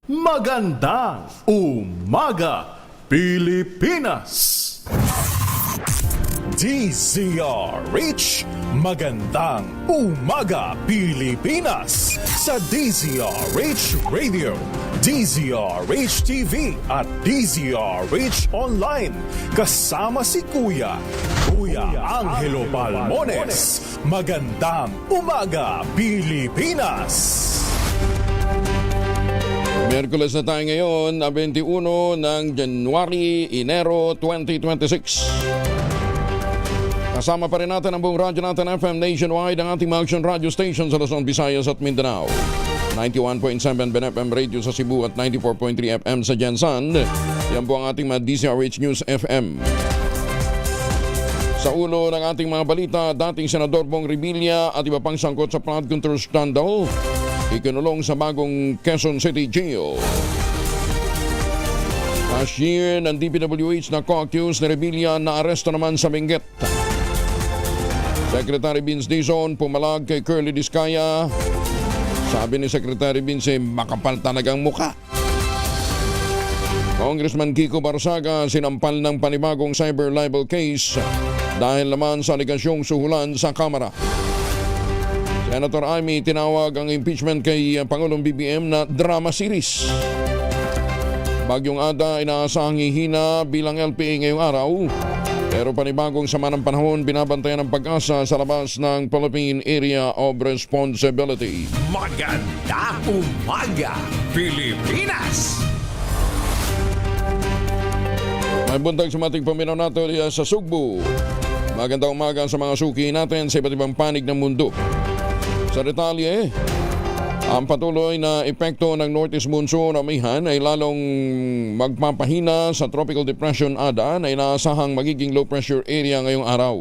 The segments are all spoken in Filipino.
Magandang umaga, Pilipinas! DZRH, magandang umaga, Pilipinas! Sa DZRH Radio, DZRH TV at DZRH Online. Kasama si Kuya Angelo Palmones. Magandang umaga, Pilipinas! Miyerkules na tayo ngayon, 21 ng Enero 2026. Kasama pa rin natin ang buong radyo natin FM nationwide, ang ating mga action radio station sa Luzon, Visayas at Mindanao. 91.7 BNFM Radio sa Cebu at 94.3 FM sa Jensan. Yan po ang ating mga DZRH News FM. Sa ulo ng ating mga balita, dating Senador Bong Revilla at iba pang sangkot sa flood control scandal ikinulong sa bagong Quezon City Jail. Cashier ng DPWH na co-accused ni Revilla na aresto naman sa Benguet. Secretary Vince Dizon pumalag kay Curly Discaya. Sabi ni Secretary Vince, makapal talagang muka. Congressman Kiko Barsaga sinampal ng panibagong cyber libel case dahil naman sa aligasyong suhulan sa Kamara. Senator Amy tinawag ang impeachment kay Pangulong BBM na drama series. Bagyong Ada inaasahang hihina bilang LPA ngayong araw. Pero panibagong sama ng panahon, binabantayan ng pag-asa sa labas ng Philippine Area of Responsibility. Maganda umaga, Pilipinas! May buntag sumating paminaw natin sa Sugbo. Magandang umaga sa mga suki natin sa iba't ibang panig ng mundo. Sa detalye, ang patuloy na epekto ng Northeast Monsoon Amihan ay lalong magpapahina sa Tropical Depression Ada na inaasahang magiging low pressure area ngayong araw.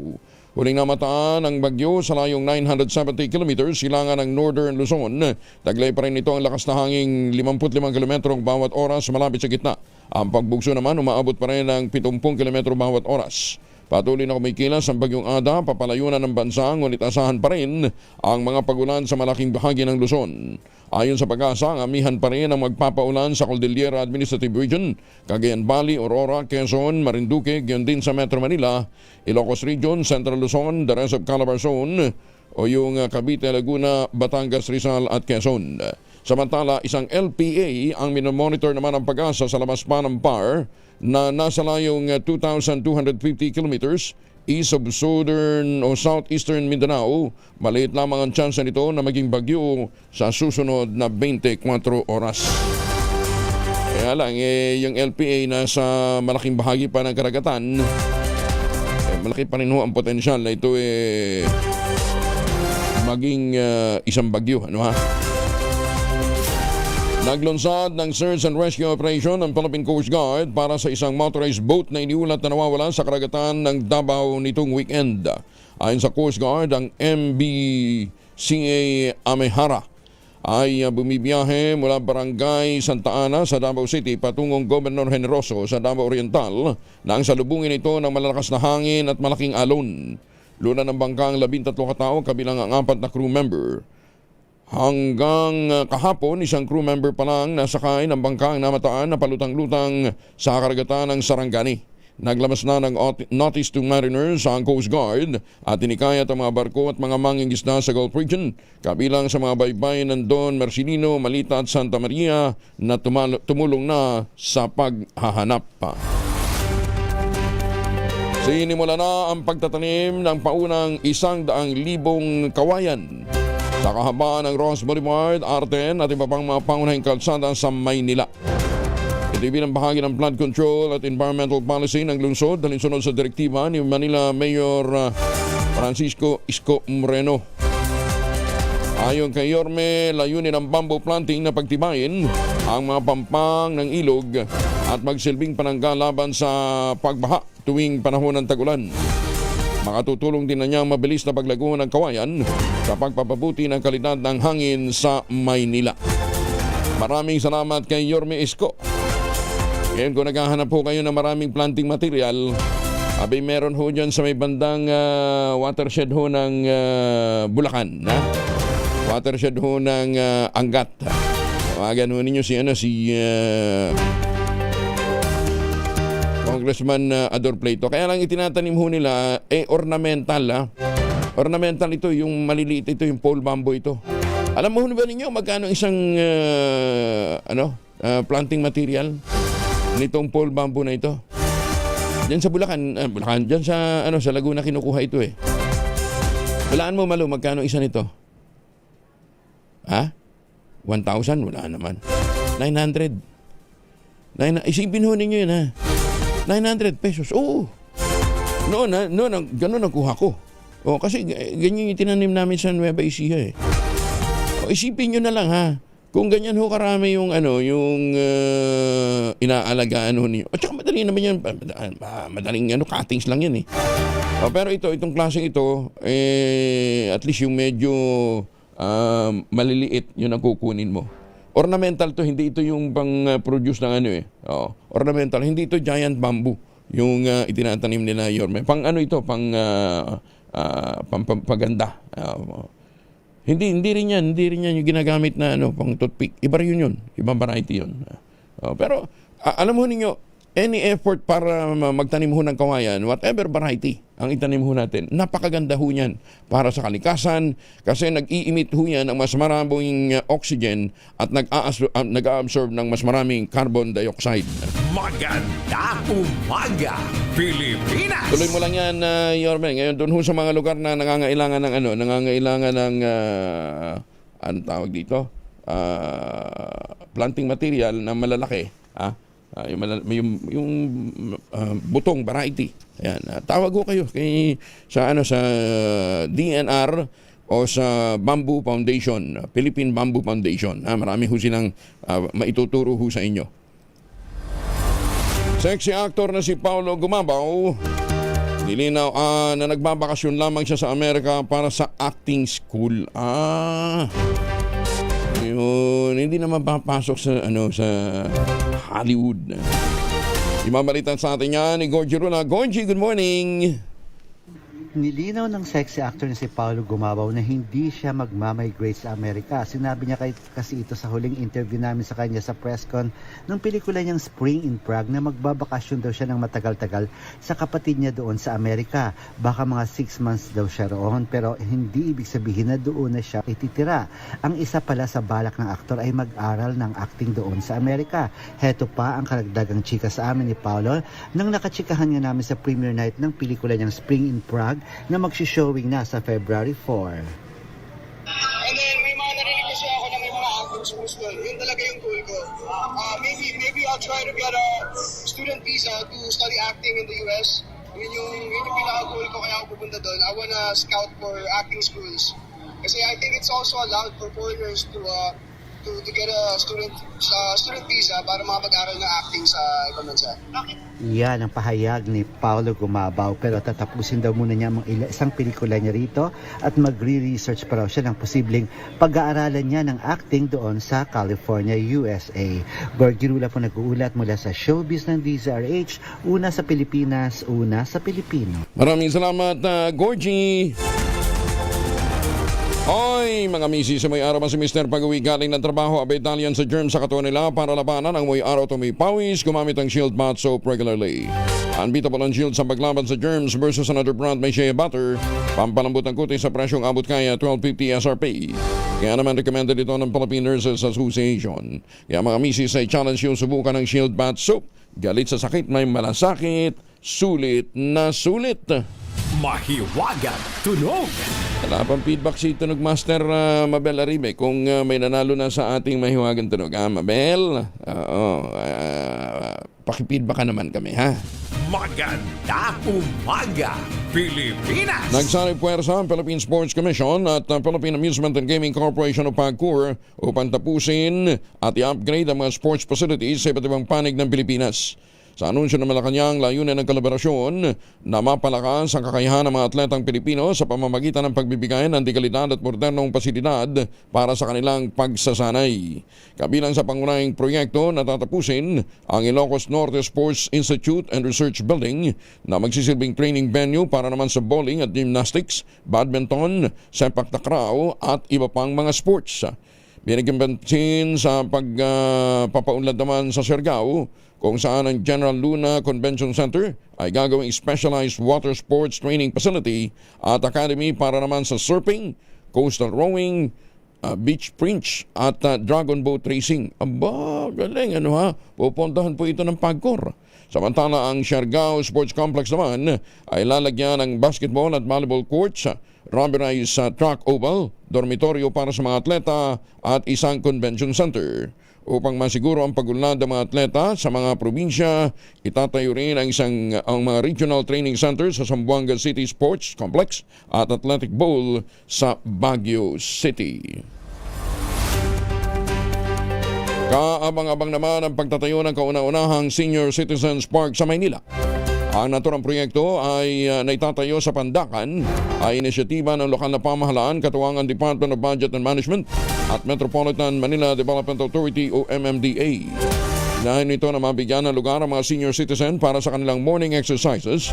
Huling namataan ang bagyo sa layong 970 km silangan ng Northern Luzon. Taglay pa rin ito ang lakas na hanging 55 km bawat oras malapit sa gitna. Ang pagbugso naman umaabot pa rin ng 70 km bawat oras. Patuloy na kumikilos ang bagyong Ada, papalayunan ng bansa, ngunit asahan pa rin ang mga pagulan sa malaking bahagi ng Luzon. Ayon sa pag-asa, ang amihan pa rin ang magpapaulan sa Cordillera Administrative Region, Cagayan Valley, Aurora, Quezon, Marinduque, gayon din sa Metro Manila, Ilocos Region, Central Luzon, the rest of Calabar Zone, o yung Cavite, Laguna, Batangas, Rizal at Quezon. Samantala, isang LPA ang minomonitor naman ang pag-asa sa labas pa ng PAR na nasa layong 2,250 kilometers east of southern o southeastern Mindanao. Maliit lamang ang tsansa nito na maging bagyo sa susunod na 24 oras. Kaya lang, yung LPA nasa malaking bahagi pa ng karagatan, malaki pa rin ho ang potensyal na ito maging isang bagyo. Ano ha? Naglunsad ng search and rescue operation ng Philippine Coast Guard para sa isang motorized boat na iniulat na nawawala sa karagatan ng Davao nitong weekend. Ayon sa Coast Guard, ang MBCA Amehara ay bumibiyahe mula Barangay Santa Ana sa Davao City patungong Gobernador Generoso sa Davao Oriental nang salubungin ito ng malalakas na hangin at malaking alon. Luna ng bangkang 13 katao kabilang ang 4 na crew member. Hanggang kahapon, isang crew member pa lang nasakay ng bangkang namataan na palutang-lutang sa karagatan ng Sarangani. Naglamas na ng notice to mariners ang Coast Guard at tinikayat ang mga barko at mga mangingisda sa Gulf Region, kabilang sa mga baybayin ng Don Marcelino, Malita at Santa Maria na tumulong na sa paghahanap. Sinimula na ang pagtatanim ng paunang 100,000 kawayan sa kahabaan ng Ross Boulevard, Arten at iba pang mga pangunahing kalsada sa Maynila. Ito bilang bahagi ng flood control at environmental policy ng lungsod dahil sunod sa direktiba ni Manila Mayor Francisco Isko Moreno. Ayon kay Yorme, layunin ng bamboo planting na pagtibayin ang mga pampang ng ilog at magsilbing panangga laban sa pagbaha tuwing panahon ng tagulan. Makatutulong din na niyang mabilis na paglago ng kawayan sa pagpapabuti ng kalidad ng hangin sa Maynila. Maraming salamat kay Yorme Isko. Ngayon kung naghahanap po kayo ng maraming planting material, abay meron ho dyan sa may bandang watershed ho ng Bulacan. Watershed ho ng Angat. Tawagan ho ninyo si Congressman Ador Plato. Kaya lang itinatanim ho nila ornamental. Ornamental ito, yung maliliit ito, yung pole bamboo ito. Alam mo ba ninyo magkano isang planting material nitong pole bamboo na ito? Diyan sa Bulacan, diyan sa Laguna kinukuha ito eh. Walaan mo Malo, magkano isa nito? Ha? 1,000? Wala naman. 900. Isipin ho ninyo yun ha. 900 pesos. Oo. Ganun ang kuha ko. Kasi ganyan yung tinanim namin sa Nueva Ecija eh. Isipin nyo na lang ha. Kung ganyan ho karami yung inaalagaan ho niyo. At saka madali naman yan. Madaling cuttings lang yan eh. Pero itong klaseng ito, at least yung medyo maliliit yung nakukunin mo. Ornamental to, hindi ito yung pang-produce ng ornamental, hindi ito giant bamboo. Yung itinatanim nila Yorme. Paganda. Hindi rin yan yung ginagamit na pang toothpick. Iba rin yun. Ibang variety yun. Pero alam mo ninyo, any effort para magtanim ho ng kawayan, whatever variety ang itanim ho natin, napakaganda ho niyan para sa kalikasan kasi nag-i-emit ho yan ng mas maraming oxygen at nag-a-absorb ng mas maraming carbon dioxide. Maganda umaga, Pilipinas! Tuloy mo lang yan, Yorme. Ngayon, doon ho sa mga lugar na nangangailangan ng anong tawag dito? Planting material na malalaki. Yung butong variety. Ayan, tawag ko kayo sa DNR o sa Bamboo Foundation, Philippine Bamboo Foundation. Marami ho silang maituturo ho sa inyo. Sexy actor na si Paulo Gumabaw, nilinaw na nagbabakasyon lamang siya sa Amerika para sa acting school. Yun, hindi naman papasok sa Hollywood. Imabalitan sa atin yan ni Gorgie Runa. Gorgie, good morning! Nilinaw ng sexy actor na si Paulo Gumabaw na hindi siya magmamigrate sa Amerika. Sinabi niya kasi ito sa huling interview namin sa kanya sa presscon ng pelikula niyang Spring in Prague na magbabakasyon daw siya ng matagal-tagal sa kapatid niya doon sa Amerika. Baka mga 6 months daw siya roon pero hindi ibig sabihin na doon na siya ititira. Ang isa pala sa balak ng aktor ay mag-aral ng acting doon sa Amerika. Heto pa ang karagdagang chika sa amin ni Paulo nang nakachikahan niya namin sa premiere night ng pelikula niyang Spring in Prague na magsi-showing na sa February 4. And then may mga narinig kasi ako na may mga acting schools doon. Yun talaga yung goal ko. Maybe I'll try to get a student visa to study acting in the US. Yun yung pinaka-goal ko kaya ako pupunta doon. I wanna scout for acting schools. Kasi I think it's also allowed for foreigners to get a student visa para makapag-aral ng acting sa ibang bansa. Yan ang pahayag ni Paulo Gumabaw pero tatapusin daw muna niya ang isang pelikula niya rito at magre-research pa raw siya ng posibleng pag-aaralan niya ng acting doon sa California, USA. Gorgie Rula po nag-uulat mula sa showbiz ng DZRH, una sa Pilipinas, una sa Pilipino. Maraming salamat, Gorgie! Hoy, mga misis, sa may araw si Mr. Pag-uwi galing ng trabaho, abay Italian sa germ sa katawan nila para labanan ang may araw to may pawis, gumamit ang Shield Bath Soap regularly. Unbeatable ang Shield sa paglaban sa germs versus another brand may shea butter. Pampalambot ang kutis sa presyong abot kaya $12.50 SRP. Kaya naman recommended ito ng Philippine Nurses Association. Kaya mga misis ay challenge yung subukan ng Shield Bath Soap. Galit sa sakit, may malasakit, sulit na sulit. Mahiwagan tunog. Wala pang feedback si Tunog Master Mabel Aribe kung may nanalo na sa ating mahiwagan tunog. Mabel, pakifeedback ka naman kami, ha? Maganda umaga, Pilipinas! Nagsanib puwersa ang Philippine Sports Commission at Philippine Amusement and Gaming Corporation o PAGCOR upang tapusin at i-upgrade ang mga sports facilities sa iba't ibang panig ng Pilipinas. Sa anunsyo ng Malacanang, layunin ng kolaborasyon na mapalakas ang kakayahan ng mga atletang Pilipino sa pamamagitan ng pagbibigay ng dekalidad at modernong pasilidad para sa kanilang pagsasanay. Kabilang sa pangunahing proyekto na tatapusin ang Ilocos Norte Sports Institute and Research Building na magsisilbing training venue para naman sa bowling at gymnastics, badminton, sepak takraw at iba pang mga sports. Binigyan pansin sa pagpapaunlad naman sa Siargao kung saan ang General Luna Convention Center ay gagawing specialized water sports training facility at academy para naman sa surfing, coastal rowing, beach princh at dragon boat racing. Aba, galing ano ha? Pupuntahan po ito ng Pagcor. Samantala ang Siargao Sports Complex naman ay lalagyan ng basketball at volleyball courts, rubberized track oval, dormitoryo para sa mga atleta at isang convention center. Upang masiguro ang pag-unlad ng mga atleta sa mga probinsya, itatayo rin ang mga regional training centers sa Zamboanga City Sports Complex at Athletic Bowl sa Baguio City. Kaabang-abang naman ang pagtatayo ng kauna-unahang Senior Citizens Park sa Maynila. Ang naturang proyekto ay naitatayo sa Pandakan ay inisyatiba ng lokal na pamahalaan, katuwangan Department of Budget and Management at Metropolitan Manila Development Authority o MMDA. Dahil nito na mabigyan ng lugar ang mga senior citizen para sa kanilang morning exercises,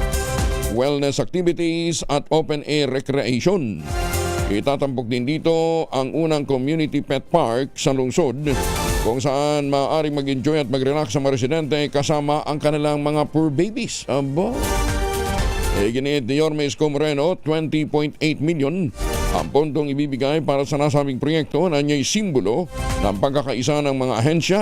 wellness activities at open-air recreation. Itatampok din dito ang unang community pet park sa lungsod kung saan maaaring mag-enjoy at mag-relax ang mga residente kasama ang kanilang mga fur babies. Aba! Ginit ni Yorme Isko Moreno, 20.8 million ang pondong ibibigay para sa nasabing proyekto na niya'y simbolo ng pagkakaisa ng mga ahensya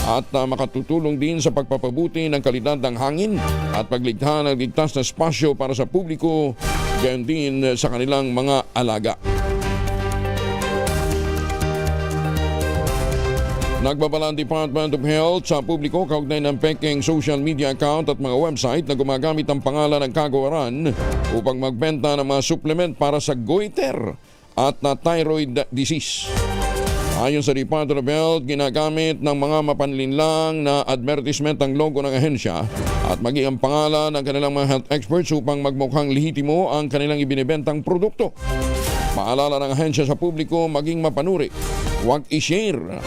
at makatutulong din sa pagpapabuti ng kalidad ng hangin at paglikha ng ligtas na espasyo para sa publiko, gayon din sa kanilang mga alaga. Nagbabala ang Department of Health sa publiko kaugnay ng peking social media account at mga website na gumagamit ng pangalan ng kagawaran upang magbenta ng mga supplement para sa goiter at na thyroid disease. Ayon sa Department of Health, ginagamit ng mga mapanlinlang na advertisement ang logo ng ahensya at maging ang pangalan ng kanilang mga health experts upang magmukhang lehitimo ang kanilang ibinibentang produkto. Paalala ng ahensya sa publiko maging mapanuri. Huwag i-share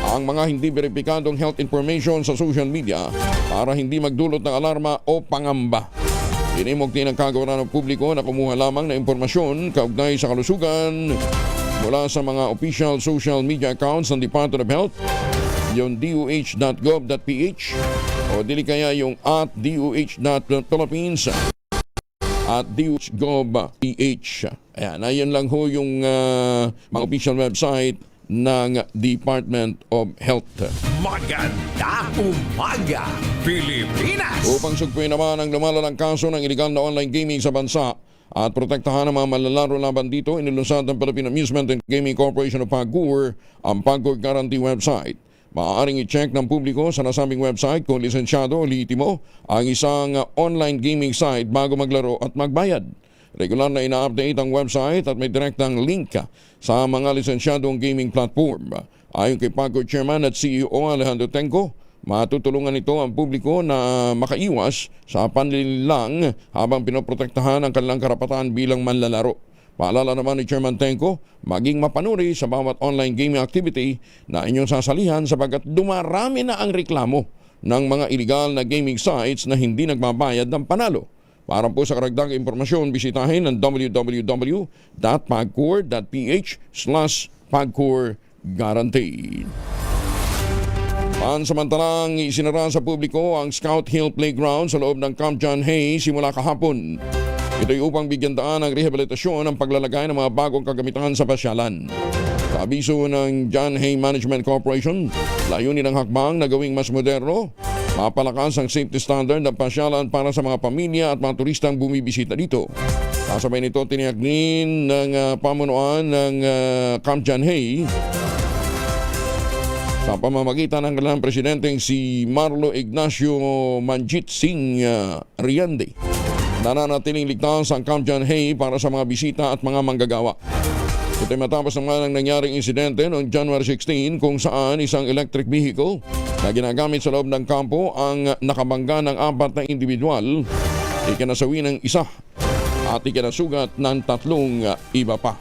ang mga hindi beripikadong health information sa social media para hindi magdulot ng alarma o pangamba. Dinimok din ang kagawaran ng publiko na kumuha lamang na impormasyon kaugnay sa kalusugan mula sa mga official social media accounts ng Department of Health, yung DOH.gov.ph o dili kaya yung at DOH.Philippines at DOH.gov.ph. Ayan, ayun lang ho yung mga official website ng Department of Health. Maganda umaga, Pilipinas! Upang sugpuin naman ang lumalalang kaso ng iligal na online gaming sa bansa at protektahan ang mga manlalaro laban dito, inilunsad ng Philippine Amusement and Gaming Corporation of Pagcor ang Pagcor Guarantee website. Maaaring i-check ng publiko sa nasabing website kung lisensyado o lehitimo ang isang online gaming site bago maglaro at magbayad. Regular na ina-update ang website at may direktang link sa mga lisensyadong gaming platform. Ayon kay Pagcor Chairman at CEO Alejandro Tenco, matutulungan ito ang publiko na makaiwas sa panlilang habang pinoprotektahan ang kanilang karapatan bilang manlalaro. Paalala naman ni Chairman Tenco, maging mapanuri sa bawat online gaming activity na inyong sasalihan sapagkat dumarami na ang reklamo ng mga iligal na gaming sites na hindi nagbabayad ng panalo. Para po sa karagdagang impormasyon, bisitahin ang www.pagcor.ph/pagcorguaranteed. Pansamantalang isinara sa publiko ang Scout Hill Playground sa loob ng Camp John Hay simula kahapon. Ito'y upang bigyan daan ng rehabilitasyon ng paglalagay ng mga bagong kagamitan sa pasyalan. Sa abiso ng John Hay Management Corporation, layunin ng hakbang na gawing mas moderno, mapalakas ang safety standard ng pasyalan para sa mga pamilya at mga turistang bumibisita dito. Kasabay nito, tiniyak din ng pamunuan ng Camp John Hay sa pamamagitan ng kanilang presidenteng si Marlo Ignacio Manjit Singh Riande. Nananatiling ligtas ang Camp John Hay para sa mga bisita at mga manggagawa. Ito'y matapos naman ang nangyaring insidente noong January 16 kung saan isang electric vehicle na ginagamit sa loob ng kampo ang nakabangga ng 4 na individual, ikinasawi ng isa at ikinasugat ng 3 iba pa.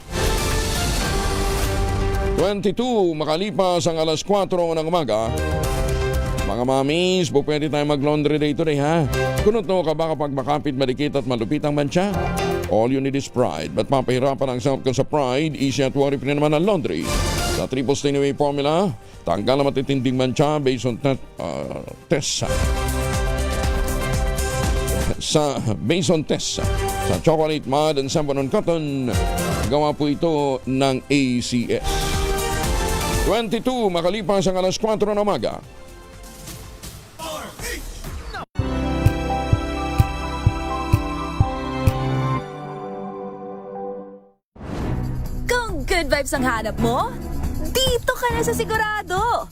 22 makalipas ang alas 4 ng umaga. Mga mamis, po pwede tayo mag-laundry day today ha. Kunot no ka ba kapag makapit, madikit at malupit ang mancha? All you need is Pride. Ba't papahirapan ang self ko sa Pride? Easy at worry pa naman ang laundry. Sa triple Steinway formula, tanggal na matitinding mancha based on test. Based on test sa chocolate mud and samponon cotton, gawa po ito ng ACS. 22 makalipas ang alas 4 ng umaga. Kung good vibes ang hanap mo, dito ka na sa Sigurado!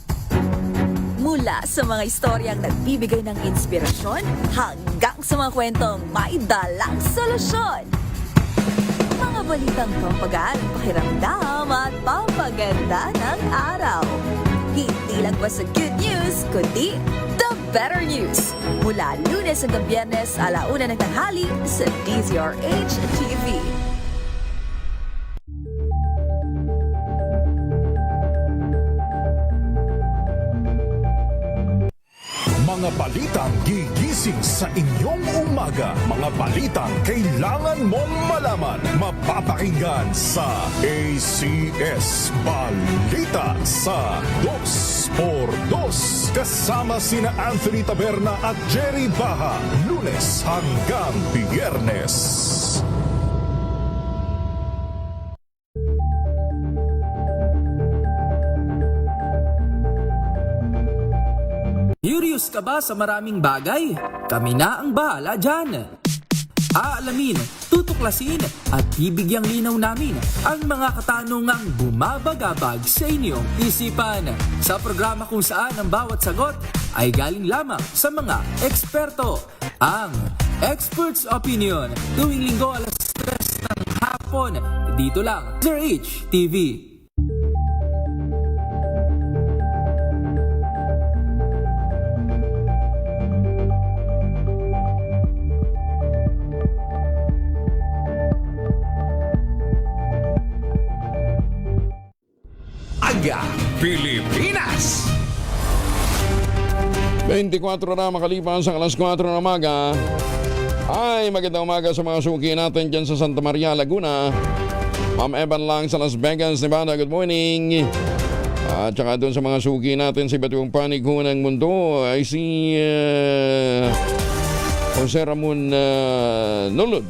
Mula sa mga istoryang nagbibigay ng inspirasyon hanggang sa mga kwentong may dalang solusyon. Mga balitang pampagaan, pakiramdam at pampaganda ng araw. Hindi lang ba sa good news, kundi the better news. Mula Lunes hanggang Biyernes, 1:00 ng tanghali sa DZRH TV. Mga balitang gigising sa inyong umaga. Mga balitang kailangan mong malaman. Mapapakinggan sa ACS Balita sa 2x2. Kasama sina Anthony Taberna at Jerry Baha. Lunes hanggang Biyernes. Curious ka ba sa maraming bagay? Kami na ang bahala dyan. Aalamin, tutuklasin at bibigyang linaw namin ang mga katanungang bumabagabag sa inyong isipan. Sa programa kung saan ang bawat sagot ay galing lamang sa mga eksperto. Ang Expert's Opinion, tuwing linggo alas 3 ng hapon, dito lang sa RH TV. Aga Pilipinas. 24 na makalipas ang alas 4 ng umaga. Ay, magandang umaga sa mga suki natin dyan sa Santa Maria, Laguna. Ma'am Evan lang sa Las Vegas, Nevada, good morning. At saka doon sa mga suki natin sa iba't ibang panig ho ng mundo ay si Jose Ramon Nulod,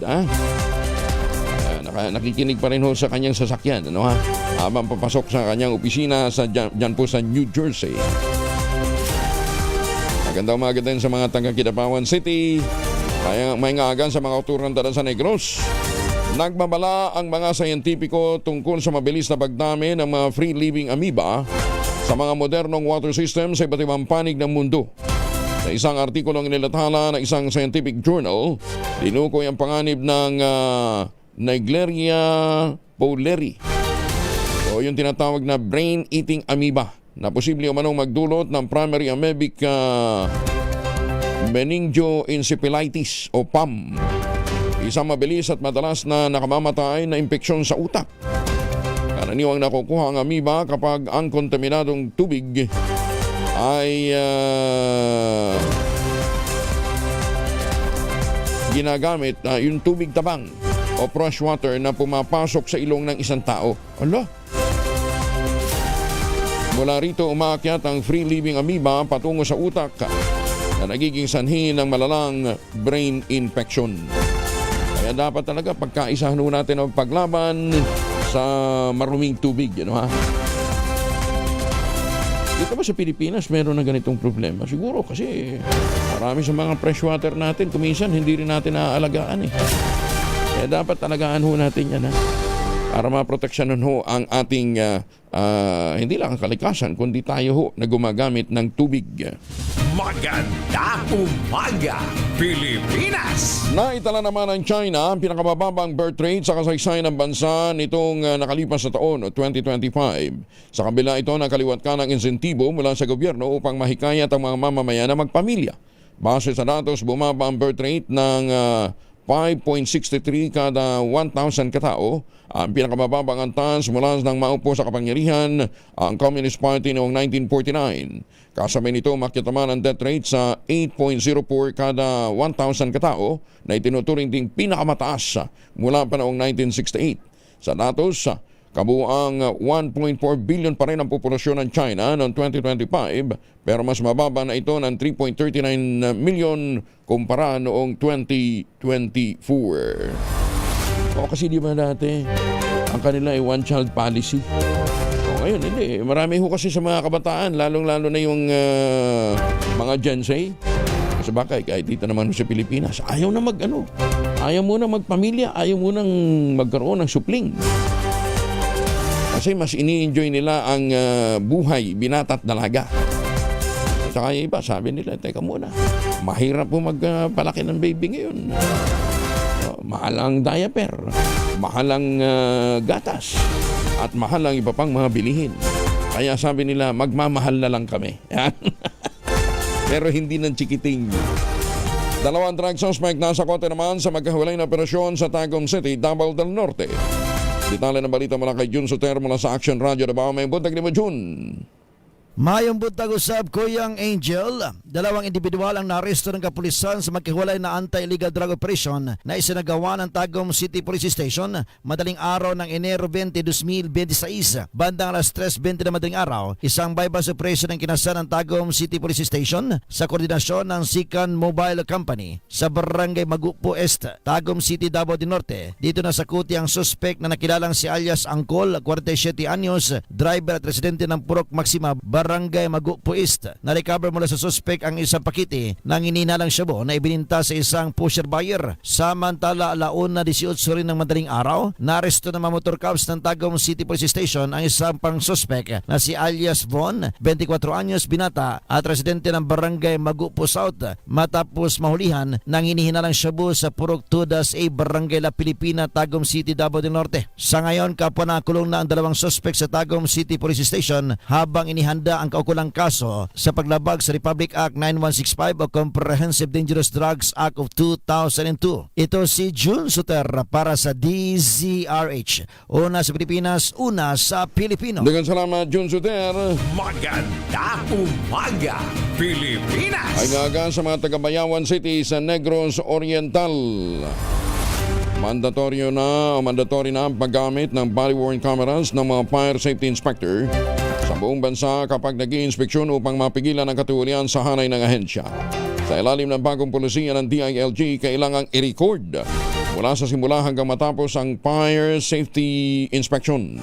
nakikinig pa rin ho sa kanyang sasakyan, ano ha? Habang papasok sa kanyang opisina sa dyan po sa New Jersey. Magandang umaga din sa mga taga Kidapawan City. May ngagan sa mga autorang sa Negros. Nagbabala ang mga sayentipiko tungkol sa mabilis na pagdami ng mga free-living amoeba sa mga modernong water system sa iba't ibang panig ng mundo. Sa isang artikulong inilathala ng isang scientific journal, tinukoy ang panganib ng Naegleria fowleri o yung tinatawag na brain-eating amoeba na posible umanong magdulot ng primary amoebic meningoencephalitis o PAM, isang mabilis at madalas na nakamamatay na impeksyon sa utak. Karaniwang nakukuha ang amoeba kapag ang kontaminadong tubig ay ginagamit, yung tubig tabang o fresh water na pumapasok sa ilong ng isang tao. Ala! Mula rito umaakyat ang free-living amoeba patungo sa utak na nagiging sanhi ng malalang brain infection. Kaya dapat talaga pagkaisahan natin ang paglaban sa maruming tubig. Ano, ha? Dito ba sa Pilipinas meron na ganitong problema? Siguro kasi marami sa mga fresh water natin kuminsan hindi rin natin naaalagaan eh. Kaya dapat talagaan ho natin yan, ha? Para maproteksyonan ho ang ating hindi lang ang kalikasan kundi tayo ho na gumagamit ng tubig. Maganda umaga, Pilipinas! Naitala naman ng China ang pinakamababang birth rate sa kasaysayan ng bansa nitong nakalipas na taon, 2025. Sa kabila ito, nakaliwat ka ng insentibo mula sa gobyerno upang mahikayat ang mga mamamayan na magpamilya. Base sa datos, bumaba ang birth rate ng 5.63 kada 1,000 katao, ang pinakamababang antas mula nang maupo sa kapangyarihan ang Communist Party noong 1949. Kasabay nito, umakyat naman ang death rate sa 8.04 kada 1,000 katao na itinuturing ding pinakamataas mula pa noong 1968. Sa datos, Kabuang 1.4 billion pa rin ang populasyon ng China noong 2025 pero mas mababa na ito ng 3.39 million kumpara noong 2024. O kasi di ba dati ang kanila ay one-child policy. O ngayon hindi. Marami ho kasi sa mga kabataan lalong-lalo na yung mga Gen Z. Kasi baka kahit dito naman sa Pilipinas ayaw na ayaw mo na magpamilya, ayaw mo nang magkaroon ng supling. Kasi mas ini-enjoy nila ang buhay, binata at dalaga. At saka yung iba, sabi nila, teka muna, mahirap po magpalaki ng baby ngayon. Mahal ang diaper, mahal ang gatas, at mahal ang iba pang mga bilihin. Kaya sabi nila, magmamahal na lang kami. Pero hindi ng chikiting. Dalawang drug suspect nasa kote naman sa magkahiwalay na operasyon sa Tagum City, Davao del Norte. Detalye ng balita mula kay Jun Soter mula sa Action Radio Davao. May buntag ni mo, Jun. Mayong buntag usab Kuyang Angel, dalawang individual ang naaresto ng kapulisan sa magkahiwalay na anti-illegal drug operation na isinagawa ng Tagum City Police Station madaling araw ng Enero 20, 2026. Bandang alas 3:20 na madaling araw, isang bypass operation ang kinasal ng Tagum City Police Station sa koordinasyon ng Sican Mobile Company sa Barangay Magupo Est, Tagum City, Davao del Norte. Dito nasakuti ang suspect na nakilalang si alias Angkol, 47 anyos, driver at residente ng Purok Maxima, Barangay Magupo East. Na-recover mula sa suspect ang isang pakiti ng ininalang shabu na ibininta sa isang pusher buyer. Samantala, alauna 18 rin ng madaling araw, naaresto ng mga motor cops ng Tagum City Police Station ang isang pang suspect na si alias Von, 24 anyos, binata at residente ng Barangay Magupo South matapos mahulihan ng inihinalang shabu sa Purok Tudas A, Barangay La Pilipina, Tagum City, Davao del Norte. Sa ngayon, kapwa nakulong na ang dalawang suspect sa Tagum City Police Station habang inihanda ang kaukulang kaso sa paglabag sa Republic Act 9165 o Comprehensive Dangerous Drugs Act of 2002. Ito si Jun Soter para sa DZRH. Una sa Pilipinas, una sa Pilipino. Dengan salamat, Jun Soter. Maganda umaga, Pilipinas! Ay ngaga sa mga taga-Bayawan City sa Negros Oriental. Mandatory na ang paggamit ng body-worn cameras ng mga fire safety inspector sa buong bansa kapag nag-iinspeksyon upang mapigilan ang katiwalian sa hanay ng ahensya. Sa ilalim ng bagong polisiya ng DILG, kailangang i-record mula sa simula hanggang matapos ang fire safety inspection.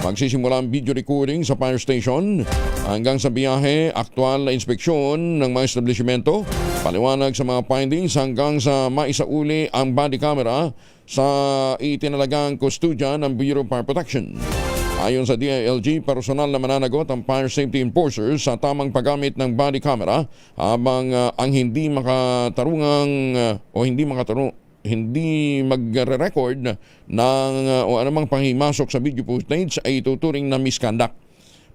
Magsisimula ang video recording sa fire station hanggang sa biyahe, aktual na inspeksyon ng mga establishmento, paliwanag sa mga findings hanggang sa maisauli ang body camera sa itinalagang kustudya ng Bureau of Fire Protection. Ayon sa DILG, personal na mananagot ang fire safety enforcers sa tamang paggamit ng body camera habang ang hindi magre-record ng o anumang panghimasok sa video footage ay ituturing na misconduct.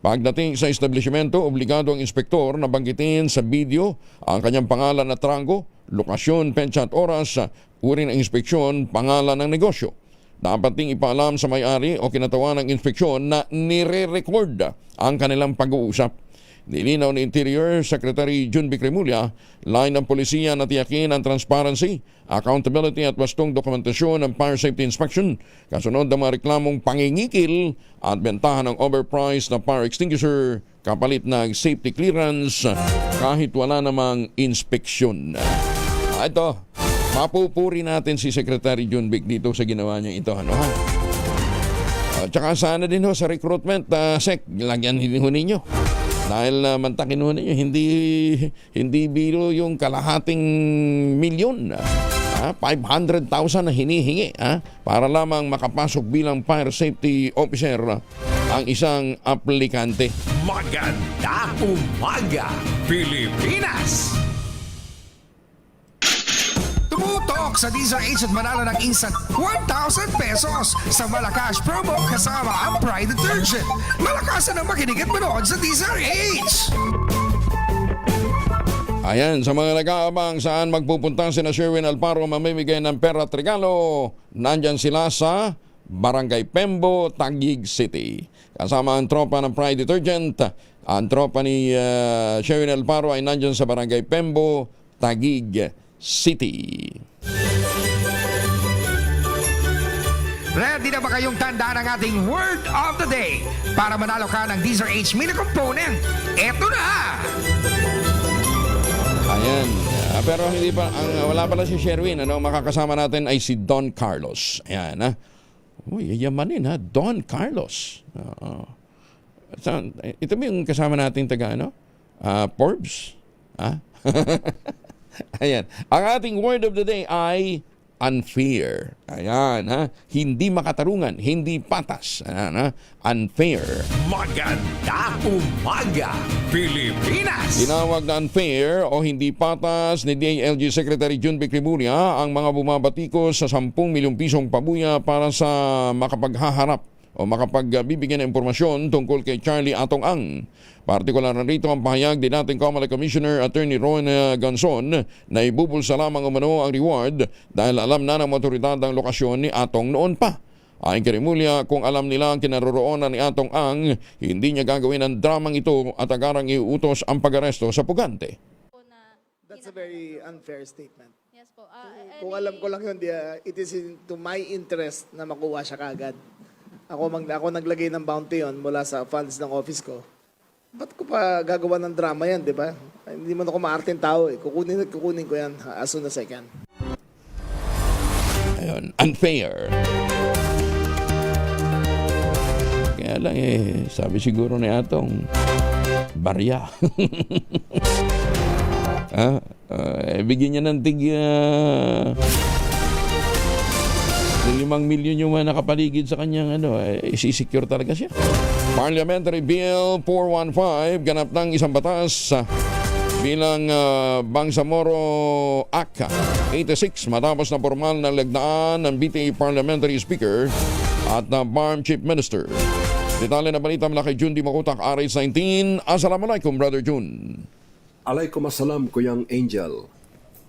Pagdating sa establishmento, obligado ang inspektor na banggitin sa video ang kanyang pangalan at rango, lokasyon, petsa at oras, uri ng inspeksyon, pangalan ng negosyo. Dapat ding ipaalam sa may-ari o kinatawan ng inspeksyon na nire-record ang kanilang pag-uusap. Nilinaw ni Interior Secretary Jun Bicremulia, line ng polisiya na tiyakin ang transparency, accountability at wastong dokumentasyon ng fire safety inspection, kasunod ng mga reklamong pangingikil at bentahan ng overpriced na fire extinguisher kapalit ng safety clearance kahit wala namang inspeksyon. Ito, mapupuri natin si Secretary Jun Bic dito sa ginawa niya ito. At saka sana din sa recruitment, Sec, lagyan ho ninyo. Dahil mantakin ho ninyo, hindi biro yung kalahating milyon. 500,000 na hinihingi para lamang makapasok bilang fire safety officer ang isang aplikante. Maganda umaga, Pilipinas! Tumutok sa DZRH at manalo ng instant 1,000 pesos sa Malakas promo kasama ang Pride Detergent. Malakasan ang makinig at manood sa DZRH! Ayan, sa mga nag-aabang saan magpupunta si na Sherwin Alparo mamimigay ng pera at regalo, nandyan sila sa Barangay Pembo, Taguig City. Kasama ang tropa ng Pride Detergent, ang tropa ni Sherwin Alparo ay nandyan sa Barangay Pembo, Taguig City. Ready na ba kayong tandaan ang ating word of the day para manalo ka ng DZRH mini component? Eto na! Ayan. Pero hindi pa, wala pala si Sherwin. Makakasama natin ay si Don Carlos. Ayan, ha? Uy, yayamanin, ha? Don Carlos. Ito ba yung kasama natin taga, Forbes? Ha? Ayan. Ang ating word of the day ay unfair. Ayan, ha? Hindi makatarungan, hindi patas. Ayan, ha? Unfair. Magandang umaga, Pilipinas! Tinawag na unfair o hindi patas ni DILG Secretary Jun Becremuria ang mga bumabatikos sa 10 milyong pisong pabuya para sa makapaghaharap o makapagbibigyan ng impormasyon tungkol kay Charlie Atong Ang. Partikular na rito ang pahayag din nating Comelec Commissioner Attorney Ron Ganson na ibubulsa lamang umano ang reward dahil alam na ng otoridad ang lokasyon ni Atong noon pa. Ayon kay Remulla, kung alam nila ang kinaroroonan ni Atong Ang, hindi niya gagawin ang dramang ito at agarang iuutos ang pag-aresto sa pugante. That's a very unfair statement. Yes po. Kung alam ko lang yun, it is to my interest na makuha siya kagad. Ako naglagay ng bounty yun mula sa funds ng office ko. Ba't ko pa gagawa ng drama yan, di ba? Hindi man ako maarteng tao eh. Kukunin ko yan as soon as I can. Ayun, unfair. Kaya lang sabi siguro ni Atong, barya. Bigyan niya ng tig 5 milyon yung mga nakapaligid sa kanyang isisecure talaga siya. Parliamentary Bill 415 ganap ng isang batas bilang Bangsamoro Act 86 matapos na formal na lagdaan ng BTA Parliamentary Speaker at BARM Chief Minister. Detalye na balita mula kay Jun Di Makutak, RH19. Assalamualaikum, Brother Jun. Alaikum assalam, Kuyang Angel.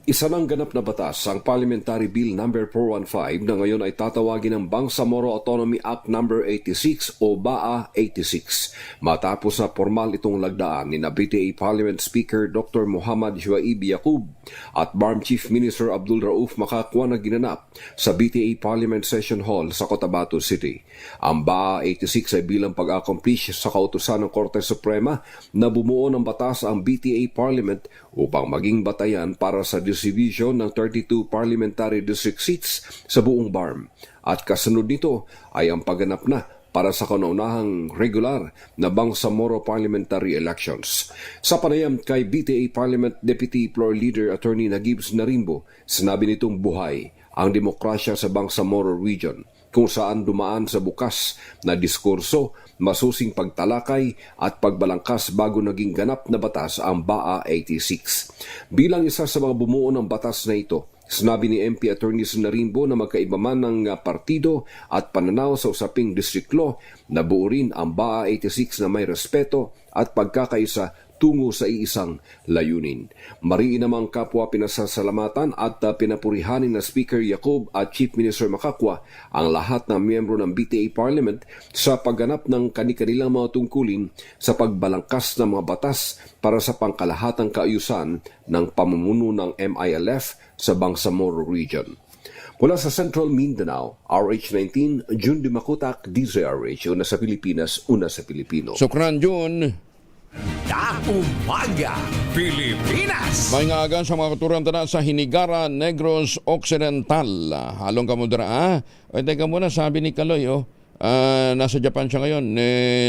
Isa ng ganap na batas ang Parliamentary Bill No. 415 na ngayon ay tatawagin ng Bangsamoro Autonomy Act No. 86 o BAA 86. Matapos na formal itong lagdaan ni BTA Parliament Speaker Dr. Muhammad Shuaib Yaqub at BARM Chief Minister Abdul Rauf Makakwa na ginanap sa BTA Parliament Session Hall sa Cotabato City. Ang BAA 86 ay bilang pag-accomplish sa kautusan ng Korte Suprema na bumuo ng batas ang BTA Parliament upang maging batayan para sa distribution ng 32 parliamentary district seats sa buong BARM. At kasunod nito ay ang pagganap na para sa kauna-unahang regular na Bangsamoro parliamentary elections. Sa panayam kay BTA Parliament Deputy Floor Leader Attorney Nagibs Narimbo, sinabi nitong buhay ang demokrasya sa Bangsamoro region, kung saan dumaan sa bukas na diskurso, masusing pagtalakay at pagbalangkas bago naging ganap na batas ang BAA 86. Bilang isa sa mga bumuo ng batas na ito, sinabi ni MP Attorney Narimbo na magkaiba man ng partido at pananaw sa usaping district law, nabuo rin ang BAA 86 na may respeto at pagkakaisa tungo sa iisang layunin. Mariin namang kapwa pinasasalamatan at pinapurihanin na Speaker Yaqub at Chief Minister Makakwa ang lahat ng miyembro ng BTA Parliament sa pagganap ng kani-kanilang mga tungkulin sa pagbalangkas ng mga batas para sa pangkalahatang kaayusan ng pamumuno ng MILF sa Bangsamoro Region. Mula sa Central Mindanao, RH19, Jun Di Makutak, DZRH, una sa Pilipinas, una sa Pilipino. Sukran, Jun. Umaga, Pilipinas! May nga sa mga katuran tana sa Hinigara, Negros Occidental. Halong kamudra, teka muna, sabi ni Kaloy, nasa Japan siya ngayon,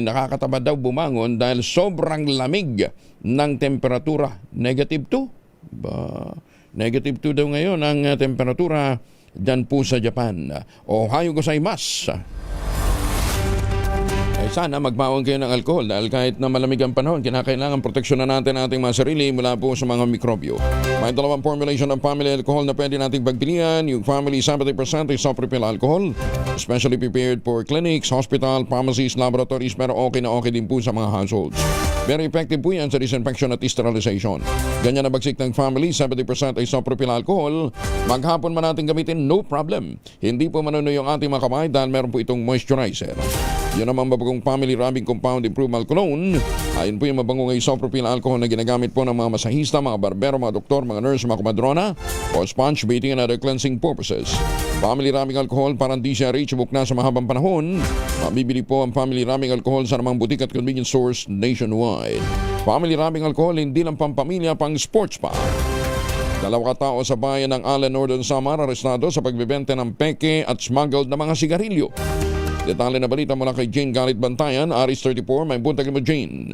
nakakatamad daw bumangon dahil sobrang lamig ng temperatura. -2. -2 daw ngayon ang temperatura dyan po sa Japan. Ohayo gozaimasu. Sana magmawag kayo ng alkohol dahil kahit na malamig ang panahon, kinakailangan proteksyonan natin ating mga sarili mula po sa mga mikrobyo. May dalawang formulation ng family alcohol na pwede nating pagpilian. Yung family 70% is soft refill alcohol, specially prepared for clinics, hospital, pharmacies, laboratories, pero okay na okay din po sa mga households. Very effective po yan sa disinfection at sterilization. Ganyan na bagsik ng family, 70% ay soft refill alcohol. Maghapon man natin gamitin, no problem. Hindi po manunoy yung ating mga kamay dahil meron po itong moisturizer. Yun naman mabagong family rubbing compound improved malcolone. Ayun po yung mabangong isopropyl alcohol na ginagamit po ng mga masahista, mga barbero, mga doktor, mga nurse, mga kumadrona for sponge bathing and other cleansing purposes. Family rubbing alcohol para hindi siya reachable na sa mahabang panahon. Mabibili po ang family rubbing alcohol sa namang butik at convenience stores nationwide. Family rubbing alcohol hindi lang pampamilya, pang sports pa. 2 katao sa bayan ng Allen, Northern Samar arestado sa pagbebenta ng peke at smuggled na mga sigarilyo. Detalye na balita mula kay Jane Galit Bantayan, Aris 34, may buntag mo Jane.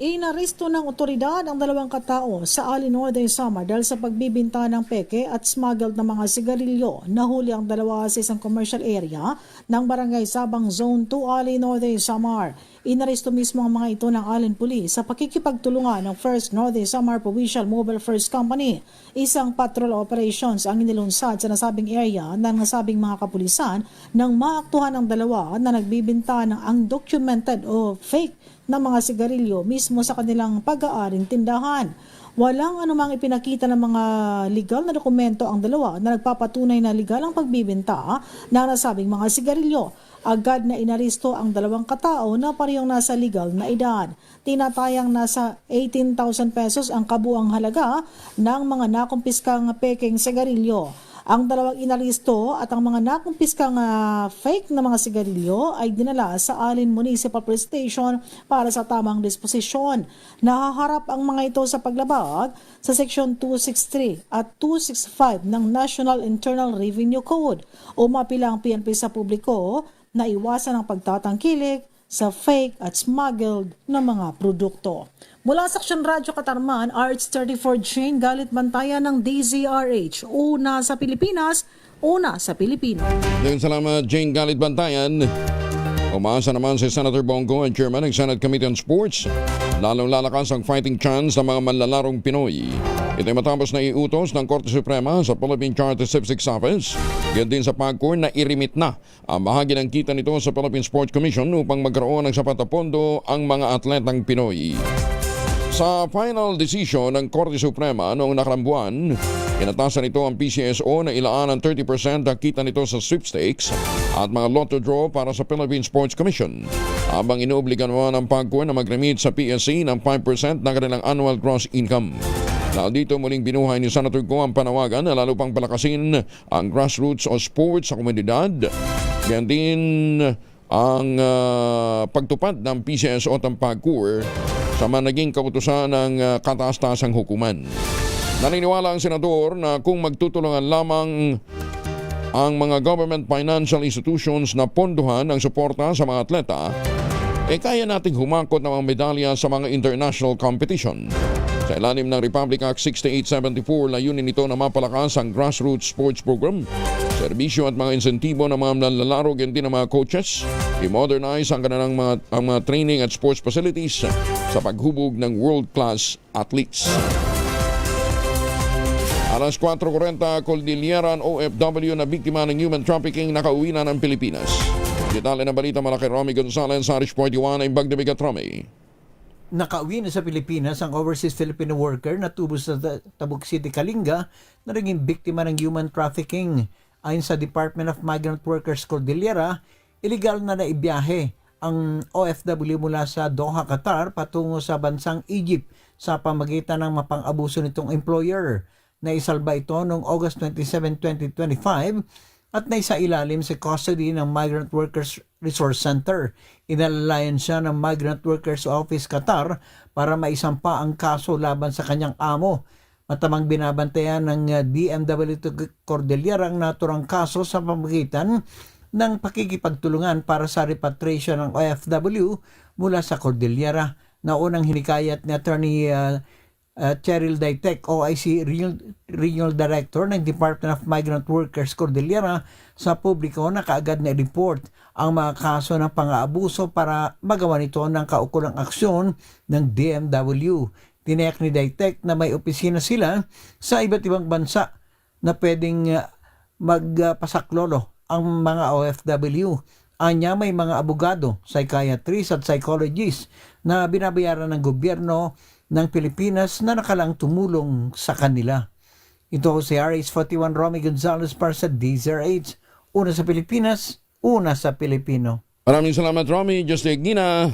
Inaresto ng otoridad ang 2 katao sa Allen, Northern Samar dahil sa pagbibinta ng peke at smuggled na mga sigarilyo. Nahuli ang 2 sa isang commercial area ng Barangay Sabang Zone 2, Allen, Northern Samar. Inaresto mismo ang mga ito ng Allen Police sa pakikipagtulungan ng First Northern Samar Provincial Mobile First Company. Isang patrol operations ang inilunsad sa nasabing area ng nasabing mga kapulisan nang maaktuhan ang 2 na nagbibinta ng undocumented o fake na mga sigarilyo mismo sa kanilang pag-aaring tindahan. Walang anumang ipinakita ng mga legal na dokumento ang 2 na nagpapatunay na legal ang pagbibinta ng nasabing mga sigarilyo. Agad na inaristo ang 2 katao na parehong nasa legal na edad. Tinatayang nasa 18,000 pesos ang kabuang halaga ng mga nakumpiskang pekeng sigarilyo. Ang 2 inaristo at ang mga nakumpiskang fake na mga sigarilyo ay dinala sa Allen Municipal Police Station para sa tamang disposisyon. Nahaharap ang mga ito sa paglabag sa Section 263 at 265 ng National Internal Revenue Code. Umapila ang PNP sa publiko na iwasan ang pagtatangkilik sa fake at smuggled na mga produkto. Mula sa Aksyon Radyo Katarman, RH34 Jane Galit Bantayan ng DZRH. Una sa Pilipinas, una sa Pilipino. Ngayon salamat Jane Galit Bantayan. Umaasa naman si Senator Bongo at Chairman ng Senate Committee on Sports. Lalong lalakas ang fighting chance ng mga manlalarong Pinoy. Ito ay matapos na iutos ng Korte Suprema sa Philippine Charter Statistics Office. Ganyan din sa PAGCOR na irimit na ang bahagi ng kita nito sa Philippine Sports Commission upang magkaroon ng sapat na pondo ang mga atletang Pinoy. Sa final decision ng Korte Suprema noong nakaraang buwan, inatasan nito ang PCSO na ilaan ng 30% ng kita nito sa sweepstakes at mga lotto draw para sa Philippine Sports Commission. Habang inuobligan naman ng PAGCOR na mag-remit sa PSC ng 5% ng kanilang annual gross income. Dahil dito muling binuhay ni Senator Go ang panawagan na lalo pang palakasin ang grassroots o sports sa komunidad. Ganyan din ang pagtupad ng PCSO at ang PAGCOR sa mga naging kautusan ng kataas-taasang hukuman. Naniniwala ang senador na kung magtutulungan lamang ang mga government financial institutions na ponduhan ang suporta sa mga atleta, kaya nating humakot ng mga medalya sa mga international competition. Sa ilalim ng Republic Act 6874, layunin nito na mapalakas ang grassroots sports program, serbisyo at mga insentibo ng mga nanlalaro, ganyan din ng mga coaches, i-modernize ang kanilang mga training at sports facilities sa paghubog ng world-class athletes. Alas 4:40, Cordillera OFW na biktima ng human trafficking nakauwi na ng Pilipinas. Detalye ng balita mula kay Romy Gonzalez sa Irish 41 ay Bagdabigat Romy. Nakauwi na sa Pilipinas ang overseas Filipino worker na tubos sa Tabuk City, Kalinga na naging biktima ng human trafficking. Ayon sa Department of Migrant Workers Cordillera, illegal na naibiyahe ang OFW mula sa Doha, Qatar patungo sa bansang Egypt sa pamagitan ng mapang-abuso nitong employer. Naisalba ito noong August 27, 2025 at naisailalim sa custody ng Migrant Workers Resource Center. Inalalayan siya ng Migrant Workers Office Qatar para maisampa ang kaso laban sa kanyang amo. Matamang binabantayan ng DMW Cordillera ang naturang kaso sa pamagitan ng pakikipagtulungan para sa repatriation ng OFW mula sa Cordillera na unang hinikayat ni Attorney Cheryl Daitek, OIC Regional Director ng Department of Migrant Workers Cordillera, sa publiko na kaagad na report ang mga kaso ng pang-aabuso para magawa nito ng kaukulang aksyon ng DMW. Tiniyak ni Daitek na may opisina sila sa iba't ibang bansa na pwedeng magpasaklolo ang mga OFW. Anya may mga abogado, psychiatrists at psychologists na binabayaran ng gobyerno ng Pilipinas na nakalang tumulong sa kanila. Ito si RH41 Romy Gonzalez para sa DZRH. Una sa Pilipinas, una sa Pilipino. Maraming salamat, Romy. Just Gina.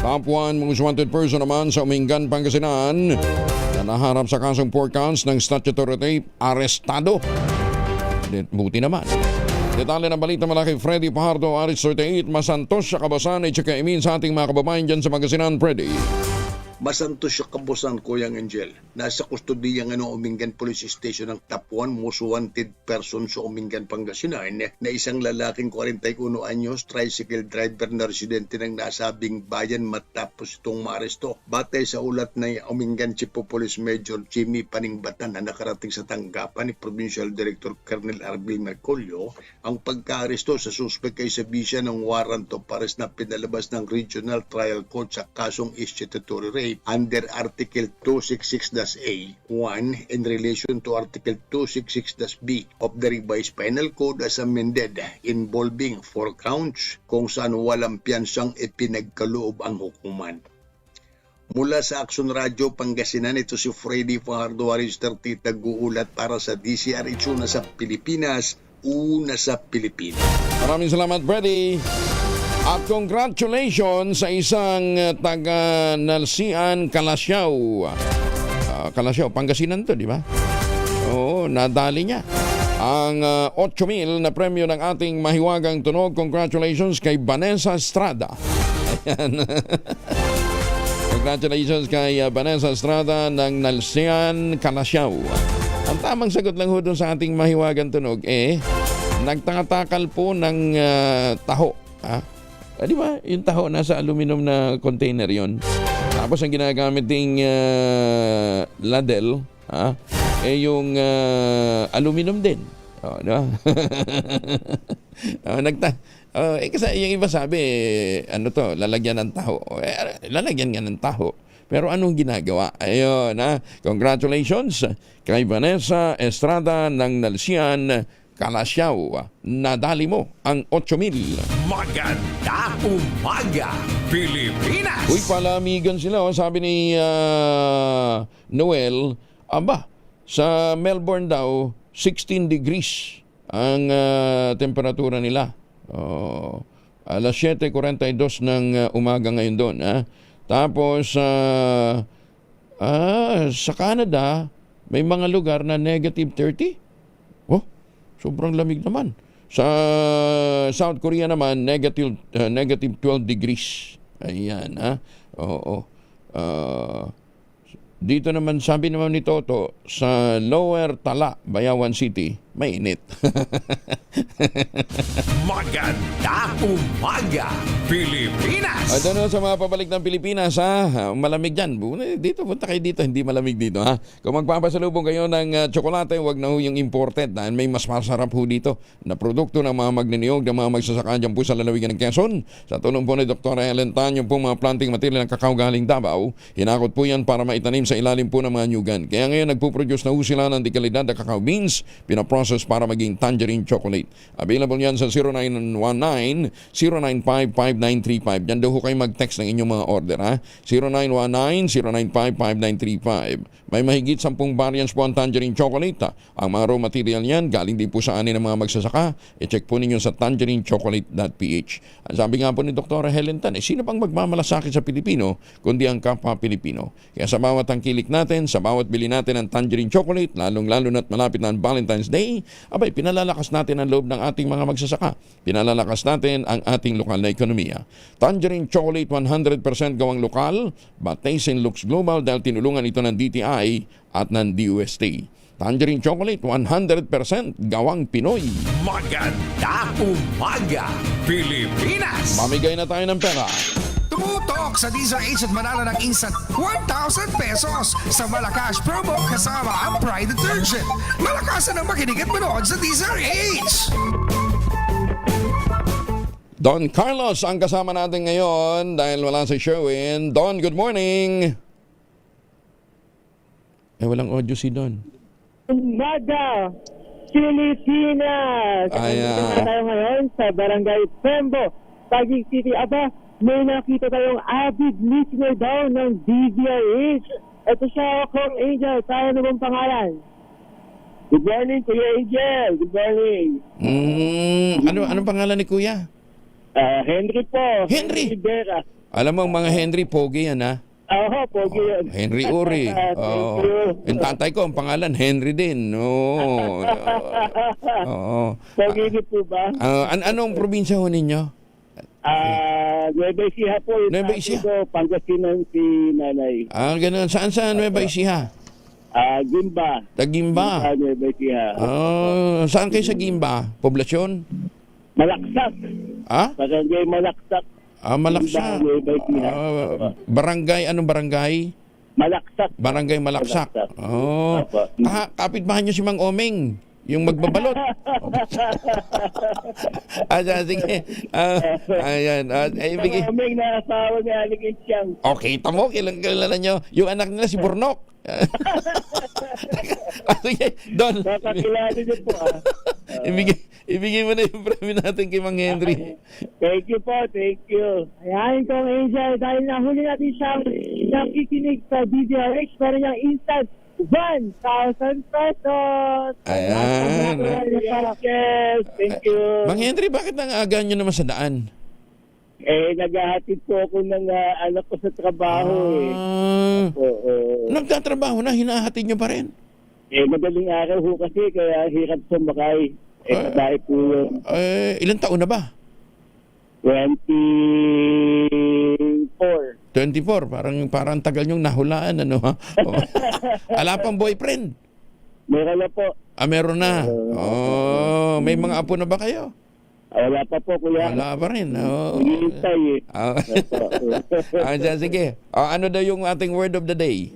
Top 1 most wanted person naman sa Umingan, Pangasinan na naharap sa kasong 4 counts ng statutory rape, arestado. Buti naman. Detalye ng balita mula kay Freddy Pajardo, Aris 38, Masantos sa Kabasan ay tsaka imin sa ating mga kababayan dyan sa Pangasinan, Freddy. Masantos siya kabusan, Kuyang Angel. Nasa kustodiya nga ng Umingan Police Station ang top 1 most wanted person sa Umingan, Pangasinan na isang lalaking 41 anyos, tricycle driver na residente ng nasabing bayan matapos itong maaresto. Batay sa ulat ng Umingan Chief of Police Major Jimmy Paningbatan na nakarating sa tanggapan ni Provincial Director Colonel Arvin Mercolio, ang pagkaaresto sa suspect ay sabisya ng warrant of arrest na pinalabas ng Regional Trial Court sa kasong statutory rape under Article 266-A1 in relation to Article 266-B of the Revised Penal Code as amended involving 4 counts kung saan walang piyansang ipinagkaloob ang hukuman. Mula sa Action Radio Pangasinan, ito si Freddy Fajardo, Aris 30, nag-uulat para sa DCRH, una sa Pilipinas, una sa Pilipinas. Maraming salamat, Freddy. At congratulations sa isang taga Nalsian, Kalasyaw. Kalasyaw, Pangasinan to, di ba? Oo, nadali niya ang 8,000 na premyo ng ating mahiwagang tunog. Congratulations kay Vanessa Estrada. Ayan. Congratulations kay Vanessa Estrada ng Nalsian, Kalasyaw. Ang tamang sagot lang ho doon sa ating mahiwagang tunog nagtakatakal po ng taho. Di ba? Yung taho nasa aluminum na container yon. Tapos ang ginagamit ding ladle, yung aluminum din. Di ba? Kasi yung iba sabi, lalagyan ng taho. Lalagyan nga ng taho. Pero anong ginagawa? Ayun, congratulations kay Vanessa Estrada ng Nalsian, Kalasyaw. Nadali mo ang 8,000. Maganda umaga, Pilipinas! Uy, palamigan sila. Sabi ni Noel, sa Melbourne daw, 16 degrees ang temperatura nila. Alas 7:42 ng umaga ngayon doon. Tapos, sa Canada, may mga lugar na negative 30. Sobrang lamig naman. Sa South Korea naman, negative 12 degrees. Ayan, Oo. Dito naman, sabi naman ni Toto, sa Lower Tala, Bayawan City, mainit. Maganda umaga, Pilipinas! At sa mga pabalik ng Pilipinas, malamig dyan. Dito, punta kayo dito, hindi malamig dito. Kung magpapasalubong kayo ng tsokolate, wag na ho yung imported. Dahil may mas masarap ho dito na produkto ng mga magniniyog, ng mga magsasaka dyan po sa lalawigan ng Quezon. Sa tulong po ni Dr. Helen Tan, yung po mga planting material ng kakao galing Davao, hinakot po yan para maitanim sa ilalim po ng mga nyugan. Kaya ngayon nagpo-produce na ho sila ng dekalidad na cacao beans, pinaprocess para maging tangerine chocolate. Available yan sa 0919-095-5935. Yan daw ho kayo mag-text ng inyong mga order. 0919-095-5935. May mahigit 10 variants po ang tangerine chocolate. Ang mga raw material niyan galing din po sa ani ng mga magsasaka. I-check po ninyo sa tangerinechocolate.ph. Ang sabi nga po ni Dr. Helen Tan, sino pang magmamalasakit sa Pilipino kundi ang kapwa Pilipino? Kaya sa bawat tangkilik natin, sa bawat bili natin ng tangerine chocolate, lalong-lalo na't malapit na ang Valentine's Day, pinalalakas natin ang loob ng ating mga magsasaka. Pinalalakas natin ang ating lokal na ekonomiya. Tangerine chocolate 100% gawang lokal, but taste and looks global dahil tinulungan ito ng DTI at ng DUST. Tangerine chocolate 100% gawang Pinoy. Maganda umaga, Pilipinas! Mamigay na tayo ng pera. Tumutok sa DZRH at manalo ng instant 1,000 pesos sa Malacash promo kasama ang Pride Detergent. Malakasan ang makinig at manood sa DZRH! Don Carlos ang kasama natin ngayon dahil wala sa Sherwin. Don, good morning! Walang audio si Don. Umaga, Pilipinas! Dito tayo ngayon sa Barangay Pembo, Taguig City. May nakita tayong avid listener daw ng DZRH. Ito siya, Kong Angel. Tayo na bang pangalan? Good morning, Kuya Angel. Good morning. Anong pangalan ni Kuya? Henry po. Henry? Rivera. Alam mo, ang mga Henry, pogi yan, ha? Oo, pogi yun. Henry Uri. Thank you. Yung tatay ko, ang pangalan, Henry din. Oo. Pogi niyo po ba? Anong probinsya ho ninyo? Nueva Ecija po. Nueva Ecija? Pangasinan si nanay. Ganun. Saan sa Nueva Ecija? Gimba. Tagimba. Nueva Ecija. Saan kayo sa Gimba? Poblasyon? Malaksak. Barangay Malaksak. Malaksak. Nueva Ecija. Barangay, anong barangay? Malaksak. Barangay Malaksak. Kapitbahay niyo si Mang Omeng. Yung magbabalot. Sige. Ayan. Omeng na asawa ni Aling Insyang. Okay, tamo. Kilala nyo. Yung anak nila si Burnok. Sige, Don. Kakakilala niyo po. Ibigay mo na yung premyo natin kay Mang Henry. Thank you po, thank you. Ayan kong Angel, dahil nahuli natin siyang nakikinig sa DZRH, meron niyang instant 1,000 pesos. Ayan. Yes, thank you. Mang Henry, bakit nangagaan nyo naman sa daan? Naghahatid po ako ng anak ko sa trabaho. Nagtatrabaho na, hinahatid nyo pa rin? Madaling araw ho kasi, kaya hirap sumakay. Madami po yun. Ilang taon na ba? 24. 24, parang tagal nyong nahulaan, ano ha? Ala pang boyfriend? Meron na po. Meron na. May mga apo na ba kayo? Wala pa po, kuya. Wala pa rin. Hihintay Sige. Ano daw yung ating word of the day?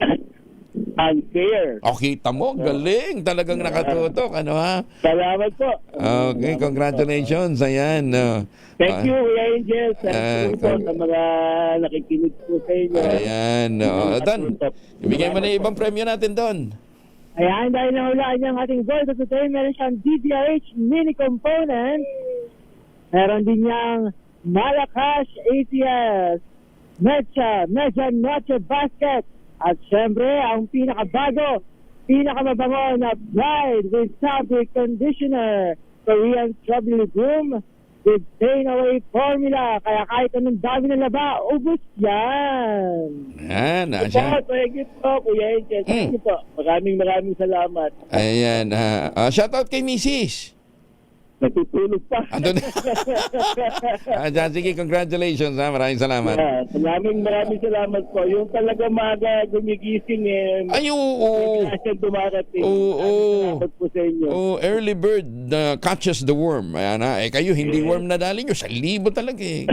Unfair. Okay, tamo. Galing. Talagang nakatutok. Ano ha? Salamat po. Okay, congratulations. Ayan. Thank you, Kuya Angel. Thank you po sa mga nakikinig po sa inyo. Ayan. Don, ibigay mo na yung ibang premyo natin, Don. Ayan, dahil nahulaan niya ang ating gold of the day, meron siyang DZRH mini component. Meron din niyang Malacash ATS, Medja Noche Basket, at syempre, ang pinakabago, pinakamabango na Bride with Fabric Conditioner, Korean Strawberry Bloom, with Stain Away Formula. Kaya kahit anong dami na laba, ubus yan. Ayan, Thank you po, Kuya Angel. Thank you po. Maraming salamat. Ayan. Shoutout kay Mrs. Natutulog pa. Sige, congratulations. Maraming salamat. Maraming salamat po. Yung talaga maaga gumigising Ay, oo. Dumarating. Oo. Salamat po sa inyo. Early bird catches the worm. Ayan ha. Kayo, hindi worm na dali nyo. 1,000 talaga eh.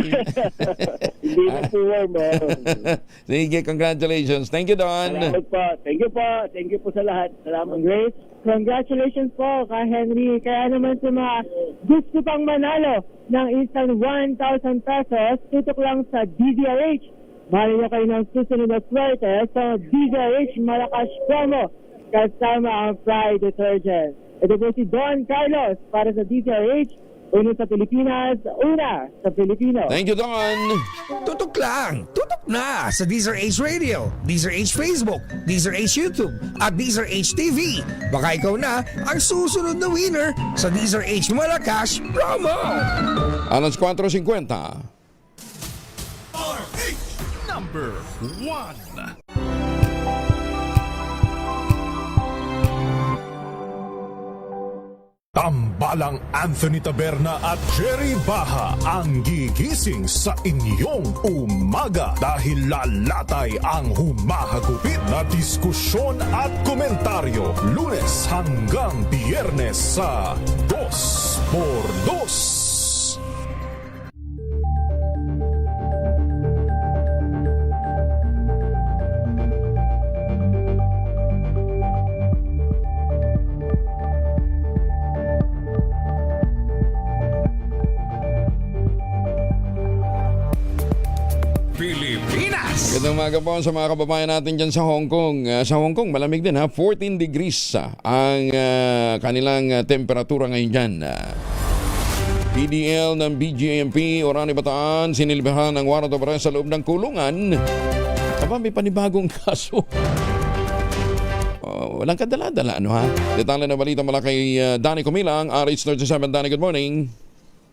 Hindi na po worm. Sige, congratulations. Thank you, Don. Salamat po. Thank you po. Thank you po sa lahat. Salamat, Grace. Congratulations po kay Henry. Kaya naman sa mga gusto pang manalo ng instant 1,000 pesos, tutok lang sa DZRH. Mahal nyo kayo ng susunod na swerte sa DZRH Malacash promo kasama ang Fry Detergent. Ito po si Don Carlos para sa DZRH. Una sa Pilipinas, una sa Pilipino. Thank you, Don. Tutok lang, tutok na sa DZRH Radio, DZRH Facebook, DZRH YouTube, at DZRH TV. Baka ikaw na ang susunod na winner sa DZRH Malacash promo. Alas 4:50. RH number 1. Tambalang Anthony Taberna at Jerry Baha ang gigising sa inyong umaga dahil lalatay ang humahagupit na diskusyon at komentaryo Lunes hanggang Biyernes sa 2x2. Magandang umaga po sa mga kababayan natin dyan sa Hong Kong. Sa Hong Kong, malamig din ha. 14 degrees ang kanilang temperatura ngayon dyan. PDL ng BGMP, Orani Bataan, sinilbihan ng warrant of arrest sa loob ng kulungan. Aba, may panibagong kaso. Walang kadala-dala, ano ha? Detalye na balita mula kay Danny Kumilang, RH37. Danny, good morning.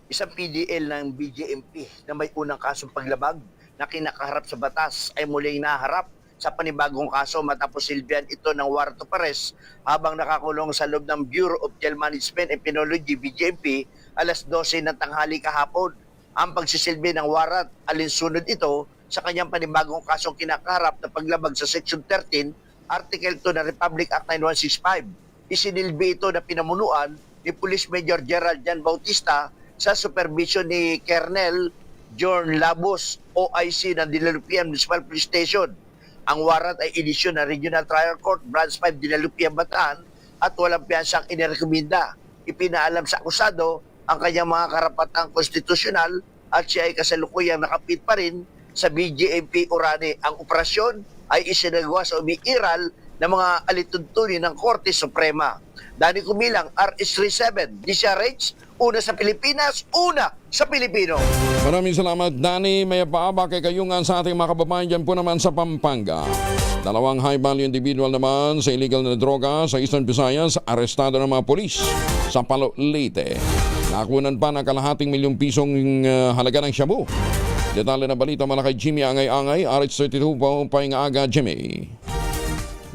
isang PDL ng BJMP na may unang kasong paglabag na kinakaharap sa batas ay muling naharap sa panibagong kaso matapos silbihan ito ng warrant of arrest habang nakakulong sa loob ng Bureau of Jail Management and Penology BJMP alas 12 ng tanghali kahapon. Ang pagsisilbi ng warrant alinsunod ito sa kanyang panibagong kasong kinakaharap na paglabag sa Section 13, Article 2 ng Republic Act 9165. Isinilbi ito na pinamunuan ni Police Major Gerald Jan Bautista sa supervision ni Colonel John Labos, OIC ng Dilalupian Municipal Police Station. Ang warrant ay inisyu ng Regional Trial Court, Branch 5, Dilalupian, Bataan at walang piyansang inirekomenda. Ipinaalam sa akusado ang kanyang mga karapatang konstitusyonal at siya ay kasalukuyang nakapit pa rin sa BJMP Orani. Ang operasyon ay isinagawa sa umiiral ng mga alituntunin ng Korte Suprema. Dani Kumilang, RS37, DCRH, una sa Pilipinas, una sa Pilipino. Maraming salamat, Danny. May paaba kay kayungan sa ating mga kababayan dyan po naman sa Pampanga. Dalawang high-value individual naman sa illegal na droga sa Eastern Visayas, arestado ng mga polis sa Palo, Leyte. Nakunan pa ng kalahating milyong pisong halaga ng shabu. Detalye na balita mula kay Jimmy Angay-Angay, RH32 po Painga-Aga, Jimmy.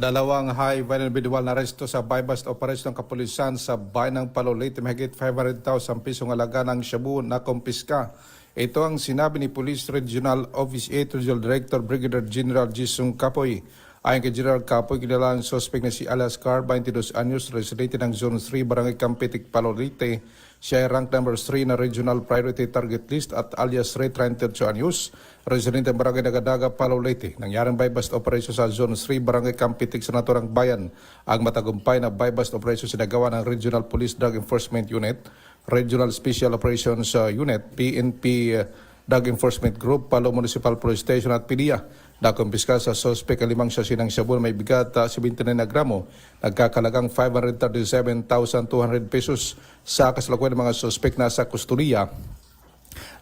Dalawang high-value individual na aresto sa bypass operation ng kapulisan sa bayan ng Palo, Leyte. Mahigit 500,000 pisong halaga ng shabu na kumpiska. Ito ang sinabi ni Police Regional Office 8 Regional Director Brigadier General Jisung Kapoy. Ayon kay General Kapoy, kilala ang suspect na si Alaskar, 22 anyos, residente ng Zone 3, Barangay Campitic, Palo, Leyte. Siya ay rank number 3 na Regional Priority Target List at alias Ray, 38 anyos, residente ng Barangay Nagadaga, Palo, Leyte. Nangyaring bypass operation sa Zone 3, Barangay Campitic, sa naturang bayan. Ang matagumpay na bypass operation sinagawa ng Regional Police Drug Enforcement Unit, Regional Special Operations Unit, PNP Drug Enforcement Group, Palo Municipal Police Station at PDEA. Nakumpiska sa suspect ang 5 sachet ng shabu na may bigat 79 na gramo, nagkakalagang 537,200 pesos. Sa kasalukuyan ng mga suspect na sa kustudiya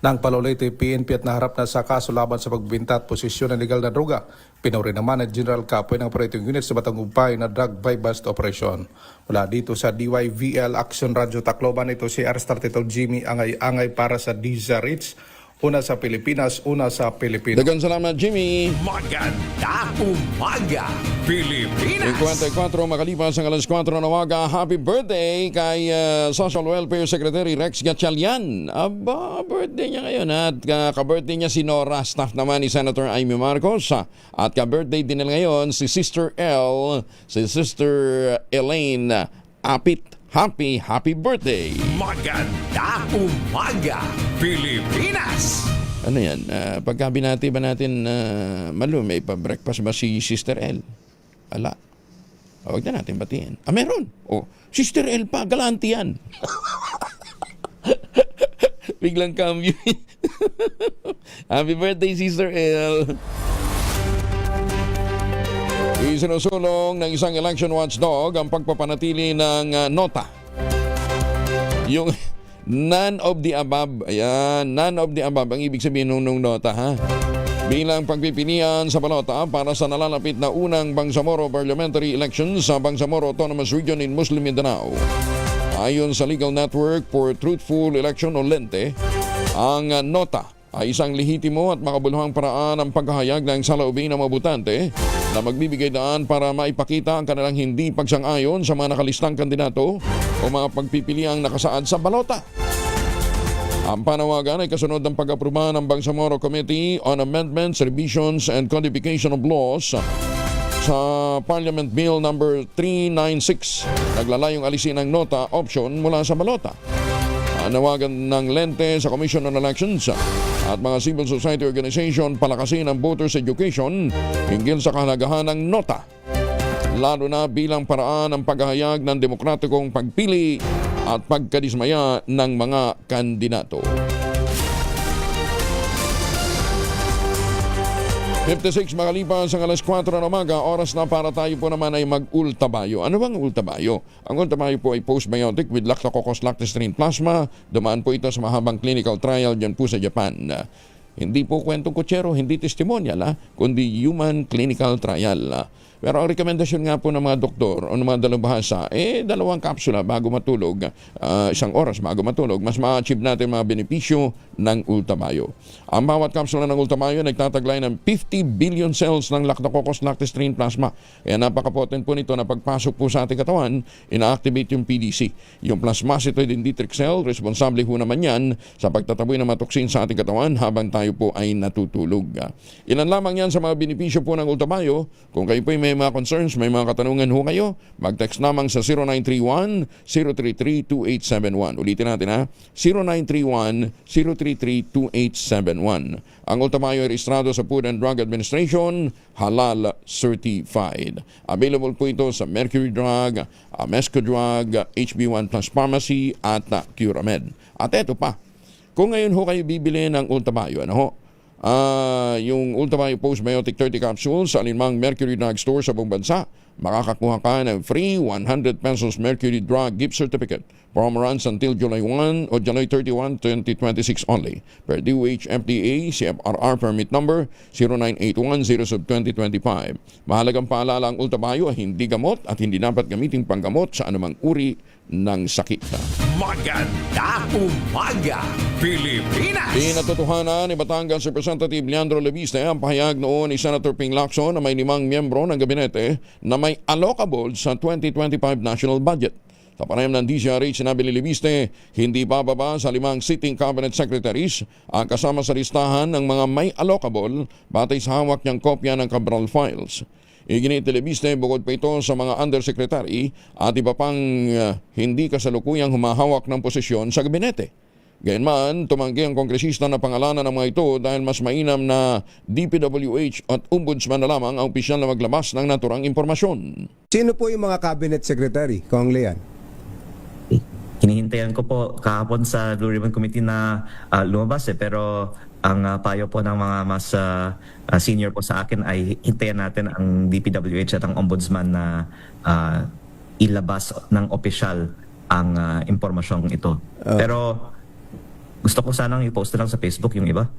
ng Palo, Leyte PNP at naharap na sa kaso laban sa pagbibinta at posisyon ng legal na droga. Pinuri naman ng General Kapoy ng operating unit sa Batangumpay na drug bypass operation. Mula dito sa DYVL Action Radio Tacloban, ito si R-32 Jimmy Angay-Angay para sa DZRH. Una sa Pilipinas, una sa Pilipinas. Dagan salamat, Jimmy. Maganda umaga, Pilipinas. 54 makalipas ang alas 4 na waga. Happy birthday kay Social Welfare Secretary Rex Gatchalian. Aba, birthday niya ngayon. At ka-birthday niya si Nora, staff naman ni Senator Amy Marcos. At ka-birthday din nila ngayon si Sister Elaine Apit. Happy birthday! Maganda umaga, Pilipinas! Ano yan? Pagka binati ba natin, Malu, may pa-breakfast ba si Sister El? Ala. Huwag na natin batiin. Meron. Sister El pa, galante yan. Biglang cambio. Happy birthday, Sister El. Isinusulong ng isang election watchdog ang pagpapanatili ng nota. Yung none of the above. Ayan, none of the above ang ibig sabihin nung nota, ha? Bilang pagpipilian sa balota para sa nalalapit na unang Bangsamoro Parliamentary Elections sa Bangsamoro Autonomous Region in Muslim Mindanao. Ayon sa Legal Network for Truthful Election o LENTE, ang nota ay isang lehitimo at makabuluhang paraan ng paghahayag ng saloobin ng mga botante na magbibigay daan para maipakita ang kanilang hindi pagsang-ayon sa mga nakalistang kandidato o mga pagpipiliang nakasaad sa balota. Ang panawagan ay kasunod ng pag-aproba ng Bangsamoro Committee on Amendments, Revisions and Codification of Laws sa Parliament Bill number 396. Naglalayong alisin ang nota option mula sa balota. Nawagan ng LENTE sa Commission on Elections at mga civil society organization palakasin ang voters education hinggil sa kahalagahan ng nota, lalo na bilang paraan ng paghahayag ng demokratikong pagpili at pagkadismaya ng mga kandidato. 56 makalipas ang alas 4 na umaga, oras na para tayo po naman ay mag-ultabayo. Ano bang ultabayo? Ang ultabayo po ay postbiotic with lactococos lactestrin plasma. Dumaan po ito sa mahabang clinical trial dyan po sa Japan. Hindi po kwentong kutsero, hindi testimonial, kundi human clinical trial. Pero ang rekomendasyon nga po ng mga doktor o ng mga dalubhasa, 2 kapsula bago matulog, 1 oras bago matulog, mas ma-achieve natin mga benepisyo ng Ultamayo. Ang bawat kapsula ng Ultamayo nagtataglay ng 50 billion cells ng Lactococcus lactestrin plasma. Kaya napaka-potent po nito na pagpasok po sa ating katawan, ina-activate yung PDC. Yung plasmacytoid dendritic cell, responsable po naman yan sa pagtataboy ng mga toksin sa ating katawan habang tayo po ay natutulog. Ilan lamang yan sa mga benepisyo po ng Ultamayo. Kung kayo po may mga concerns, may mga katanungan ho kayo, mag-text lamang sa 0931-033-2871. Ulitin natin ha, 0931-033-2871. Ang Ultamayo ay rehistrado sa Food and Drug Administration, halal certified. Available po ito sa Mercury Drug, Mesco Drug, HB1 Plus Pharmacy at Curamed. At eto pa, kung ngayon ho kayo bibili ng Ultamayo, ano ho? Yung Ultamayo Postbiotic 30 capsules sa alinmang Mercury Drug Store sa buong bansa, makakakuha ka ng free 100 pesos Mercury Drug Gift Certificate. Promo runs until July 1 o July 31, 2026 only. Per DOH FDA CFRR permit number 0981-0/2025. Mahalagang paalala, ang Ultamayo ay hindi gamot at hindi dapat gamitin panggamot sa anumang uri ng sakit. Maganda umaga, Pilipinas! Pinatotohanan ni Batangas Representative Leandro Leviste ang pahayag noon ni Senator Ping Lacson na may 5 miyembro ng gabinete na may allocable sa 2025 national budget. Sa panayam ng DZRH, sinabi ni Leviste, hindi bababa sa 5 sitting cabinet secretaries ang kasama sa listahan ng mga may allocable batay sa hawak niyang kopya ng Cabral files. Iginit ni Leviste, bukod pa ito sa mga undersecretary at iba pang hindi kasalukuyang humahawak ng posisyon sa gabinete. Gayunman, tumanggi ang kongresista na pangalanan ng mga ito dahil mas mainam na DPWH at Ombudsman na lamang ang opisyal na maglabas ng naturang impormasyon. Sino po yung mga cabinet secretary, Kong Leon? Hinihintayan ko po kahapon sa Blue Ribbon Committee na lumabas pero ang payo po ng mga mas senior po sa akin ay hintayan natin ang DPWH at ang Ombudsman na ilabas ng opisyal ang impormasyong ito. Pero gusto ko sanang i-post lang sa Facebook yung iba.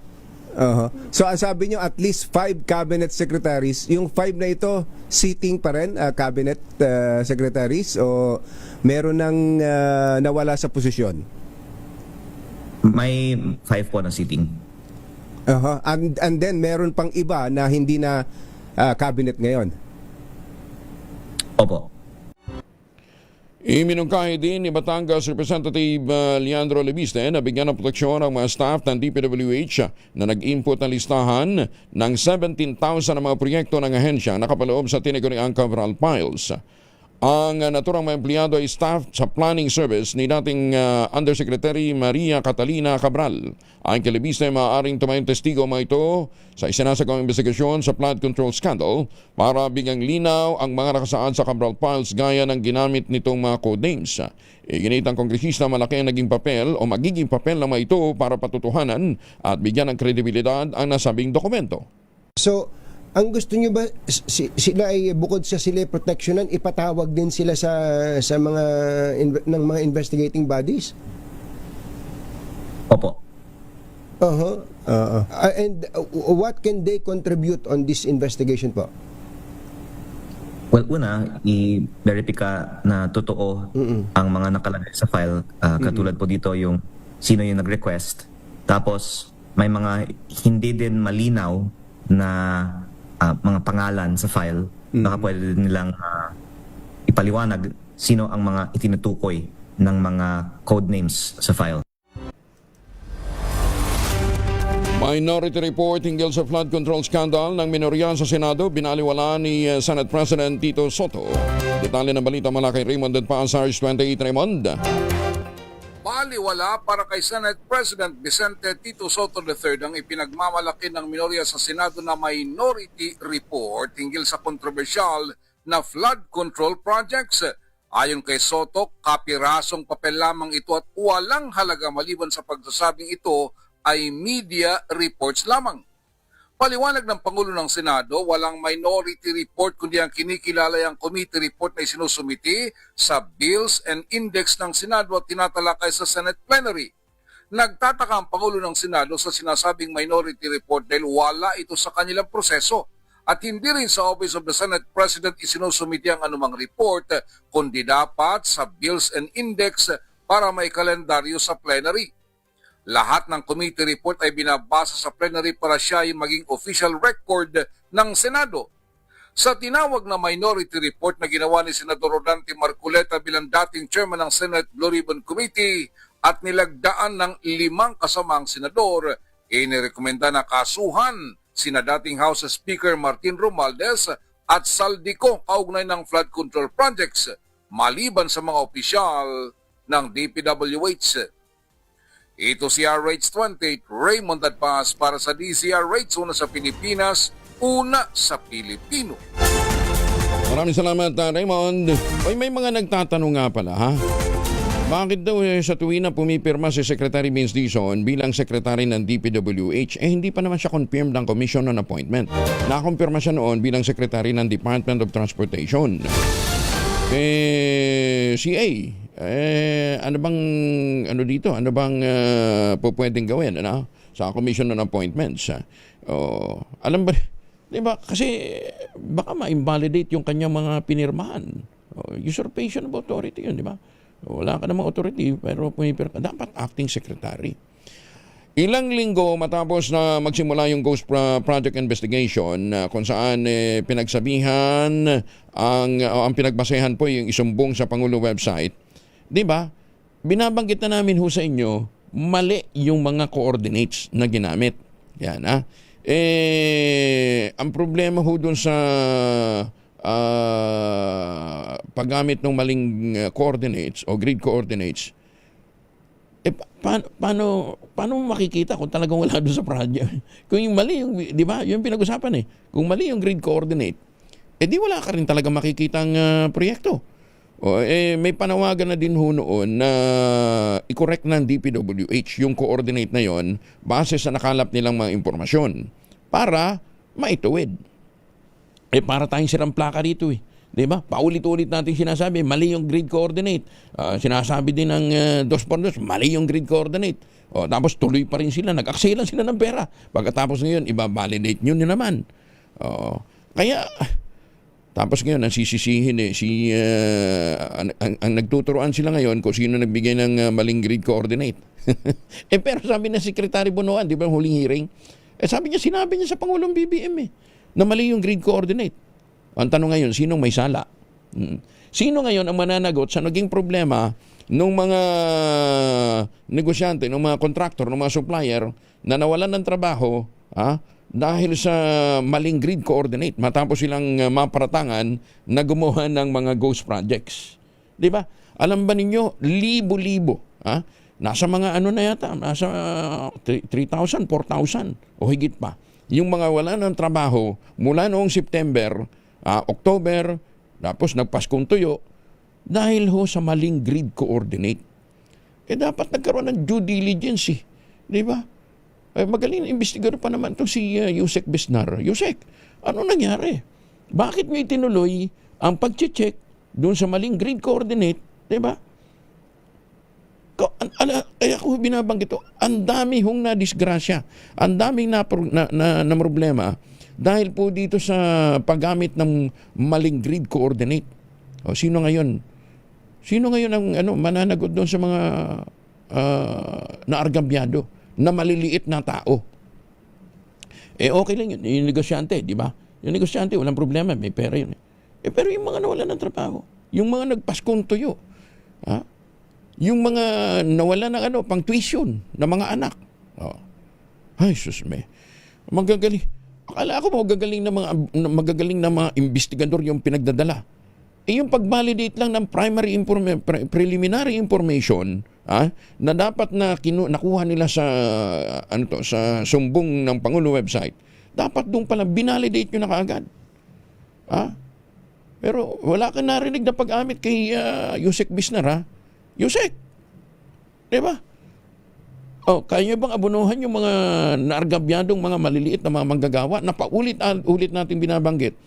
So ang sabi nyo at least 5 cabinet secretaries, yung 5 na ito sitting pa rin cabinet secretaries o meron nang nawala sa posisyon? May 5 po na sitting. And then meron pang iba na hindi na cabinet ngayon? Opo. Iminungkahi din ni Batangas Representative Leandro Leviste na bigyan ng proteksyon ang mga staff ng DPWH na nag-input ng listahan ng 17,000 na mga proyekto ng ahensya na nakapaloob sa tinaguriang Cabral Files. Ang naturang mga empleyado ay staff sa planning service ni dating Undersecretary Maria Catalina Cabral. Ang Leviste, maaaring tumayong testigo mga ito sa isinasagawang investigasyon sa flood control scandal para bigyang linaw ang mga nakasaad sa Cabral Files gaya ng ginamit nitong mga codenames. Iginit ang kongresista malaki ang naging papel o magiging papel ng mga ito para patutuhanan at bigyan ng kredibilidad ang nasabing dokumento. So, ang gusto nyo ba sila ay bukod sa sila protectionan, ipatawag din sila sa mga ng mga investigating bodies? Opo. And what can they contribute on this investigation po? Well, una, i-verify na totoo ang mga nakalagay sa file. Katulad po dito yung sino yung nag-request. Tapos, may mga hindi din malinaw na mga pangalan sa file. Baka pwede nilang ipaliwanag sino ang mga itinutukoy ng mga code names sa file. Minority report hinggil sa flood control scandal ng minorya sa Senado, binaliwala ni Senate President Tito Soto. Detalye ng balita mula kay Raymond at Pasars 28. Raymond. Baliwala para kay Senate President Vicente Tito Soto III ang ipinagmamalaki ng minorya sa Senado na minority report hinggil sa kontrobersyal na flood control projects. Ayon kay Soto, kapirasong papel lamang ito at walang halaga maliban sa pagsasabing ito ay media reports lamang. Paliwanag ng Pangulo ng Senado, walang minority report kundi ang kinikilala ang committee report na isinusumiti sa Bills and Index ng Senado at tinatalakay sa Senate Plenary. Nagtataka ang Pangulo ng Senado sa sinasabing minority report dahil wala ito sa kanilang proseso at hindi rin sa Office of the Senate President isinusumiti ang anumang report, kundi dapat sa Bills and Index para may kalendaryo sa plenary. Lahat ng committee report ay binabasa sa plenary para siya ay maging official record ng Senado. Sa tinawag na minority report na ginawa ni Senador Rodante Marcoleta bilang dating chairman ng Senate Blue Ribbon Committee at nilagdaan ng 5 kasamang senador, inirekomenda na kasuhan sina dating House Speaker Martin Romualdez at Saldico kaugnay ng flood control projects maliban sa mga opisyal ng DPWH. Ito si RH28, Raymond Adpas para sa DZRH, una sa Pilipinas, una sa Pilipino. Maraming salamat, Raymond. Oy, may mga nagtatanong nga pala, ha? Bakit daw sa tuwing na pumipirma si Secretary Vince Dizon bilang Secretary ng DPWH, hindi pa naman siya confirmed ng Commission on Appointment. Nakumpirma siya noon bilang Secretary ng Department of Transportation. CA, ano bang pwedeng gawin sa Commission on Appointments? Alam ba, di ba? Kasi baka ma-invalidate yung kanyang mga pinirmahan. Usurpation of authority yun, di ba? Wala ka namang authority pero pumipirma. Dapat acting secretary. Ilang linggo matapos na magsimula yung Ghost Project investigation kung saan pinagsabihan ang pinagbasehan po yung isumbong sa Pangulo website, di ba? Binabanggit na namin ho sa inyo, mali yung mga coordinates na ginamit. Yan, ha? Ang problema ho dun sa paggamit ng maling coordinates o grid coordinates, paano makikita kung talagang wala doon sa project? Kung yung mali yung, di ba, yung pinag-usapan kung mali yung grid coordinate, di wala ka rin talaga makikitang proyekto. May panawagan na din ho noon na i-correct ng DPWH yung coordinate na yon base sa nakalap nilang mga impormasyon para maituwid. Para tayong sirang plaka dito Diba? Paulit-ulit natin sinasabi, mali yung grid coordinate. Sinasabi din ng 2x2, mali yung grid coordinate. Tapos tuloy pa rin sila, nag-aksela sila ng pera. Pagkatapos ngayon, iba-validate nyo naman. Kaya, tapos ngayon, ang sisisihin ang nagtuturoan sila ngayon kung sino nagbigay ng maling grid coordinate. Pero sabi na Secretary Bonoan, di ba, huling hearing, sinabi niya sa Pangulong BBM na mali yung grid coordinate. Ang tanong ngayon, sinong may sala? Sino ngayon ang mananagot sa naging problema ng mga negosyante, ng mga contractor, ng mga supplier na nawalan ng trabaho dahil sa maling grid coordinate matapos silang maparatangan na gumawa ng mga ghost projects. Di ba? Alam ba ninyo, libo-libo. Nasa mga na yata, nasa 3,000, 4,000 o higit pa. Yung mga wala ng trabaho mula noong September, October, tapos nagpaskong tuyo dahil ho sa maling grid coordinate. Dapat nagkaroon ng due diligence di ba? Magaling na investigador pa naman itong si Yusek Bisnar. Yusek, ano nangyari? Bakit may tinuloy ang pag-check doon sa maling grid coordinate, di ba? Kaya ako binabanggit ito, ang dami hong na-disgrasya, ang daming na problema dahil po dito sa paggamit ng maling grid coordinate. Sino ngayon ang mananagot doon sa mga naargambyado na maliliit na tao? Okay lang yun, yung negosyante, di ba? Yung negosyante, walang problema, may pera yun. Pero yung mga nawalan ng trabaho, yung mga nagpaskong tuyo, yung mga nawalan ng pang tuition ng mga anak. Ay, sus me. Magagaling. Akala ko magagaling na mga investigador yung pinagdadala. Yung pag-validate lang ng preliminary information na dapat na nakuha nila sa sa sumbong ng Pangulo website, dapat doon pala binalidate nyo na kaagad. Pero wala ka narinig na pag-amit kay Yusek Bisnar, Yusek, di ba? Kaya bang abunuhan yung mga naargabyadong mga maliliit na mga manggagawa na paulit-ulit natin binabanggit?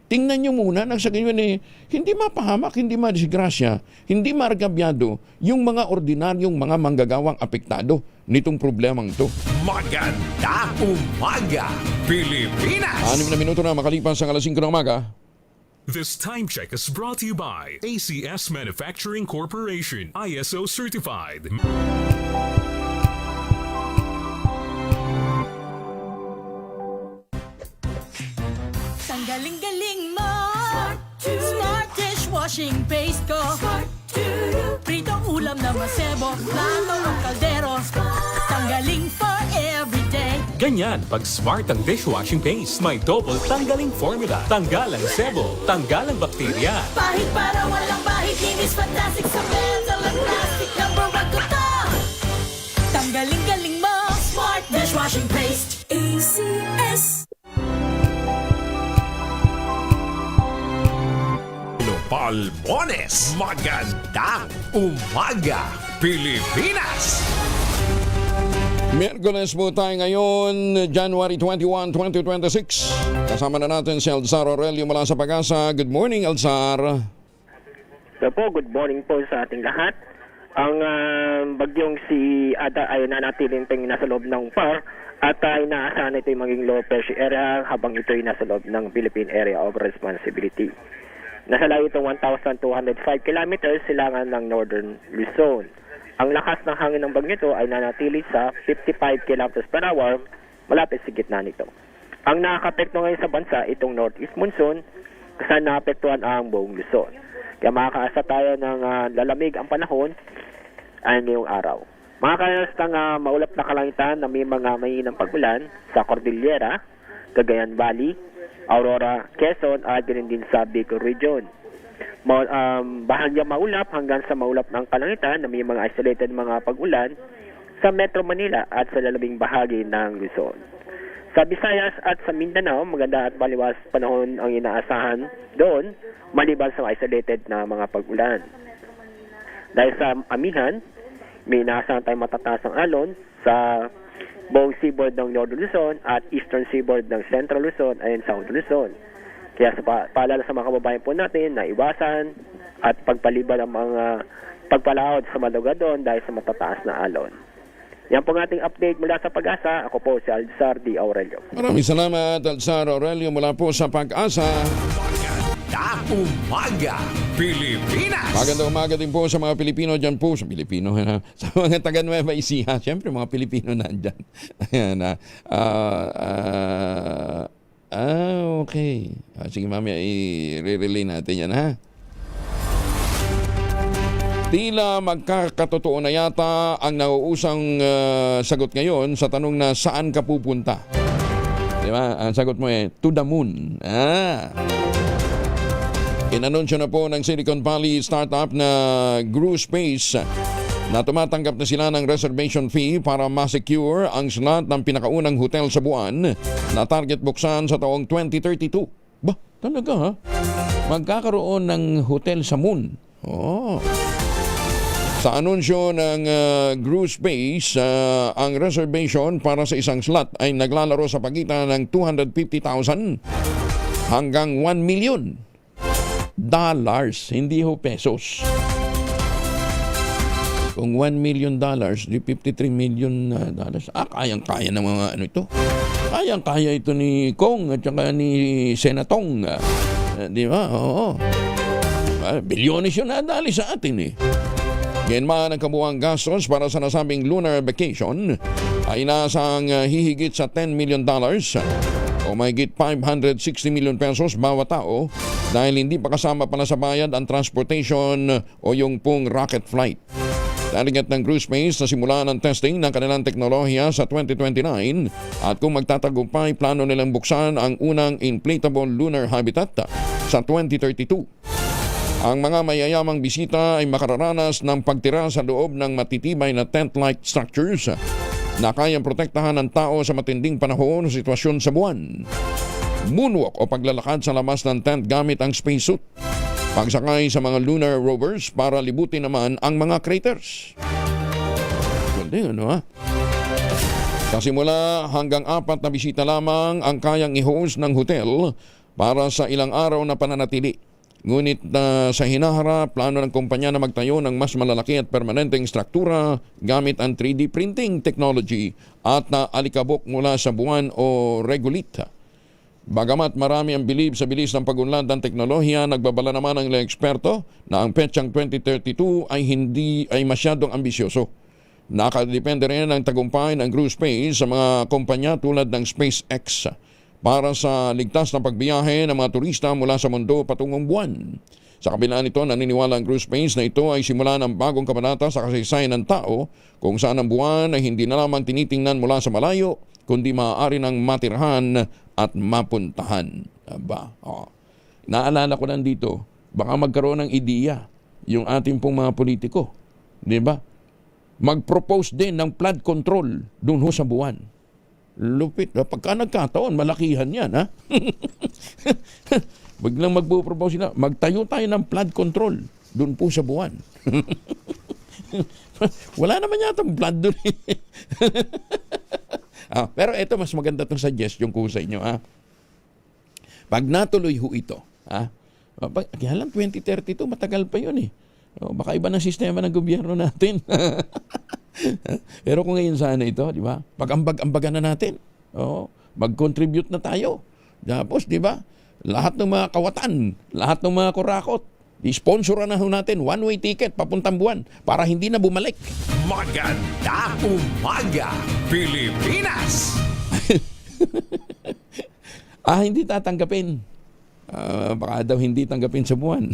Tingnan nyo muna nang sa ganyan hindi mapahamak, hindi madisgrasya, hindi maargabyado yung mga ordinaryong mga manggagawang apektado nitong problemang ito. Magandang umaga, Pilipinas! 6 na minuto na makalipas ang alas 5 ng umaga. This time check is brought to you by ACS Manufacturing Corporation, ISO certified. Tanggaling-galing mo Smart dishwashing paste ko Pritong ulam na masebo Plato o kaldero Tanggaling for everyday. Ganyan, pag smart ang dishwashing paste, may double tanggaling formula. Tanggal ang sebo, tanggal ang bakterya. Pahit para walang bahid Linis fantastic sa metal at plastic Number 1 ko to Tanggaling-galing mo Smart dishwashing paste ACS. Palmones, magandang umaga, Pilipinas! Miyerkules po tayo ngayon, January 21, 2026. Kasama na natin si Alzar Aurelio mula sa Pag-asa. Good morning, Alzar. So po, good morning po sa ating lahat. Ang bagyong si Ada ay nanatiling pang nasa loob ng PAR at inaasahan ito yung maging low pressure area habang ito ay nasa loob ng Philippine Area of Responsibility. Nasa layo itong 1,205 kilometers silangan ng Northern Luzon. Ang lakas ng hangin ng bagyo ito ay nanatili sa 55 kilometers per hour malapit sa gitna nito. Ang nakakapekto ngayon sa bansa itong northeast monsoon kasi naapektuhan ang buong Luzon. Kaya makakaasa tayo ng lalamig ang panahon ay ngayong araw. Makakasang maulap na kalangitan na may mga mahinang pagulan sa Cordillera, Cagayan Valley, Aurora, Quezon at ganoon din sa Bicol Region. Bahagya maulap hanggang sa maulap ng kalangitan na may mga isolated mga pag-ulan sa Metro Manila at sa lalabing bahagi ng Luzon. Sa Visayas at sa Mindanao, maganda at maliwas panahon ang inaasahan doon maliban sa isolated na mga pag-ulan. Dahil sa amihan, may inaasahan tayong matataas ang alon sa buong seaboard ng Northern Luzon at eastern seaboard ng Central Luzon and South Luzon. Kaya sa paalala sa mga kababayan po natin na iwasan at pagpaliban ng mga pagpalaod sa malugadon dahil sa matataas na alon. Yan po ang ating update mula sa Pag-asa. Ako po si Alzar D. Aurelio. Maraming salamat, Alzar Aurelio mula po sa Pag-asa. Magandang umaga, Pilipinas! Magandang umaga din po sa mga Pilipino dyan po. Sa Pilipino, sa mga taga Nueva Ecija. Siyempre, mga Pilipino nandyan. Ayan, okay. Sige, mamaya, i-relay natin yan, ha? Tila magkakatotoo na yata ang nauusang sagot ngayon sa tanong na saan ka pupunta. Di ba? Ang sagot mo to the moon. Inanunsyo na po ng Silicon Valley startup na Grew Space na tumatanggap na sila ng reservation fee para ma-secure ang slot ng pinakaunang hotel sa buwan na target buksan sa taong 2032. Ba, talaga ha? Magkakaroon ng hotel sa moon. Sa anunsyo ng Grew Space, ang reservation para sa isang slot ay naglalaro sa pagitan ng 250,000 hanggang 1 million dollars, hindi ho pesos. Kung $1 million, di 53 million dollars. Kayang-kaya ng mga ano ito. Kayang-kaya ito ni Kong at saka ni Senatong. Di ba? Oo. Bilyones yun nadali sa atin eh. Ganyan ang kabuang gastos para sa nasabing lunar vacation ay nasang hihigit sa $10 million o mahigit 560 million pesos bawat tao dahil hindi pa kasama pala sa bayad ang transportation o yung pong rocket flight. Target ng Grew Space na simulan ang testing ng kanilang teknolohiya sa 2029 at kung magtatagumpay, plano nilang buksan ang unang inflatable lunar habitat sa 2032. Ang mga mayayamang bisita ay makararanas ng pagtira sa loob ng matitibay na tent-like structures na kayang protektahan ng tao sa matinding panahon o sitwasyon sa buwan. Moonwalk o paglalakad sa labas ng tent gamit ang spacesuit. Pagsakay sa mga lunar rovers para libutin naman ang mga craters. Ganda ano ha? Sa simula hanggang 4 na bisita lamang ang kayang i-host ng hotel para sa ilang araw na pananatili. Ngunit sa hinaharap, plano ng kumpanya na magtayo ng mas malalaki at permanenteng struktura gamit ang 3D printing technology at alikabok mula sa buwan o regolith. Bagamat marami ang bilib sa bilis ng pag-unlad ng teknolohiya, nagbabala naman ang ilang eksperto na ang petsang 2032 ay masyadong ambisyoso. Nakadepende rin ang tagumpay ng Crew Space sa mga kumpanya tulad ng SpaceX para sa ligtas na pagbiyahe ng mga turista mula sa mundo patungong buwan. Sa kabila nito, naniniwala ang Crew Space na ito ay simula ng bagong kabanata sa kasaysayan ng tao kung saan ang buwan ay hindi na lamang tinitingnan mula sa malayo, kundi maaari ng matirhan at mapuntahan. Naalala ko lang dito, baka magkaroon ng ideya yung ating pong mga politiko. Di ba? Mag-propose din ng flood control doon ho sa buwan. Lupit. Pagka nagkataon, malakihan yan, ha? Biglang magpo-propose sila, magtayo tayo ng flood control doon po sa buwan. Wala naman yata flood doon. Pero ito, mas maganda itong suggestion ko sa inyo, ha? Pag natuloy ho ito, ha? Kaya lang 2032, matagal pa yun, eh. Baka iba ng sistema ng gobyerno natin. Pero kung ngayon sana ito, di ba? Pag-ambag-ambagan na natin. Mag-contribute na tayo. Tapos, di ba? Lahat ng mga kawatan, lahat ng mga kurakot, i-sponsoran na ho natin one-way ticket papuntang buwan para hindi na bumalik. Magandang umaga, Pilipinas! Hindi tatanggapin. Baka daw hindi tanggapin sa buwan.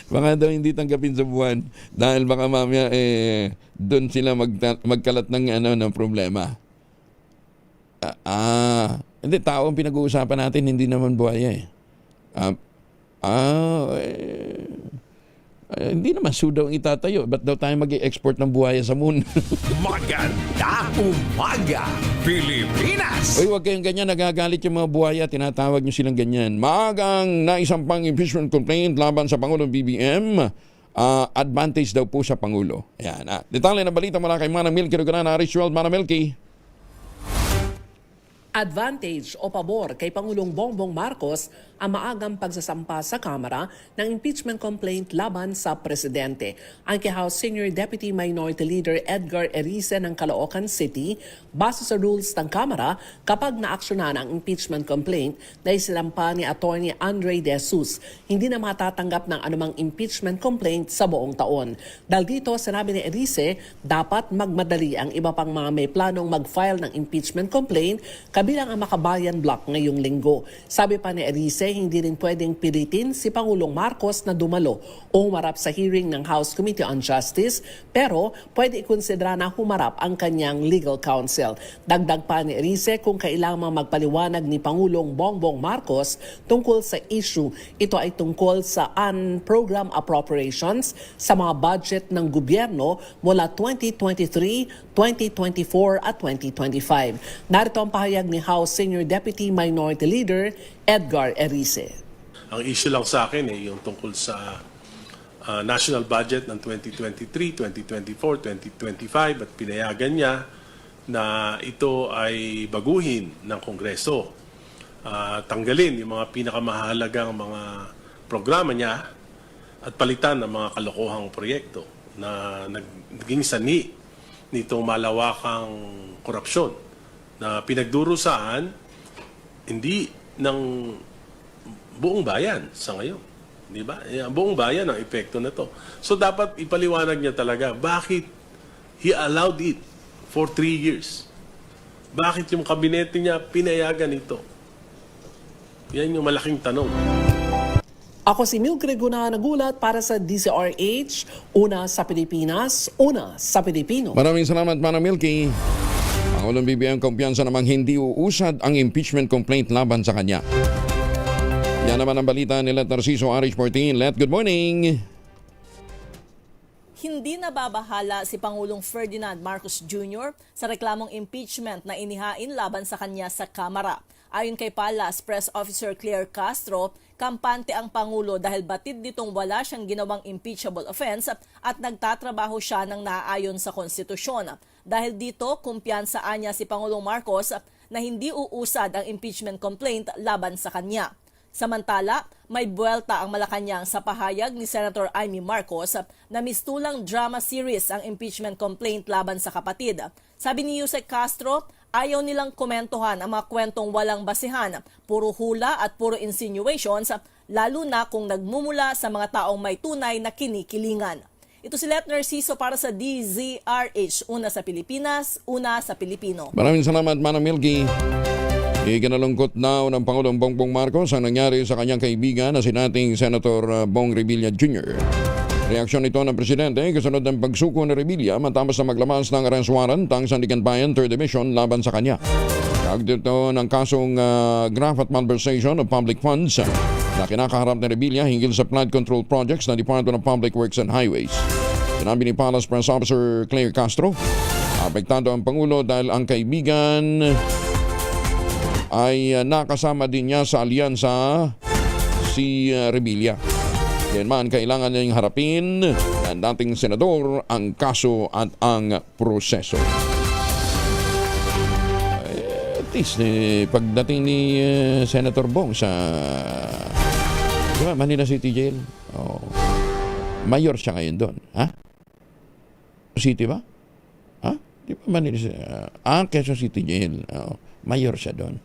Baka daw hindi tanggapin sa buwan dahil baka mamaya doon sila magkalat ng problema. Hindi, tao ang pinag-uusapan natin, hindi naman buhaya eh. Hindi naman sudaw ang itatayo. Ba't daw tayo mag-i-export ng buhaya sa moon? Magandang umaga, Pilipinas! Uy, huwag kayong ganyan. Nagagalit yung mga buhaya. Tinatawag nyo silang ganyan. Maagang naisampang impeachment complaint laban sa Pangulong BBM. Advantage daw po sa Pangulo. Ayan. Detalye na balita mula kay Manang Milky Ruganan, Ritual. Manang Milky. Advantage o pabor kay Pangulong Bongbong Marcos ang maagang pagsasampa sa Kamara ng impeachment complaint laban sa Presidente. Ang kay House Senior Deputy Minority Leader Edgar Erice ng Caloocan City, base sa rules ng Kamara, kapag naaksyonan ang impeachment complaint na isilampa ni Atty. Andre De Jesus, hindi na matatanggap ng anumang impeachment complaint sa buong taon. Dahil dito, sinabi ni Erice, dapat magmadali ang iba pang mga may planong mag-file ng impeachment complaint kabilang ang Makabayan Block ngayong linggo. Sabi pa ni Erice, hindi rin pwedeng pilitin si Pangulong Marcos na dumalo o humarap sa hearing ng House Committee on Justice, pero pwede ikonsidera na humarap ang kanyang legal counsel. Dagdag pa ni Erice, kung kailangan magpaliwanag ni Pangulong Bongbong Marcos tungkol sa issue, ito ay tungkol sa unprogrammed appropriations sa mga budget ng gobyerno mula 2023, 2024 at 2025. Narito ang pahayag ni House Senior Deputy Minority Leader Edgar Erice. Ang issue lang sa akin yung tungkol sa national budget ng 2023, 2024, 2025 at pinayagan niya na ito ay baguhin ng Kongreso. Tanggalin yung mga pinakamahalagang mga programa niya at palitan ng mga kalokohang proyekto na naging sani nitong malawakang korupsyon na pinagdurusahan hindi ng buong bayan sa ngayon. Di ba? Ang buong bayan ang epekto na to. So dapat ipaliwanag niya talaga bakit he allowed it for 3 years. Bakit yung kabinete niya pinayagan ito? Yan yung malaking tanong. Ako si Milky Ruganan, nagulat para sa DZRH, una sa Pilipinas, una sa Pilipino. Maraming salamat, Manang Milky. Pangulong BBM kumpiyansa namang hindi uusad ang impeachment complaint laban sa kanya. Yan naman ang balita ni Let Narciso RH14. Let, good morning. Hindi nababahala si Pangulong Ferdinand Marcos Jr. sa reklamong impeachment na inihain laban sa kanya sa Kamara. Ayon kay Palas Press Officer Claire Castro, kampante ang Pangulo dahil batid nitong wala siyang ginawang impeachable offense at nagtatrabaho siya ng naaayon sa konstitusyon. Dahil dito, kumpiyansaan niya si Pangulong Marcos na hindi uusad ang impeachment complaint laban sa kanya. Samantala, may buwelta ang Malacanang sa pahayag ni Senator Amy Marcos na mistulang drama series ang impeachment complaint laban sa kapatid. Sabi ni Yusek Castro, ayaw nilang komentuhan ang mga kwentong walang basihan, puro hula at puro insinuations, lalo na kung nagmumula sa mga taong may tunay na kinikilingan. Ito si Let Narciso para sa DZRH, una sa Pilipinas, una sa Pilipino. Maraming salamat, Manang Milky. Ikinalungkot na ng Pangulong Bongbong Marcos ang nangyari sa kanyang kaibigan na si dating Senator Bong Revilla Jr. Reaksyon ito ng Presidente kasunod ng pagsuko ni Revilla matapos na maglamas ng arrest warrant ang Sandigan Bayan 3rd Division laban sa kanya. Kagad ito ng kasong graft at malversation of public funds na kinakaharap ni Revilla hinggil sa flood control projects ng Department of Public Works and Highways. Sinabi ni Palace Press Officer Claire Castro, apektado ang Pangulo dahil ang kaibigan ay nakasama din niya sa alyansa si Revilla. Yan man, kailangan niyang harapin ng dating senador ang kaso at ang proseso. At least, pagdating ni Senator Bong sa Manila City Jail, mayor siya ngayon doon. Ha? City ba? Ha? Di ba Manila City? Quezon City Jail. Mayor siya doon.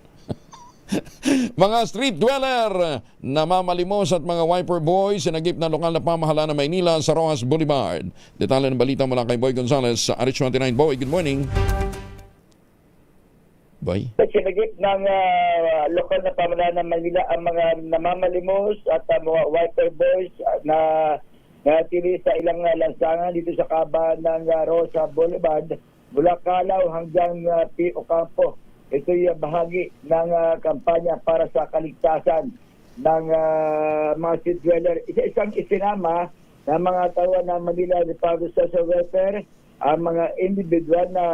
Mga street dweller, namamalimos at mga wiper boys sinagip na lokal na pamahalaan ng Maynila sa Rojas Boulevard. Detalye ng balita mula kay Boy Gonzales sa RH29. Boy, good morning. Boy? Sinagip ng lokal na pamahalaan ng Maynila ang mga namamalimos at mga wiper boys na natili sa ilang lansangan dito sa kaban ng Rojas Boulevard mula Calao hanggang P.O. Campo. Ito'y bahagi ng kampanya para sa kaligtasan ng mga street dweller. Isang isinama ng mga tauhan ng Manila Department of Social Welfare ang mga individual na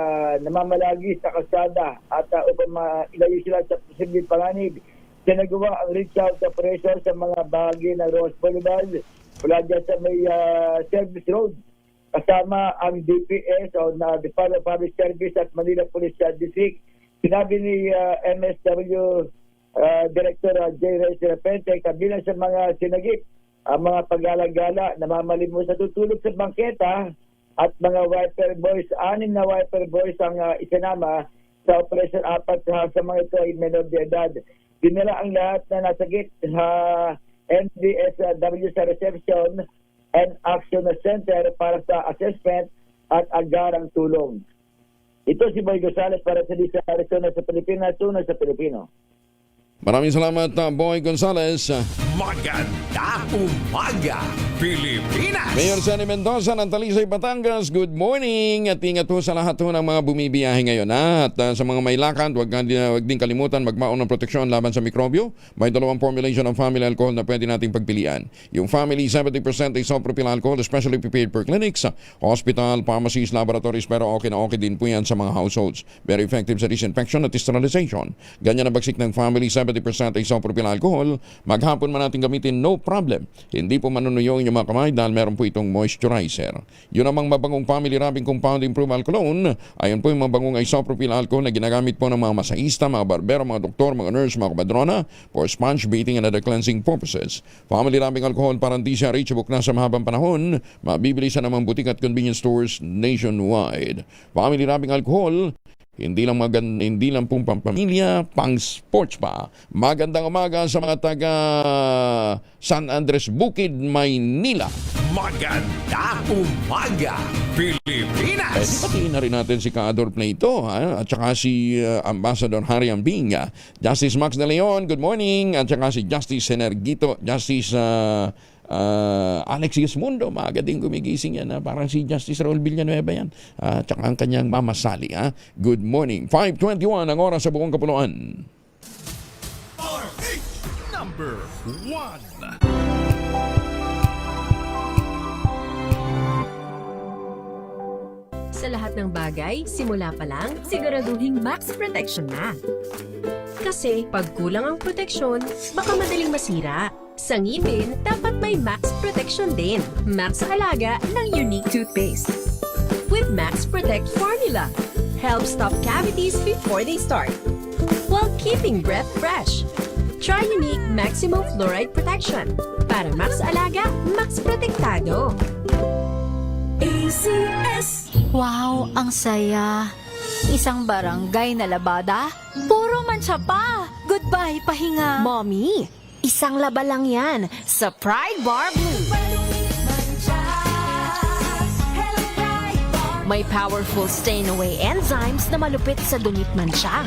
namamalagi sa kalsada at upang ilayo sila sa posibleng panganib. Sinagawa ang reach out operation sa mga bahagi ng Rojas Boulevard mula dyan sa may service road. Kasama ang DPS o na Department of Public Service at Manila Police District. Sinabi ni MSW Director J. Reyes Repente, kabilang sa mga sinagip, ang mga pag-alagala na mamalimos sa tutulog sa bangketa at mga wiper boys, 6 na wiper boys ang isinama sa Operation 4 sa mga ito ay menor de edad. Dinala ang lahat na nasagip sa NDSW sa Reception and Action Center para sa assessment at agarang tulong. Ito si Boy Gonzales para sa Arizona sa Pilipinas, una sa Pilipino. Maraming salamat, Boy Gonzales. Magandang umaga, Pilipinas! Mayor Sandy Mendoza ng Talisay, Batangas, good morning at ingat po sa lahat ng mga bumibiyahe ngayon. At sa mga may lakad, huwag din kalimutan magmaon ng proteksyon laban sa mikrobyo. May 2 formulation ng family alcohol na pwede nating pagpilian. Yung family, 70% isopropyl alcohol, especially prepared for clinics, hospital, pharmacies, laboratories, pero okay na okay din po yan sa mga households. Very effective sa disinfection at sterilization. Ganyan ang bagsik ng family, 70% isopropyl alcohol. Maghapon man natin gamitin, no problem. Hindi po manunuyo inyong mga kamay dahil meron po itong moisturizer. Yun namang mabangong family rubbing compound improved alcohol. Ayun po yung mabangong isopropyl alcohol na ginagamit po ng mga masahista, mga barbero, mga doktor, mga nurse, mga kabadrona for sponge beating and other cleansing purposes. Family rubbing alcohol para hindi siya reachable na sa mahabang panahon. Mabibili sa namang butik at convenience stores nationwide. Family rubbing alcohol, hindi lang pong pampamilya, pang sports pa. Magandang umaga sa mga taga San Andres Bukid, Maynila. Magandang umaga, Pilipinas! Patiin na rin natin si Kaador Plato at saka si Ambassador Harry Ambing. Justice Max de Leon, good morning. At saka si Justice Energito, Justice Alex Gismundo, maaga din gumigising yan. Parang si Justice Raul Villanueva yan. Tsaka ang kanyang mamasali. Good morning. 5:21 ang oras sa buong kapuluan. Number 1. Sa lahat ng bagay, simula pa lang, siguraduhing max protection na. Kasi pag kulang ang proteksyon, baka madaling masira. Sa ngipin, dapat may Max Protection din. Max sa halaga ng unique toothpaste. With Max Protect Formula, help stop cavities before they start, while keeping breath fresh. Try Unique Maximum Fluoride Protection. Para max alaga, max protektado. ACS. Wow, ang saya. Isang barangay na labada, puro mancha pa. Goodbye, pahinga. Mommy, isang laba lang yan sa Pride Bar Blue. May powerful stain-away enzymes na malupit sa dunit mancha.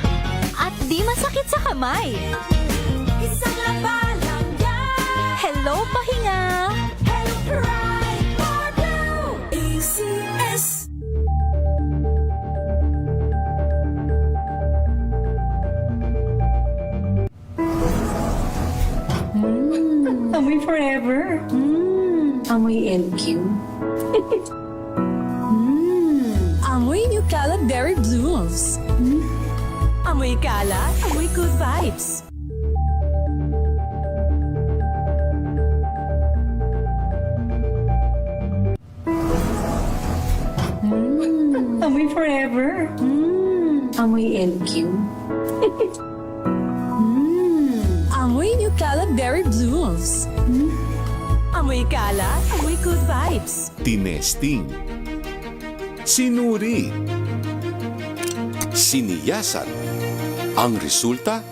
At di masakit sa kamay. Isang laba lang yan. Hello, pahinga. Hello, Pride Bar Blue. ACS. Amoy forever. Amoy NQ. Amoy New Caleb Berry Blues. Amoy kalat, amoy good vibes. Amoy forever. Amoy NQ. Amoy New Caleb Berry Blues. Amoy kalat, amoy good vibes. Tinesting, sinuri, siniyasan. Ang resulta?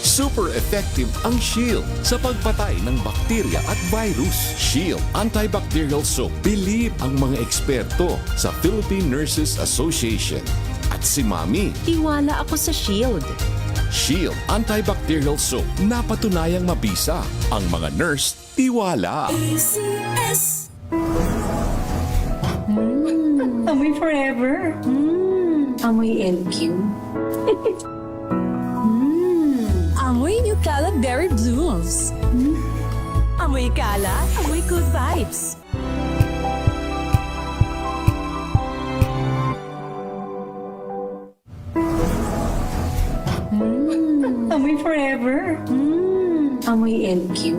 Super effective ang Shield sa pagpatay ng bakterya at virus. Shield Antibacterial Soap. Believe ang mga eksperto sa Philippine Nurses Association. At si Mami. Tiwala ako sa Shield. Shield Antibacterial Soap. Napatunayang mabisa. Ang mga nurse, tiwala. ACS. Amoy forever. Amoy NQ. Amoy New Caleb Berry Blues. Amoy kalat, amoy good vibes. Amoy forever. Amoy NQ.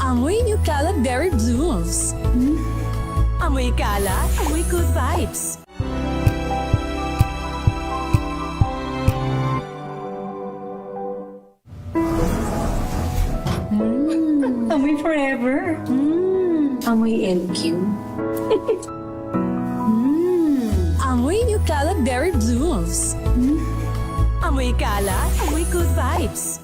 Amoy New Caleb Berry Blues. Amoy kalat, amoy good vibes. Amoy forever. Amoy NQ. Amoy New Caleb Berry Blues. Amoy kalat, amoy good vibes.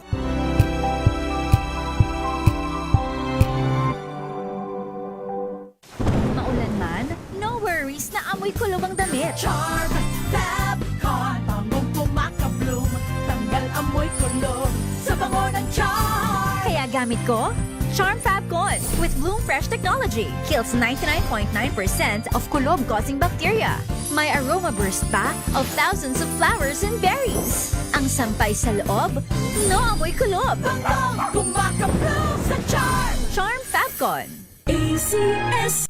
Maulan man, no worries na amoy kulog ang damit. Charm Fab Con, bangong kumakabloom, tanggal amoy kulog sa bango ng Charm. Kaya gamit ko, Charm Fab Con with Bloom Fresh Technology. Kills 99.9% of kulob-causing bacteria. May aroma burst pa of thousands of flowers and berries. Ang sampay sa loob, no amoy kulob. Bangong kumakabloom sa Charm. Charm Fab Con. ACS.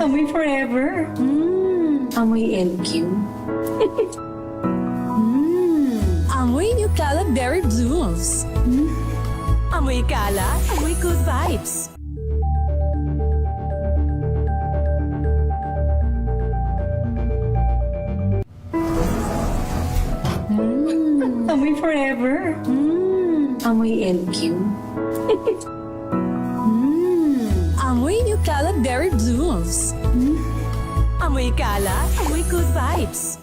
Amoy forever. Amoy NQ. Amoy New Caleb Berry Blues. Amoy kalat, amoy good vibes. Amoy forever. Amoy NQ. Amoy New Caleb Berry Blues. Amoy kalat, amoy good vibes.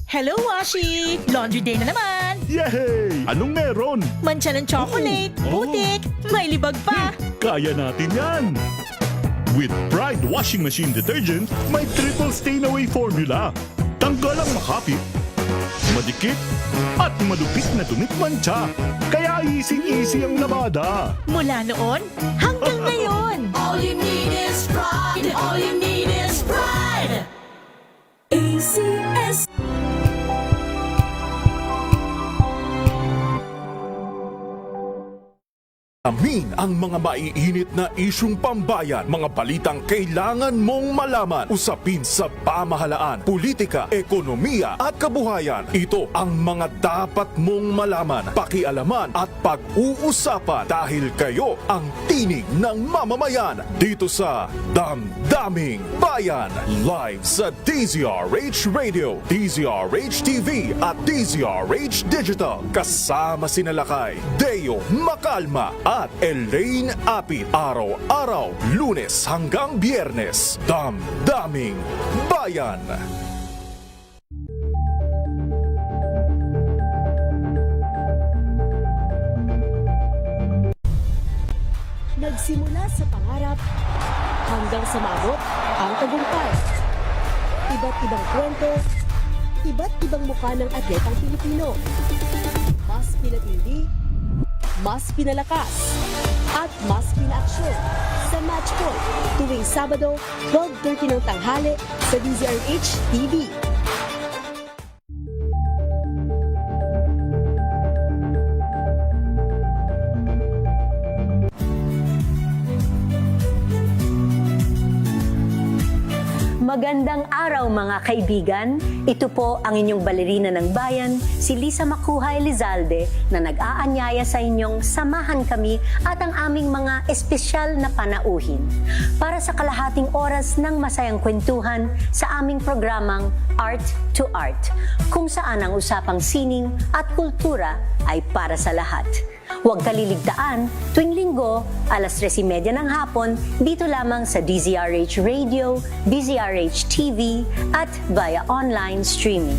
Hello, Washi! Laundry day na naman! Yay! Anong meron? Mancha ng chocolate, putik, may libag pa! Kaya natin yan! With Pride Washing Machine Detergent, may triple stain-away formula. Tanggal ang makapit, madikit, at malupit na dumit mancha. Kaya easy-easy ang labada. Mula noon hanggang ngayon! All you need is pride. All you need is pride. ACS. Amin ang mga maiinit na isyung pambayan, mga balitang kailangan mong malaman, usapin sa pamahalaan, politika, ekonomiya at kabuhayan. Ito ang mga dapat mong malaman, pakialaman at pag-uusapan dahil kayo ang tinig ng mamamayan dito sa Damdaming Bayan. Live sa DZRH Radio, DZRH TV at DZRH Digital. Kasama sina Lakay, Deo Makalma at Elaine Apit. Araw-araw, Lunes hanggang Biyernes. Damdaming Bayan. Nagsimula sa pangarap hanggang sa maabot ang tagumpay. Iba't ibang kwento, iba't ibang mukha ng atletang Pilipino. Mas pinatindi, mas pinalakas, at mas pinaaksyon sa Match Point tuwing Sabado, 12:30 ng tanghali sa DZRH TV. Magandang araw mga kaibigan. Ito po ang inyong balerina ng bayan, si Lisa Makuha Elizalde, na nag-aanyaya sa inyong samahan kami at ang aming mga espesyal na panauhin para sa kalahating oras ng masayang kwentuhan sa aming programang Art to Art, kung saan ang usapang sining at kultura ay para sa lahat. Huwag kaliligtaan, tuwing linggo, alas 3:30 ng hapon, dito lamang sa DZRH Radio, DZRH TV, at via online streaming.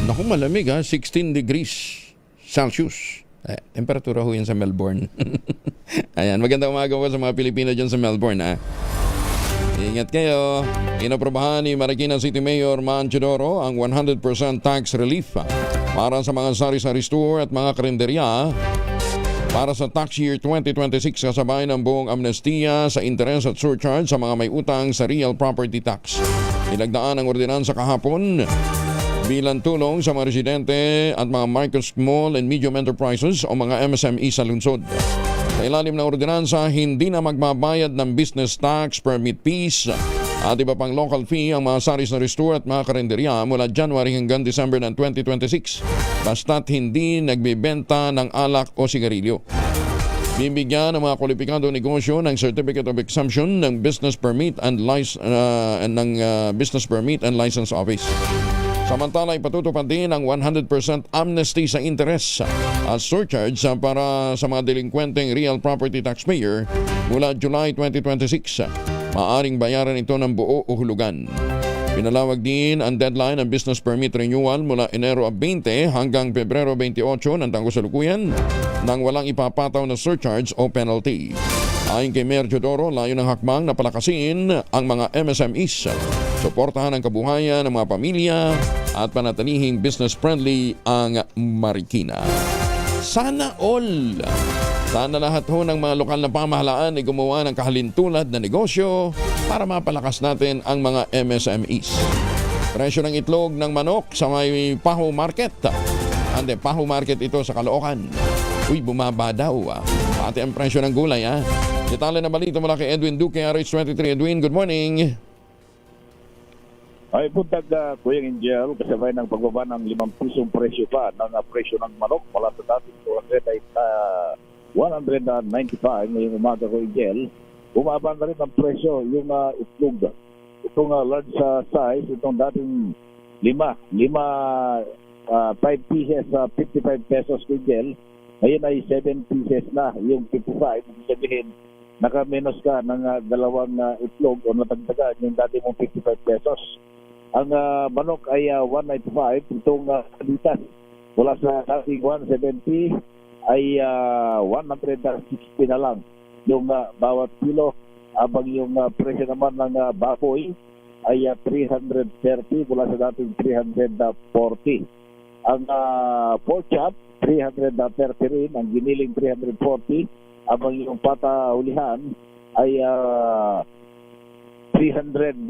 Naku, malamig 16 degrees Celsius. Temperatura ho yan sa Melbourne. Ayan, magandang umaga po sa mga Pilipino dyan sa Melbourne. Ingat kayo. Inaprobahan ni Marikina City Mayor Man Chidoro ang 100% tax relief para sa mga sari-sari store at mga karinderya para sa tax year 2026, kasabay ng buong amnestia sa interest at surcharge sa mga may utang sa real property tax. Nilagdaan ang ordinansa kahapon bilang tulong sa mga residente at mga micro, small and medium enterprises o mga MSME sa lungsod. Sa ilalim ng ordinansa, hindi na magbabayad ng business tax, permit fees at iba pang local fee ang mga sari-sari store at mga karinderya mula January hanggang December ng 2026, basta't hindi nagbibenta ng alak o sigarilyo. Bibigyan ng mga kwalipikadong negosyo ng Certificate of Exemption ng Business Permit and Business Permit and License Office. Samantala, ipatutupad din ang 100% amnesty sa interest at surcharge para sa mga delinkwenteng real property taxpayer mula July 2026. Maaring bayaran ito ng buo o hulugan. Pinalawag din ang deadline ng business permit renewal mula Enero 20 hanggang Pebrero 28 ng tanggusalukuyan nang walang ipapataw na surcharge o penalty. Ayon kay Mayor Chidoro, layo ng hakbang na palakasin ang mga MSMEs, suportahan ang kabuhayan ng mga pamilya at panatilihing business-friendly ang Marikina. Sana all! Sana lahat ho ng mga lokal na pamahalaan ay gumawa ng kahalintulad na negosyo para mapalakas natin ang mga MSMEs. Presyo ng itlog ng manok sa may Paho Market. Paho Market ito sa Caloocan. Uy, bumaba daw. Pati ang presyo ng gulay. Detalye na balita mula kay Edwin Duque, RH23. Edwin, good morning. Ay buntag Kuya Angel, kasabay ng pagbaba ng 5 pisong presyo pa ng presyo ng manok mula sa dating 195 ngayong umaga, Kuya Angel. Bumaba na rin ang presyo yung itlog. Itong large size, itong dating 5 pieces 55 pesos, Kuya Angel. Ngayon ay 7 pieces na yung 55. Ibig sabihin, naka-menos ka ng dalawang itlog o natagdagan yung dating mong 55 pesos. Ang manok ay 195, itong kalitas mula sa dating 170 ay 160 na lang yung bawat kilo, habang yung presyo naman ng baboy ay 330 mula sa dating 340. Ang pork chop 330 rin, ang giniling 340, habang yung pata hulihan ay 340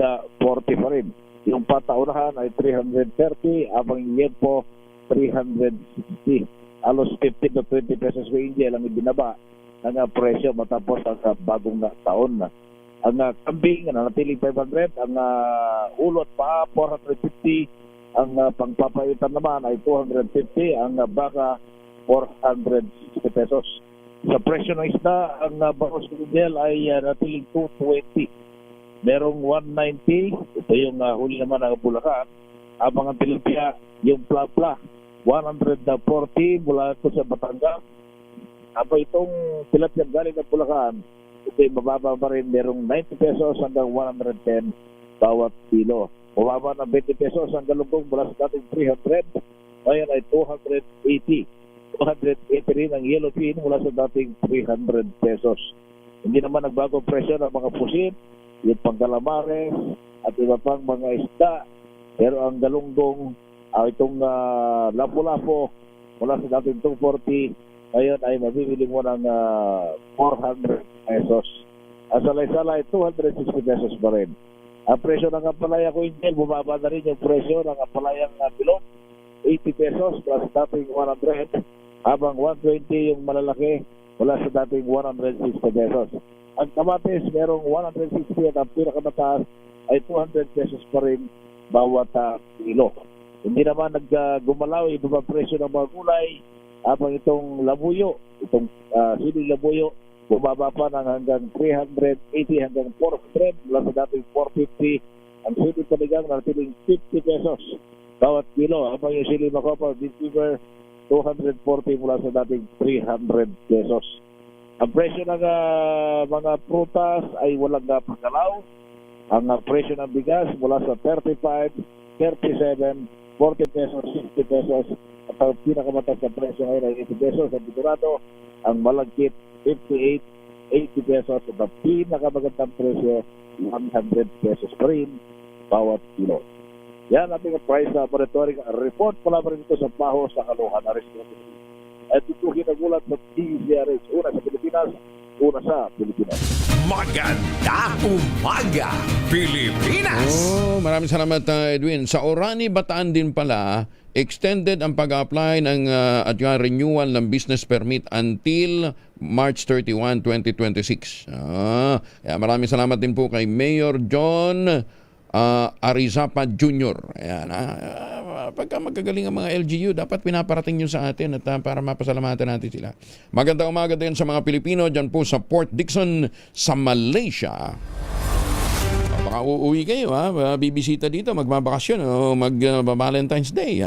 pa rin. Yung pataunahan ay 330, abang yung po 360. Alos 15 to 20 pesos range lang ibinaba ng presyo matapos ang bagong taon. Ang kambing nanatiling 500, ang ulo at paa 450, ang pangpapaitan naman ay 250, ang baka 460 pesos. Sa presyo ng isda, ang Barros Gel ay natiling 220. Merong 190, ito yung huli naman ng Bulacan. Habang ang tilapia, yung plapla, 140 mula ito sa Batangas. Habang itong tilapia galing ng Bulacan, ito yung mababa pa rin, merong 90 pesos hanggang 110 bawat kilo. Mababa ng 20 pesos ang galunggong mula sa dating 300, ngayon ay 280. 280 rin ang yellow pin mula sa dating 300 pesos. Hindi naman nagbago ang presyo ng mga pusit, yung pangkalamares at iba pang mga isda. Pero ang galunggong, itong lapu-lapo mula sa dating 240, ngayon ay mabibili mo ng 400 pesos. Ang salay-salay, 260 pesos pa rin. Ang presyo ng ampalaya ko Angel, bumaba na rin yung presyo ng ampalayang bilog, 80 pesos plus dating 100, habang 120 yung malalaki mula sa dating 160 pesos. Ang kamatis, merong 160 at ang pinakamataas ay 200 pesos pa rin bawat kilo. Hindi naman naggumalaw yung ibang presyo ng mga gulay, habang itong labuyo, itong siling labuyo, bumaba pa ng hanggang 380 hanggang 400 mula sa dating 450. Ang siling panigang natiling 50 pesos bawat kilo, habang yung siling makopa, Big Fever, 240 mula sa dating 300 pesos. Ang presyo ng mga prutas ay walang paggalaw. Ang presyo ng bigas mula sa 35, 37, 40 pesos, 60 pesos. At ang pinakamataas na presyo ngayon ay 80 pesos. Ang sigurado, ang malagkit, 58, 80 pesos. At ang pinakamagandang presyo, 100 pesos pa rin bawat kilo. Yan ating price monitoring report pala pa rin ito sa Baho sa Caloocan. At ito kinagulat sa DZRH. Una sa Pilipinas, una sa Pilipinas. Maganda umaga, Pilipinas! Oh, maraming salamat Edwin. Sa Orani, Bataan din pala, extended ang pag-apply ng at yung renewal ng business permit until March 31, 2026. Kaya maraming salamat din po kay Mayor John Arizapa Jr. Ayan, pagka magagaling ang mga LGU, dapat pinaparating nyo sa atin at para mapasalamatan natin sila. Magandang umaga din sa mga Pilipino dyan po sa Port Dickson sa Malaysia. Baka uuwi kayo, bibisita dito, magbabakasyon o mag-Valentine's Day.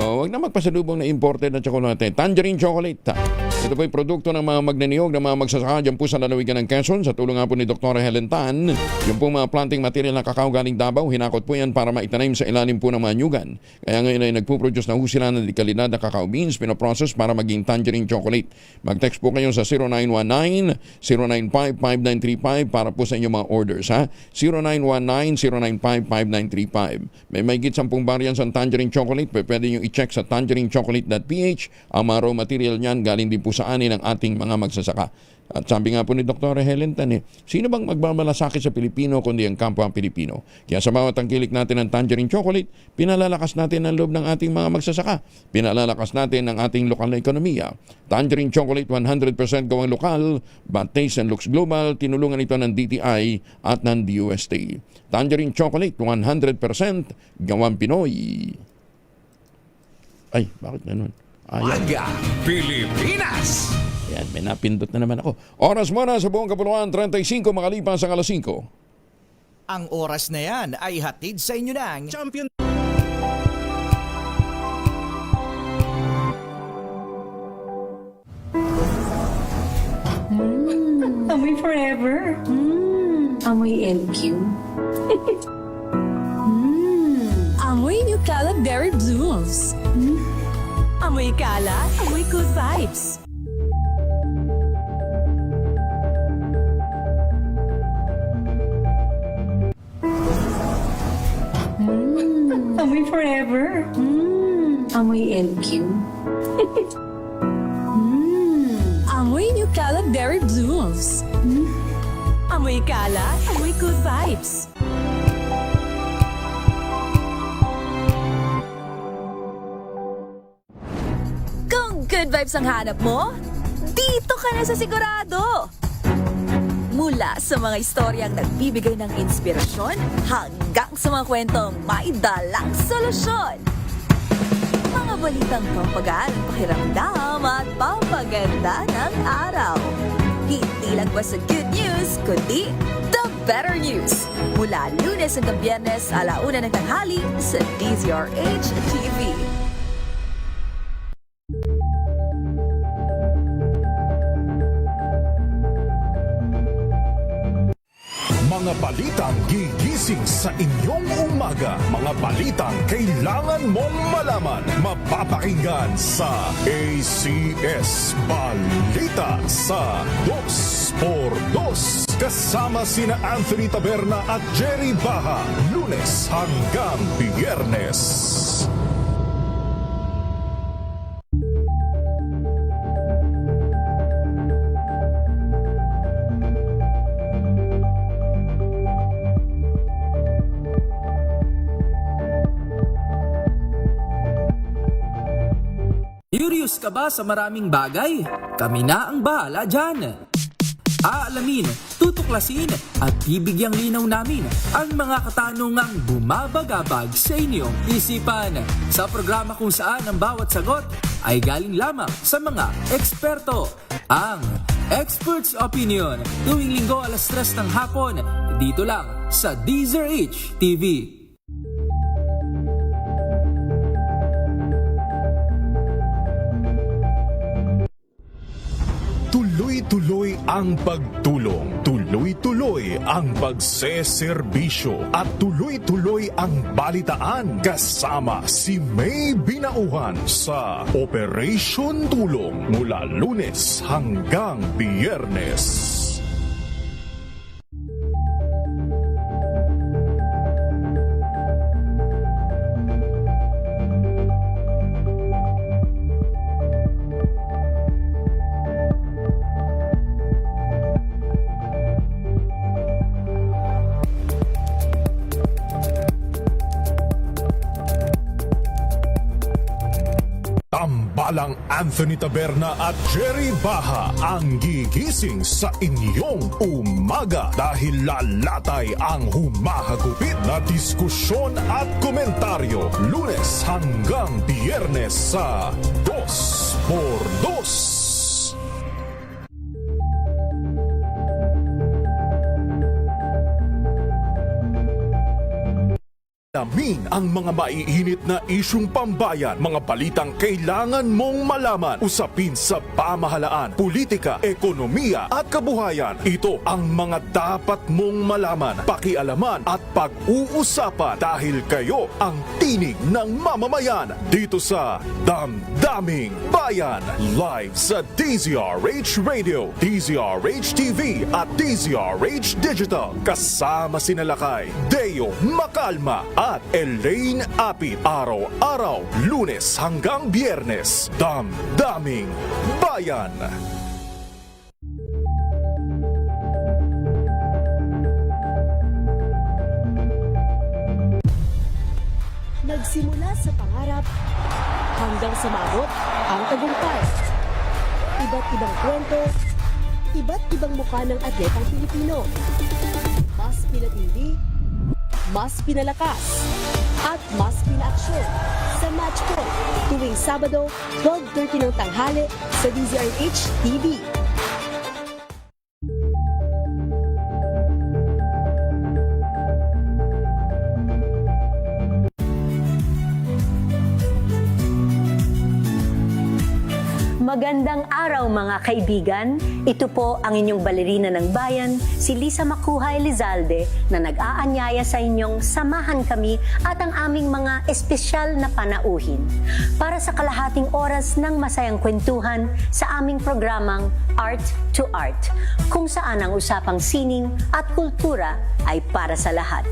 Huwag na magpasalubong na imported na tsokolate. Tangerine chocolate. Ito po ay produkto ng mga magnaniyog ng mga magsasaka dyan po sa lalawigan ng Quezon sa tulong nga po ni Dr. Helen Tan. Yung po mga planting material ng kakao galing Davao, hinakot po yan para maitanim sa ilalim po ng mga nyugan. Kaya ngayon ay nagpuproduce na sila ng dekalidad na kakao beans, pinoprocess para maging tangerine chocolate. Mag-text po kayo sa 0919-095-5935 para po sa inyong mga orders. 0919-095-5935. May higit 10 variants ng tangerine chocolate. Pwede nyo i-check sa tangerinechocolate.ph. Ang mga raw material niyan galing din po sa ani ng ating mga magsasaka. At sabi nga po ni Dr. Helen Tan, sino bang magmamalasakit sa Pilipino kundi ang kampo ang Pilipino? Kaya sa bawat tangkilik natin ng tangerine chocolate, pinalalakas natin ang loob ng ating mga magsasaka. Pinalalakas natin ang ating lokal na ekonomiya. Tangerine chocolate 100% gawang lokal, but taste and looks global. Tinulungan ito ng DTI at ng DUST. Tangerine chocolate 100% gawang Pinoy. Ay, bakit ganun? Umaga, Pilipinas! Yan, may napindot na naman ako. Oras mo na sa buong kapuluan, 35 makalipas ang alas 5. Ang oras na yan ay hatid sa inyo ng Champion. Amoy forever. Amoy LQ. Amoy New Calab Berry Blooms. Amoy kalat, amoy good vibes. Amoy forever. Amoy LQ. Amoy New Calab Berry Blooms. Amoy kalat, amoy good vibes. Kung good vibes ang hanap mo, dito ka na sa sigurado! Mula sa mga istoryang nagbibigay ng inspirasyon hanggang sa mga kwentong may dalang solusyon. Mga balitang pampagaan, pakiramdam at pampaganda ng araw. Hindi lang ba sa good news, kundi the better news. Mula Lunes hanggang Biyernes, 1:00 ng tanghali sa DZRH TV. Mga balitang gigising sa inyong umaga. Mga balitang kailangan mong malaman. Mapapakinggan sa ACS Balita sa 2x2. Kasama sina Anthony Taberna at Jerry Baha. Lunes hanggang Biyernes. Curious ka ba sa maraming bagay? Kami na ang bahala dyan. Aalamin, tutuklasin at bibigyang linaw namin ang mga katanungang bumabagabag sa inyong isipan. Sa programa kung saan ang bawat sagot ay galing lamang sa mga eksperto. Ang Expert's Opinion, tuwing linggo 3:00 ng hapon, dito lang sa DZRH TV. Tuloy-tuloy ang pagtulong, tuloy-tuloy ang pagseserbisyo at tuloy-tuloy ang balitaan kasama si May Binauhan sa Operation Tulong mula Lunes hanggang Biyernes. Tambalang Anthony Taberna at Jerry Baha ang gigising sa inyong umaga dahil lalatay ang humahagupit na diskusyon at komentaryo Lunes hanggang Biyernes sa 2x2. Alamin ang mga maiinit na isyung pambayan, mga balitang kailangan mong malaman, usapin sa pamahalaan, politika, ekonomiya at kabuhayan. Ito ang mga dapat mong malaman, pakialaman at pag-uusapan dahil kayo ang tinig ng mamamayan dito sa Damdaming Bayan. Live sa DZRH Radio, DZRH TV at DZRH Digital. Kasama sina Lakay, Deo Makalma at Elaine Apit. Araw-araw, Lunes hanggang Biyernes. Damdaming Bayan. Nagsimula sa pangarap hanggang sa maabot ang tagumpay. Iba't ibang kwento, iba't ibang mukha ng atletang Pilipino. Mas pinatindi, mas pinalakas, at mas pinaaksyon sa Match Point tuwing Sabado, 12:30 ng tanghali sa DZRH TV. Magandang araw mga kaibigan. Ito po ang inyong balerina ng bayan, si Lisa Makuhay Elizalde, na nag-aanyaya sa inyong samahan kami at ang aming mga espesyal na panauhin para sa kalahating oras ng masayang kwentuhan sa aming programang Art to Art, kung saan ang usapang sining at kultura ay para sa lahat.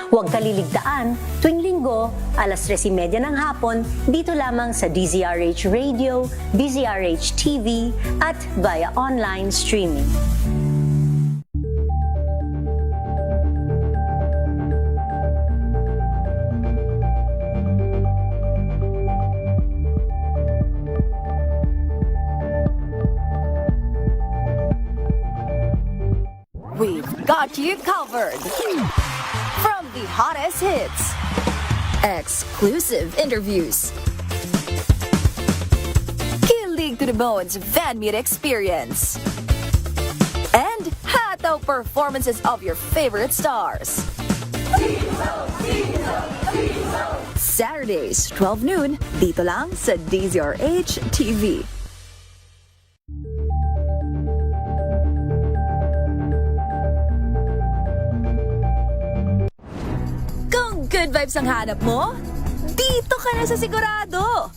Huwag kaliligtaan, tuwing linggo, 3:30 ng hapon, dito lamang sa DZRH Radio, DZRH TV, at via online streaming. we've got you covered. From the hottest hits, exclusive interviews, kilig to the bones fan meet experience, and hataw performances of your favorite stars. Saturdays, 12 noon, dito lang sa DZRH TV. Kung good vibes ang hanap mo, dito ka na sa sigurado.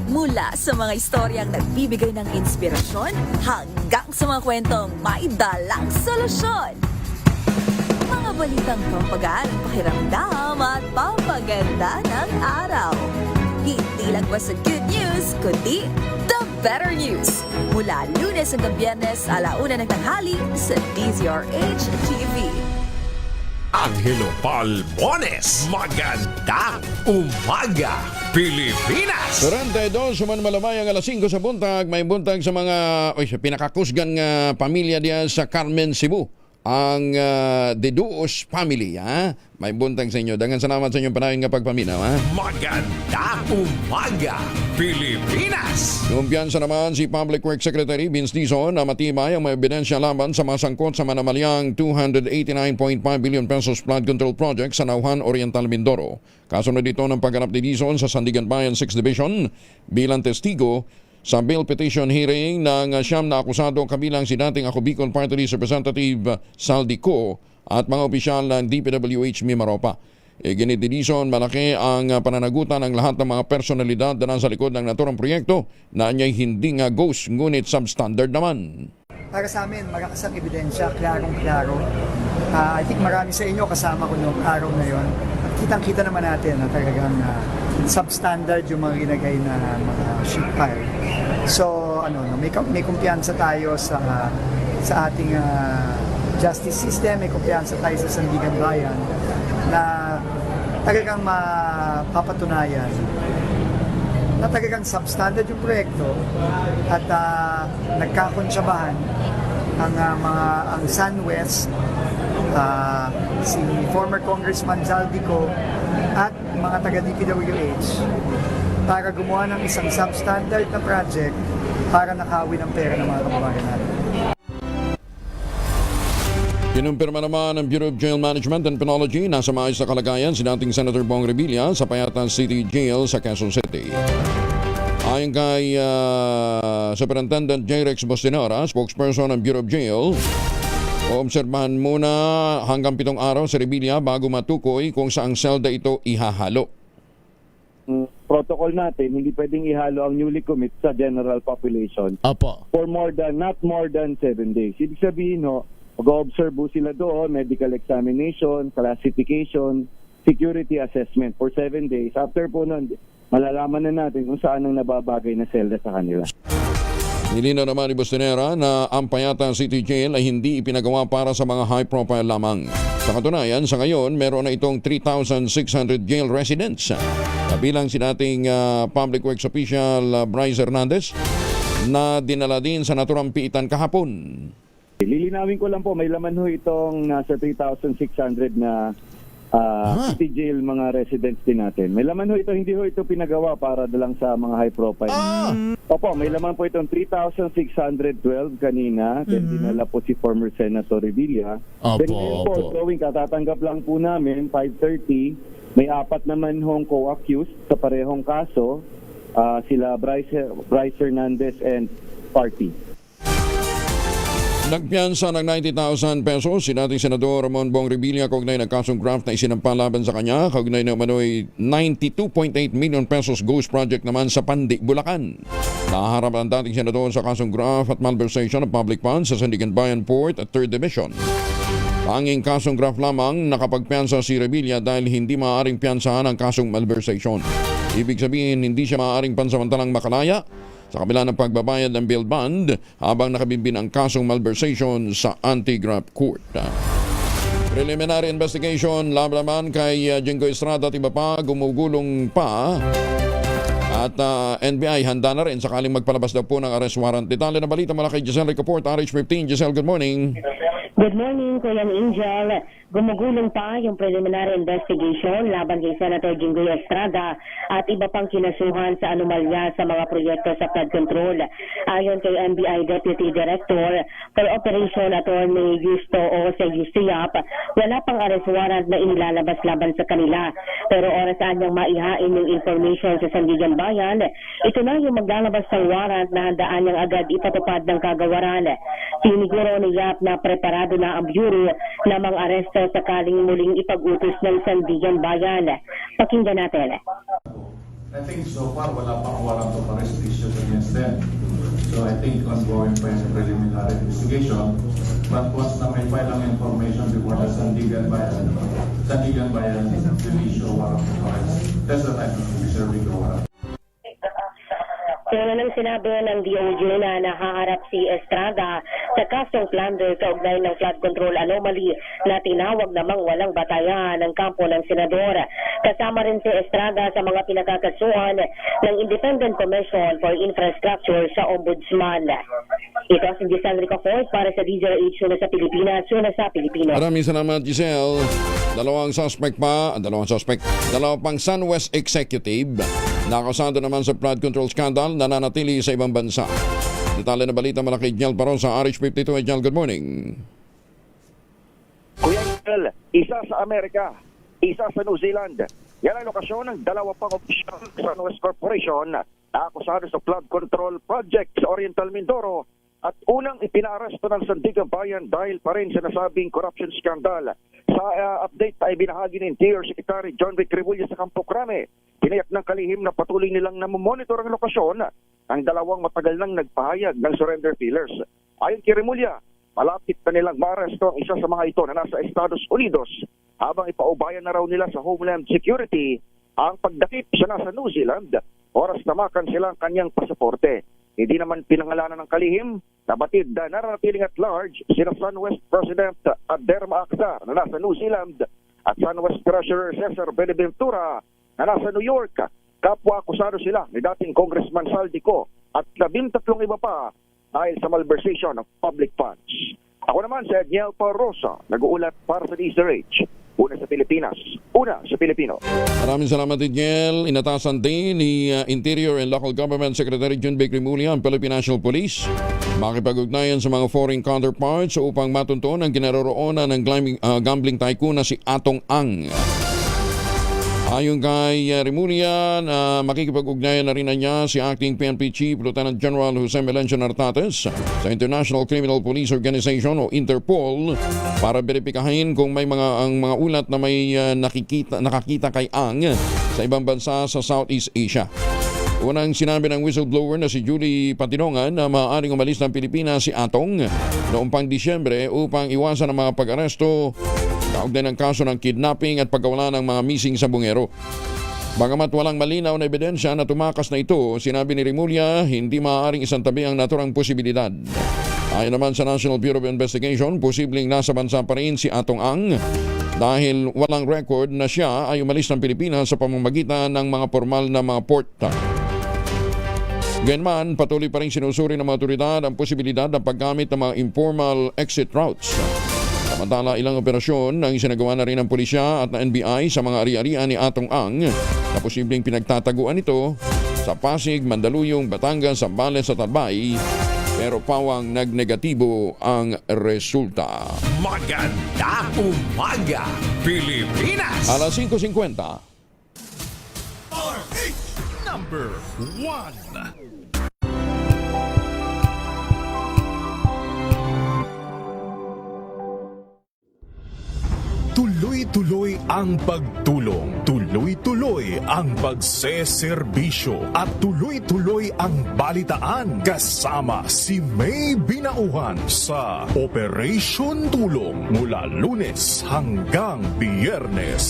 Mula sa mga istoryang nagbibigay ng inspirasyon hanggang sa mga kwentong may dalang solusyon. Mga balitang pampagaan ang pakiramdam at pampaganda ng araw. Hindi lang basta good news, kundi the better news. Mula Lunes hanggang Biyernes, 1:00 ng tanghali sa DZRH TV. Angelo Palmones, magandang umaga, Pilipinas! 42, suman malamay ang 5:00 sa buntag. May buntag sa mga sa pinakakusgan nga pamilya diya sa Carmen, Cebu. Ang Deduos family, ha? May buntag sa inyo. Daghang salamat sa inyong panayon nga pagpaminaw, ha? Magandang umaga, Pilipinas! Kumpiyansa naman si Public Works Secretary Vince Dizon na matibay ang may ebidensya laban sa masangkot sa manamalyang 289.5 billion pesos flood control project sa Nauhan Oriental, Mindoro. Kasunod dito ng pagganap ni Dizon sa Sandigan Bayan 6th Division bilang testigo sa bill petition hearing ng siyam na akusado kabilang si dating Ako Bicol Party List Representative Saldico at mga opisyal ng DPWH Mimaropa. Ginit ni Dizon, malaki ang pananagutan ng lahat ng mga personalidad na nasa likod ng naturang proyekto na anya'y hindi nga ghost ngunit substandard naman. Para sa amin, malakas ang ebidensya, klarong-klaro. I think marami sa inyo kasama ko noong araw na yon. At kitang-kita naman natin na talagang substandard yung mga ginagay na mga sheet pile. So, may kumpiyansa tayo sa ating justice system, may kumpiyansa tayo sa Sandigan Bayan na talagang mapapatunayan na talagang substandard yung proyekto at nagkakonsyabahan ang SunWest, si former Congressman Zaldico at mga taga-DPWH para gumawa ng isang substandard na project para nakawin ang pera ng mga kababayan natin. Kinumpirma naman ng Bureau of Jail Management and Penology na sa maayos na kalagayan si dating Senator Bong Revilla sa Payatan City Jail sa Quezon City. Ayon kay Superintendent J. Rex Bostinora, spokesperson ng Bureau of Jail, obserbahan muna hanggang 7 araw si Revilla bago matukoy kung saang selda ito ihahalo. Protocol natin, hindi pwedeng ihalo ang newly commit sa general population for not more than 7 days. Ibig sabihin, mag-observe sila doon, medical examination, classification, security assessment for 7 days. After po nun, malalaman na natin kung saan ang nababagay na selda sa kanila. Nilinaw naman ni Bostinera na ang Payatan City Jail ay hindi ipinagawa para sa mga high profile lamang. Sa katunayan, sa ngayon, meron na itong 3,600 jail residents. Kabilang si dating Public Works Official Bryce Hernandez na dinala din sa naturang piitan kahapon. Lilinawin ko lang po, may laman ho itong nasa 3,600 na city jail mga residents din natin. May laman ho ito, hindi ho ito pinagawa para dalang sa mga high profile. Opo, may laman po itong 3,612 kanina. Then dinala po si former Senator Revilla. Then ngayon po, drawing katatanggap lang po namin, 5:30. May 4 naman hong co-accused sa parehong kaso. Sila Bryce Hernandez and Party. Nagpiyansa ng 90,000 pesos si dating Senador Ramon Bong Revilla kaugnay ng kasong graft na isinampa laban sa kanya. Kaugnay ng umano'y 92.8 million pesos ghost project naman sa Pandi, Bulacan. Naharap ang dating Senador sa kasong graft at malversation ng public funds sa Sandigan Bayan Port at 3rd Division. Tanging kasong graft lamang nakapagpiyansa si Revilla dahil hindi maaaring piyansahan ang kasong malversation. Ibig sabihin, hindi siya maaaring pansamantalang makalaya sa kabila ng pagbabayad ng bail bond habang nakabimbin ang kasong malversation sa anti-graft court. Preliminary investigation laban kay Jingo Estrada at iba pa gumugulong pa at NBI handa na rin sakaling magpalabas daw po ng arrest warrant. Detalye na balita mula kay Giselle Ricaport, RH15. Giselle, good morning. Good morning, Kuya Angel. Gumugulong pa yung preliminary investigation laban kay Senator Jinggoy Estrada at iba pang kinasuhan sa anomalya sa mga proyekto sa flood control. Ayon kay NBI Deputy Director for Operation Attorney Justo o sa Justiap, wala pang arrest warrant na inilalabas laban sa kanila. Pero orasan niyang maihain yung information sa Sandigan Bayan, ito na yung maglalabas ng warrant na handaan niyang agad ipatupad ng kagawaran. Siniguro ni Yap na preparado na ang Bureau na mang-aresto sakaling muling ipag-utos ng Sandigan Bayan. Pakinggan natin. I think so far wala pang warrant of arrest issued against them. So I think ongoing pa yung preliminary investigation. But once na may file ang information before the Sandigan Bayan will issue a warrant of arrest. That's the time to be serving the warrant. Una nang sinabi ng DOJ na nahaharap si Estrada sa kasong plunder kaugnay ng flood control anomaly na tinawag namang walang batayan ng kampo ng senador. Kasama rin si Estrada sa mga pinagkakasuhan ng Independent Commission for Infrastructure sa Ombudsman. Ito si Giselle Ricafort para sa DZRH una sa Pilipinas, una sa Pilipino. Maraming salamat, Giselle. Dalawang pang SunWest Executive nakasado naman sa flood control scandal na nanatili sa ibang bansa. Detalye na balita mula kay Jel Paron sa RH52. Jel, good morning. Kuya Jel, isa sa Amerika, isa sa New Zealand. Yan ang lokasyon ng dalawa pang opisyal sa SunWest Corporation na akusado sa flood control project sa Oriental Mindoro at unang ipinaaresto ng Sandigan Bayan dahil pa rin sa nasabing corruption scandal. Sa update ay binahagi ni Interior Secretary John Vic Rebulla sa Campo Crame. Tinayak ng kalihim na patuloy nilang namomonitor ang lokasyon ang dalawang matagal nang nagpahayag ng surrender feelers. Ayon kay Remulla, malapit na nilang maaresto ang isa sa mga ito na nasa Estados Unidos habang ipaubayan na raw nila sa Homeland Security ang pagdakip sa nasa New Zealand oras na makansilang kanyang pasaporte. Hindi naman pinangalanan ng kalihim, nabatid na naratiling at large sina SunWest President Aderma Akhtar na nasa New Zealand at SunWest Treasurer Cesar Benaventura na nasa New York. Kapwa akusado sila ni dating Congressman Saldico at 13 iba pa dahil sa malversation of public funds. Ako naman si Edniel Parrosa, nag-uulat para sa DZRH. Una sa Pilipinas, una sa Pilipino. Maraming salamat, Edniel. Inatasan din ni Interior and Local Government Secretary John Vic Remulla ang Philippine National Police makipag-ugnayan sa mga foreign counterparts upang matuntuan ang kinaroroonan ng gambling tycoon na si Atong Ang. Ayon kay Remulla, makikipag-ugnayan na rin niya si Acting PNP Chief Lieutenant General Jose Melencio Nartates sa International Criminal Police Organization o Interpol para beripikahin kung may mga ulat na may nakakita kay Ang sa ibang bansa sa Southeast Asia. Unang sinabi ng whistleblower na si Julie Patinongan na maaaring umalis ng Pilipinas si Atong noong pang Disyembre upang iwasan ang mga pag-aresto kaugnay ng kaso ng kidnapping at pagkawala ng mga missing sa bungero. Bagamat walang malinaw na ebidensya na tumakas na ito, sinabi ni Remulla hindi maaaring isantabi ang naturang posibilidad. Ayon naman sa National Bureau of Investigation, posibleng nasa bansa pa rin si Atong Ang dahil walang record na siya ay umalis ng Pilipinas sa pamamagitan ng mga formal na mga port. Gayunman, patuloy pa rin sinusuri ng mga otoridad ang posibilidad ng paggamit ng mga informal exit routes. Samantala, ilang operasyon ang isinagawa na rin ng pulisya at ng NBI sa mga ari-arian ni Atong Ang na posibleng pinagtataguan ito sa Pasig, Mandaluyong, Batangas, Zambales at Albay, pero pawang nagnegatibo ang resulta. Maganda umaga, Pilipinas! Alas 5:50. Number 1. Tuloy-tuloy ang pagtulong, tuloy-tuloy ang pagseserbisyo at tuloy-tuloy ang balitaan kasama si May Binauhan sa Operation Tulong mula Lunes hanggang Biyernes.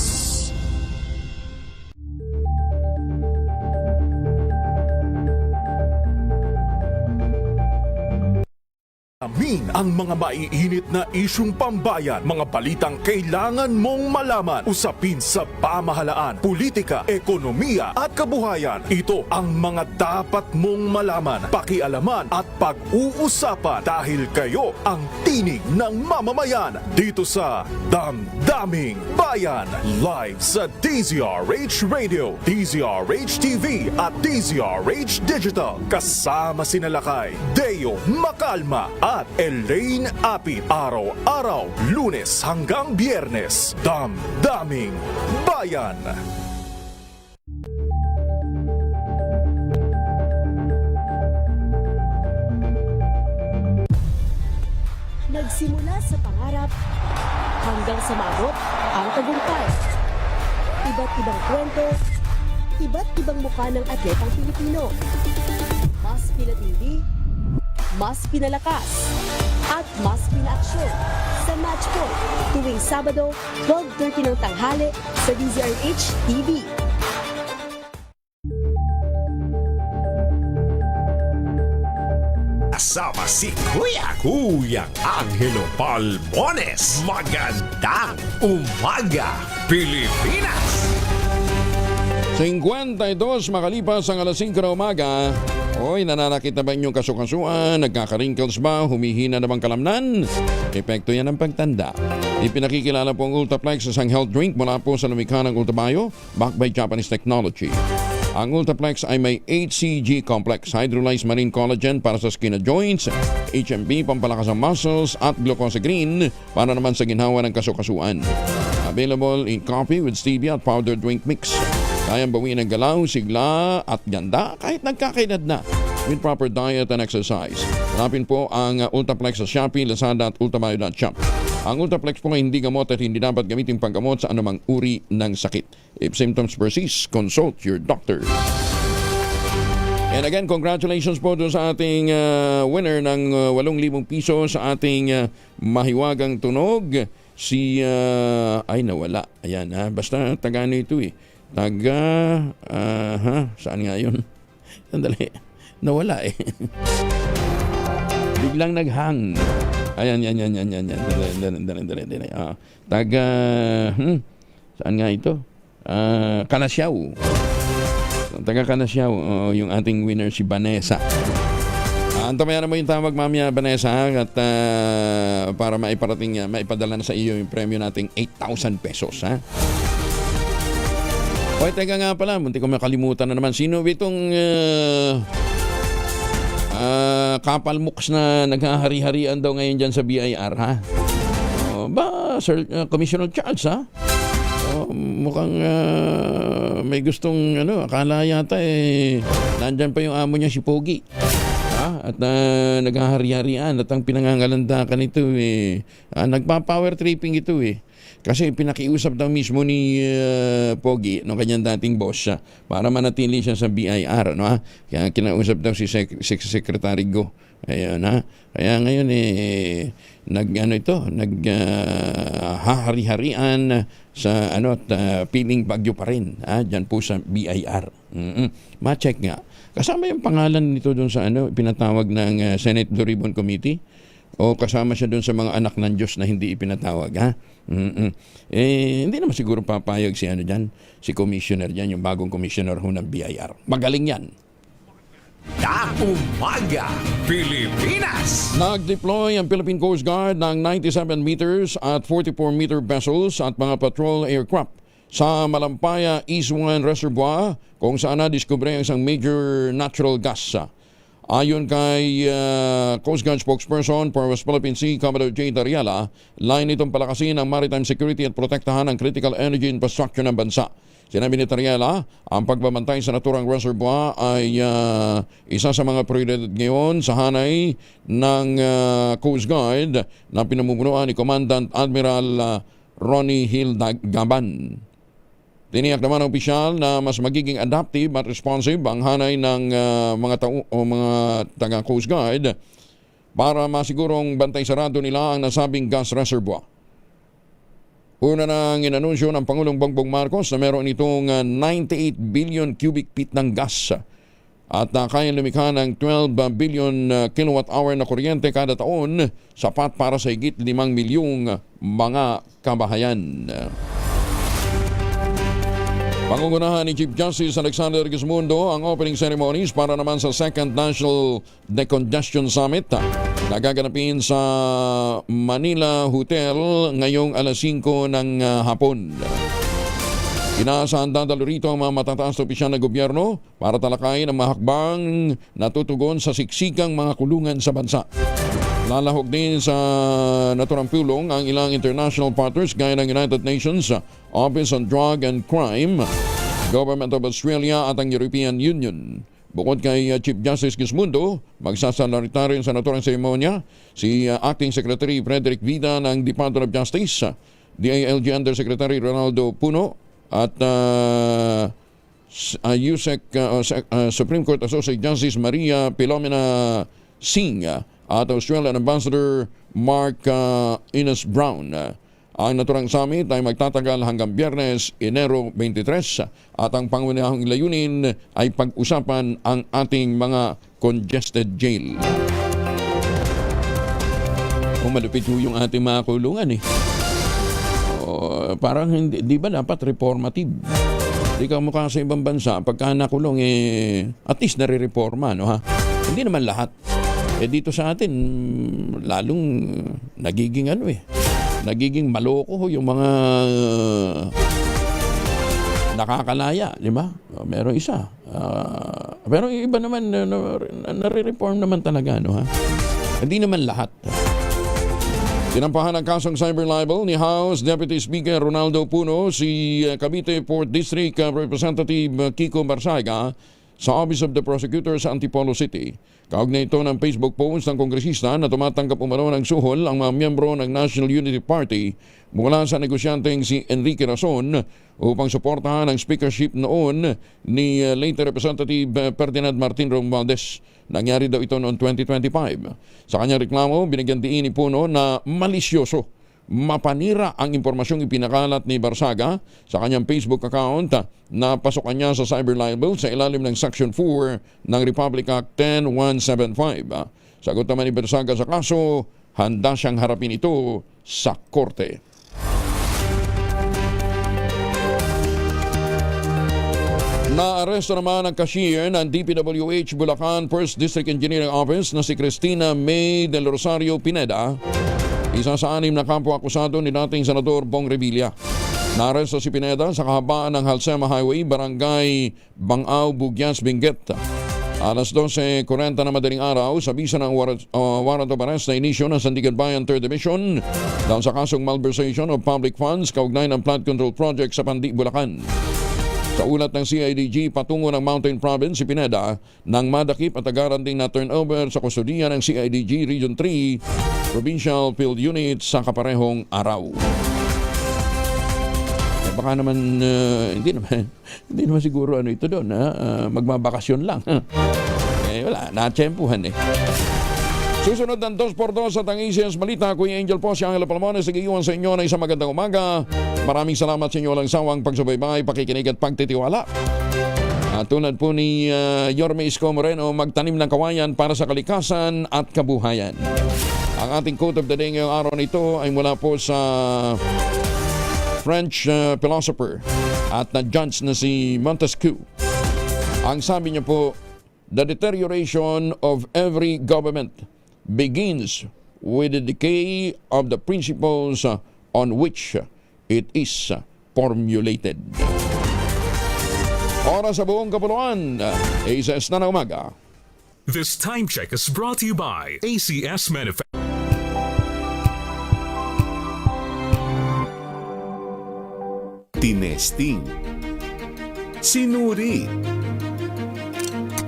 Kami alamin ang mga maiinit na isyung pambayan, mga balitang kailangan mong malaman, usapin sa pamahalaan, politika, ekonomiya at kabuhayan. Ito ang mga dapat mong malaman, pakialaman at pag-uusapan dahil kayo ang tinig ng mamamayan dito sa Damdaming Bayan. Live sa DZRH Radio, DZRH TV at DZRH Digital. Kasama sina Lakay, Deo Macalma at Elaine Apit. Araw-araw, Lunes hanggang Biyernes. Damdaming Bayan. Nagsimula sa pangarap hanggang sa maabot ang tagumpay. Iba't ibang kwento, iba't ibang mukha ng atletang Pilipino. Mas pinatindi, mas pinalakas, at mas pinaaksyon sa Match Point tuwing Sabado, 12:30 ng tanghali sa DZRH TV. Kasama si Kuyang Angelo Palmones. Magandang umaga, Pilipinas! 52 makalipas ang alas 5 na umaga. Hoy, nananakit na ba inyong kasukasuan? Nagkaka-wrinkles ba? Humihina na bang kalamnan? Epekto yan ng pagtanda. Ipinakikilala po ang Ultraplex, isang health drink mula po sa lumikha ng Ultrabayo, backed by Japanese technology. Ang Ultraplex ay may HCG complex, hydrolyzed marine collagen para sa skin at joints, HMB pampalakas ng muscles at glucose green para naman sa ginhawa ng kasukasuan. Available in coffee with stevia at powdered drink mix. Kayang bawiin ang galaw, sigla at ganda kahit nagkakaedad na with proper diet and exercise. Hanapin po ang Ultraplex sa Shopee, Lazada at ultrabayo.shop. Ang Ultraplex po ay hindi gamot at hindi dapat gamitin panggamot sa anumang uri ng sakit. If symptoms persist, consult your doctor. And again, congratulations po doon sa ating winner ng 8,000 piso sa ating mahiwagang tunog. Si, ay nawala. Ayan ha, basta tagano ito eh. Saan nga yun? Sandali, nawala eh. Biglang naghang. Ayan. Dali. Saan nga ito? Kanasyaw. Taga Kanasyaw, yung ating winner si Vanessa. Antabayan mo yung tawag mamaya, Vanessa, at para maipadala na sa iyo yung premyo nating 8,000 pesos, ha? Hoy, teka nga pala, munti ko makalimutan na naman. Sino itong kapalmuks na naghahari-harian daw ngayon dyan sa BIR, ha? Sir Commissioner Charles, ha? Mukhang may gustong, akala yata nandyan pa yung amo niya si Pogi. At naghahari-harian at ang pinangangalandakan ito nagpa-power tripping ito kasi pinakiusap daw mismo ni Pogi, no, kanyang dating boss para manatili siya sa BIR, no? Kaya kinausap daw si Secretary Go. Ayun, ha? Kaya ngayon naghahari-harian sa piling Bagyo pa rin, diyan po sa BIR. Ma-check nga. Kasama yung pangalan nito doon sa pinatawag ng Senate Blue Ribbon Committee o kasama siya doon sa mga anak ng Diyos na hindi ipinatawag, ha? Hindi naman siguro papayag si si commissioner diyan, yung bagong commissioner ho ng BIR. Magaling yan. Umaga, Pilipinas! Nag-deploy ang Philippine Coast Guard ng 97 meters at 44-meter vessels at mga patrol aircraft sa Malampaya East 1 Reservoir kung saan na-discover ang isang major natural gas. Ayon kay Coast Guard spokesperson for West Philippine Sea, Commodore J. Dariala, line itong palakasin ang maritime security at protektahan ang critical energy infrastructure ng bansa. Sinabi ni Dariala, ang pagbabantay sa naturang reservoir ay isa sa mga prioridad ngayon sa hanay ng Coast Guard na pinamumunuan ni Commandant Admiral Ronnie Hill Gaban. Tiniyak naman ng opisyal na mas magiging adaptive at responsive ang hanay ng mga taga Coast Guard para masigurong bantay sarado nila ang nasabing gas reservoir. Una nang inanunsyo ng Pangulong Bongbong Marcos na meron itong 98 billion cubic feet ng gas at kayang lumikha ng 12 billion kilowatt-hour na kuryente kada taon, sapat para sa higit 5 milyong mga kabahayan. Pangungunahan ni Chief Justice Alexander Gismundo ang opening ceremonies para naman sa Second National Decongestion Summit na gaganapin sa Manila Hotel ngayong alas 5 ng hapon. Inaasahan dadalo rito ang mga matataas na opisyal na gobyerno para talakayin ang mga hakbang na tutugon sa siksikang mga kulungan sa bansa. Lalahok din sa naturang pulong ang ilang international partners gaya ng United Nations Office on Drug and Crime, Government of Australia at ang European Union. Bukod kay Chief Justice Gismundo, magsasalita rin sa naturang seremonya si Acting Secretary Frederick Vida ng Department of Justice, DILG Undersecretary Ronaldo Puno at Supreme Court Associate Justice Maria Pilomena Singh at Australian Ambassador Mark Innes Brown. Ang naturang summit ay magtatagal hanggang Biyernes, Enero 23 at ang pangunahing layunin ay pag-usapan ang ating mga congested jail. Malupit yung ating mga kulungan parang hindi, di ba dapat reformative? Hindi ka mukha sa ibang bansa, pagka nakulong at least nare-reforma, no ha? Hindi naman lahat. Dito sa atin, lalong nagiging nagiging maloko yung mga nakakalaya, di ba? Meron isa. Pero yung iba naman, nare-reform naman talaga, no ha? Hindi naman lahat. Tinampahan ang kasong cyber libel ni House Deputy Speaker Ronaldo Puno si Cavite 4th District Representative Kiko Barsaga sa Office of the Prosecutor sa Antipolo City. Kaugnay ito ng Facebook post ng kongresista na tumatanggap umano ng suhol ang mga miyembro ng National Unity Party mula sa negosyanteng si Enrique Razon upang suportahan ang speakership noon ni late Representative Ferdinand Martin Romualdez. Nangyari daw ito noong 2025. Sa kanyang reklamo, binigyan diin ni Puno na malisyoso, mapanira ang impormasyong ipinakalat ni Barsaga sa kanyang Facebook account na pasukan niya sa cyber libel sa ilalim ng Section 4 ng Republic Act 10175. Sagot naman ni Barsaga sa kaso, handa siyang harapin ito sa korte. Naaresto naman ang cashier ng DPWH Bulacan 1st District Engineering Office na si Cristina May del Rosario Pineda, isa sa 6 na kampo-akusado ni dating Senador Bong Revilla. Naaresto si Pineda sa kahabaan ng Halsema Highway, Barangay Bangao, Bugyas, Benguet. Alas 12:40 na madaling araw, sa bisa ng warrant of arrest na inisyo ng Sandigan Bayan 3rd Division dahil sa kasong malversation of public funds kaugnay ng flood control project sa Pandi, Bulacan. Sa ulat ng CIDG patungo ng Mountain Province, si Pineda nang madakip at agaran ding na turnover sa kustodiya ng CIDG Region 3 Provincial Field Unit sa kaparehong araw. Baka naman hindi naman siguro ito doon, magbabakasyon lang. Wala, natsempuhan Susunod ng 2x2 sa Tangisias Balita, Kuya Angel po, si Angela Palamones, nag-iwan sa inyo na isang magandang umaga. Maraming salamat sa inyo lang sawang pagsubaybay, pakikinig at pagtitiwala. At tulad po ni Yorme Isko Moreno, magtanim ng kawayan para sa kalikasan at kabuhayan. Ang ating quote of the day ngayong araw nito ay mula po sa French philosopher at na-judge na si Montesquieu. Ang sabi niya po, the deterioration of every government begins with the decay of the principles on which it is formulated. Oras sa buong kapuluan, ACS na umaga. This time check is brought to you by ACS Manufacturing. Tinesting, sinuri,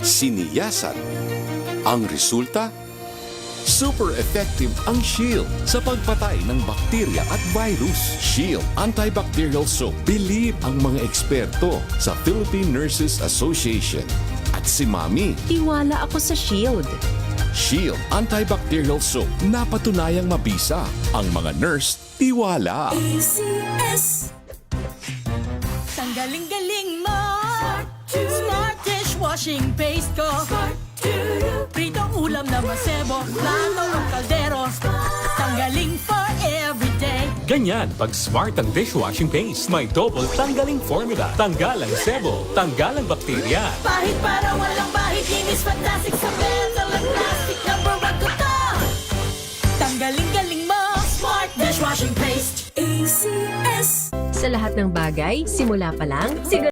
siniyasan. Ang resulta, super effective ang Shield sa pagpatay ng bakterya at virus. Shield Antibacterial Soap. Believe ang mga eksperto sa Philippine Nurses Association. At si Mami, Tiwala ako sa Shield. Shield Antibacterial Soap. Napatunayang mabisa. Ang mga nurse, tiwala. ACS. Ang galing-galing mo. Smart dishwasher. Dishwashing paste ko. Pritong ulam na masebo. Plato o kaldero. Tanggaling for everyday. Ganyan pag smart ang dishwashing paste. May double tanggaling formula. Tanggal ang sebo, tanggal ang bakterya. Pahit para walang bahid. Linis fantastic sa metal at plastic. Number 1 ko to. Tanggaling-galing mo. Smart dishwashing paste. ACS. Sa lahat ng bagay, simula pa lang, siguro